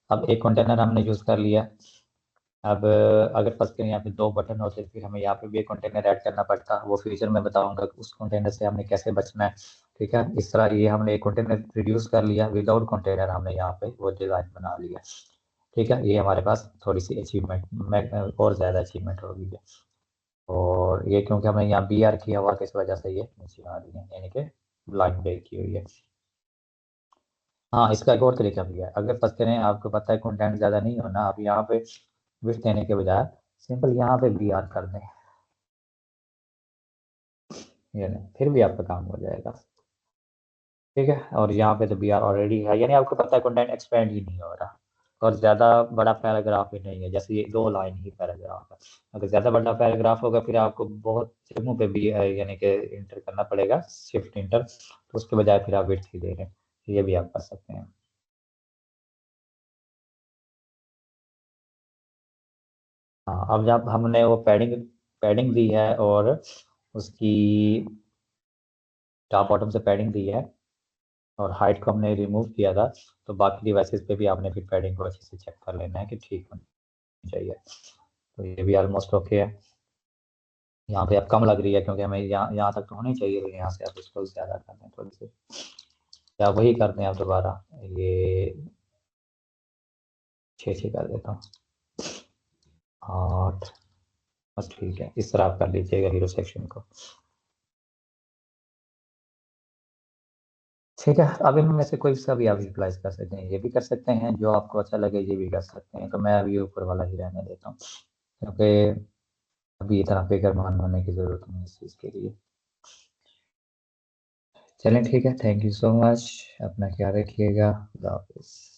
Speaker 1: अब एक कंटेनर हमने यूज कर लिया। अब अगर फर्स्ट के यहाँ पे 2 बटन होते फिर हमें यहाँ पे भी एक कंटेनर ऐड करना पड़ता, वो फ्यूचर में बताऊंगा कि उस कंटेनर से हमने कैसे बचना है। ठीक है, इस तरह ये हमने एक कंटेनर रिड्यूस कर लिया, विदाउट कंटेनर हमने यहाँ पे वो डिजाइन बना लिया। ठीक है, ये हमारे पास थोड़ी सी अचीवमेंट और ज़्यादा अचीवमेंट हो गई है। और ये क्योंकि हमने यहाँ BR किया हुआ तो इस वजह से ये नीचे आ रही है, यानी कि लाइन ब्रेक की हुई है। हाँ, इसका एक और तरीका भी है। अगर फर्स्ट करें आपको पता है कंटेंट ज़्यादा नहीं होना, आप यहाँ पे विड्थ देने के बजाय सिंपल यहाँ पे BR कर दें, ये नहीं, फिर भी आपका काम हो जाएगा। ठीक है, और यहाँ पे तो BR ऑलरेडी है, यानी आपको पता है कंटेंट एक्सपेंड ही नहीं हो रहा और ज़्यादा बड़ा पैराग्राफ भी नहीं है, जैसे ये 2 लाइन ही पैराग्राफ है। अगर ज़्यादा बड़ा पैराग्राफ होगा फिर आपको बहुत जगहों पे भी यानी कि इंटर करना पड़ेगा, शिफ्ट इंटर, तो उसके बजाय फिर आप विड्थ ही दे रहे हैं। ये भी आप कर सकते हैं। हाँ, अब जब हमने वो पैडिंग पैडिंग दी है और उसकी टॉप बॉटम से पैडिंग दी है और हाइट को हमने रिमूव किया था, तो बाकी डिवाइसेस पे भी आपने फिर पैडिंग को अच्छे से चेक कर लेना है कि ठीक होनी चाहिए। तो ये भी ऑलमोस्ट ओके है। यहाँ पे अब कम लग रही है क्योंकि हमें यहाँ यहाँ तक तो होनी चाहिए, तो यहाँ से आप इसको ज़्यादा कर दें थोड़ी सी, या वही कर दें आप दोबारा, ये 6 कर देता हूँ, 8, बस ठीक है। इस तरह आप कर लीजिएगा हीरो सेक्शन को। ठीक है, अब इनमें से कोई सा भी आप यूटिलाइज कर सकते हैं, ये भी कर सकते हैं, जो आपको अच्छा लगे ये भी कर सकते हैं। तो मैं अभी ऊपर वाला ही रहने देता हूँ क्योंकि अभी इतना फिक्रमान होने की ज़रूरत नहीं इस चीज़ के लिए। चलें ठीक है, थैंक यू सो मच, अपना ख्याल रखिएगा, खुदा हाफिज़।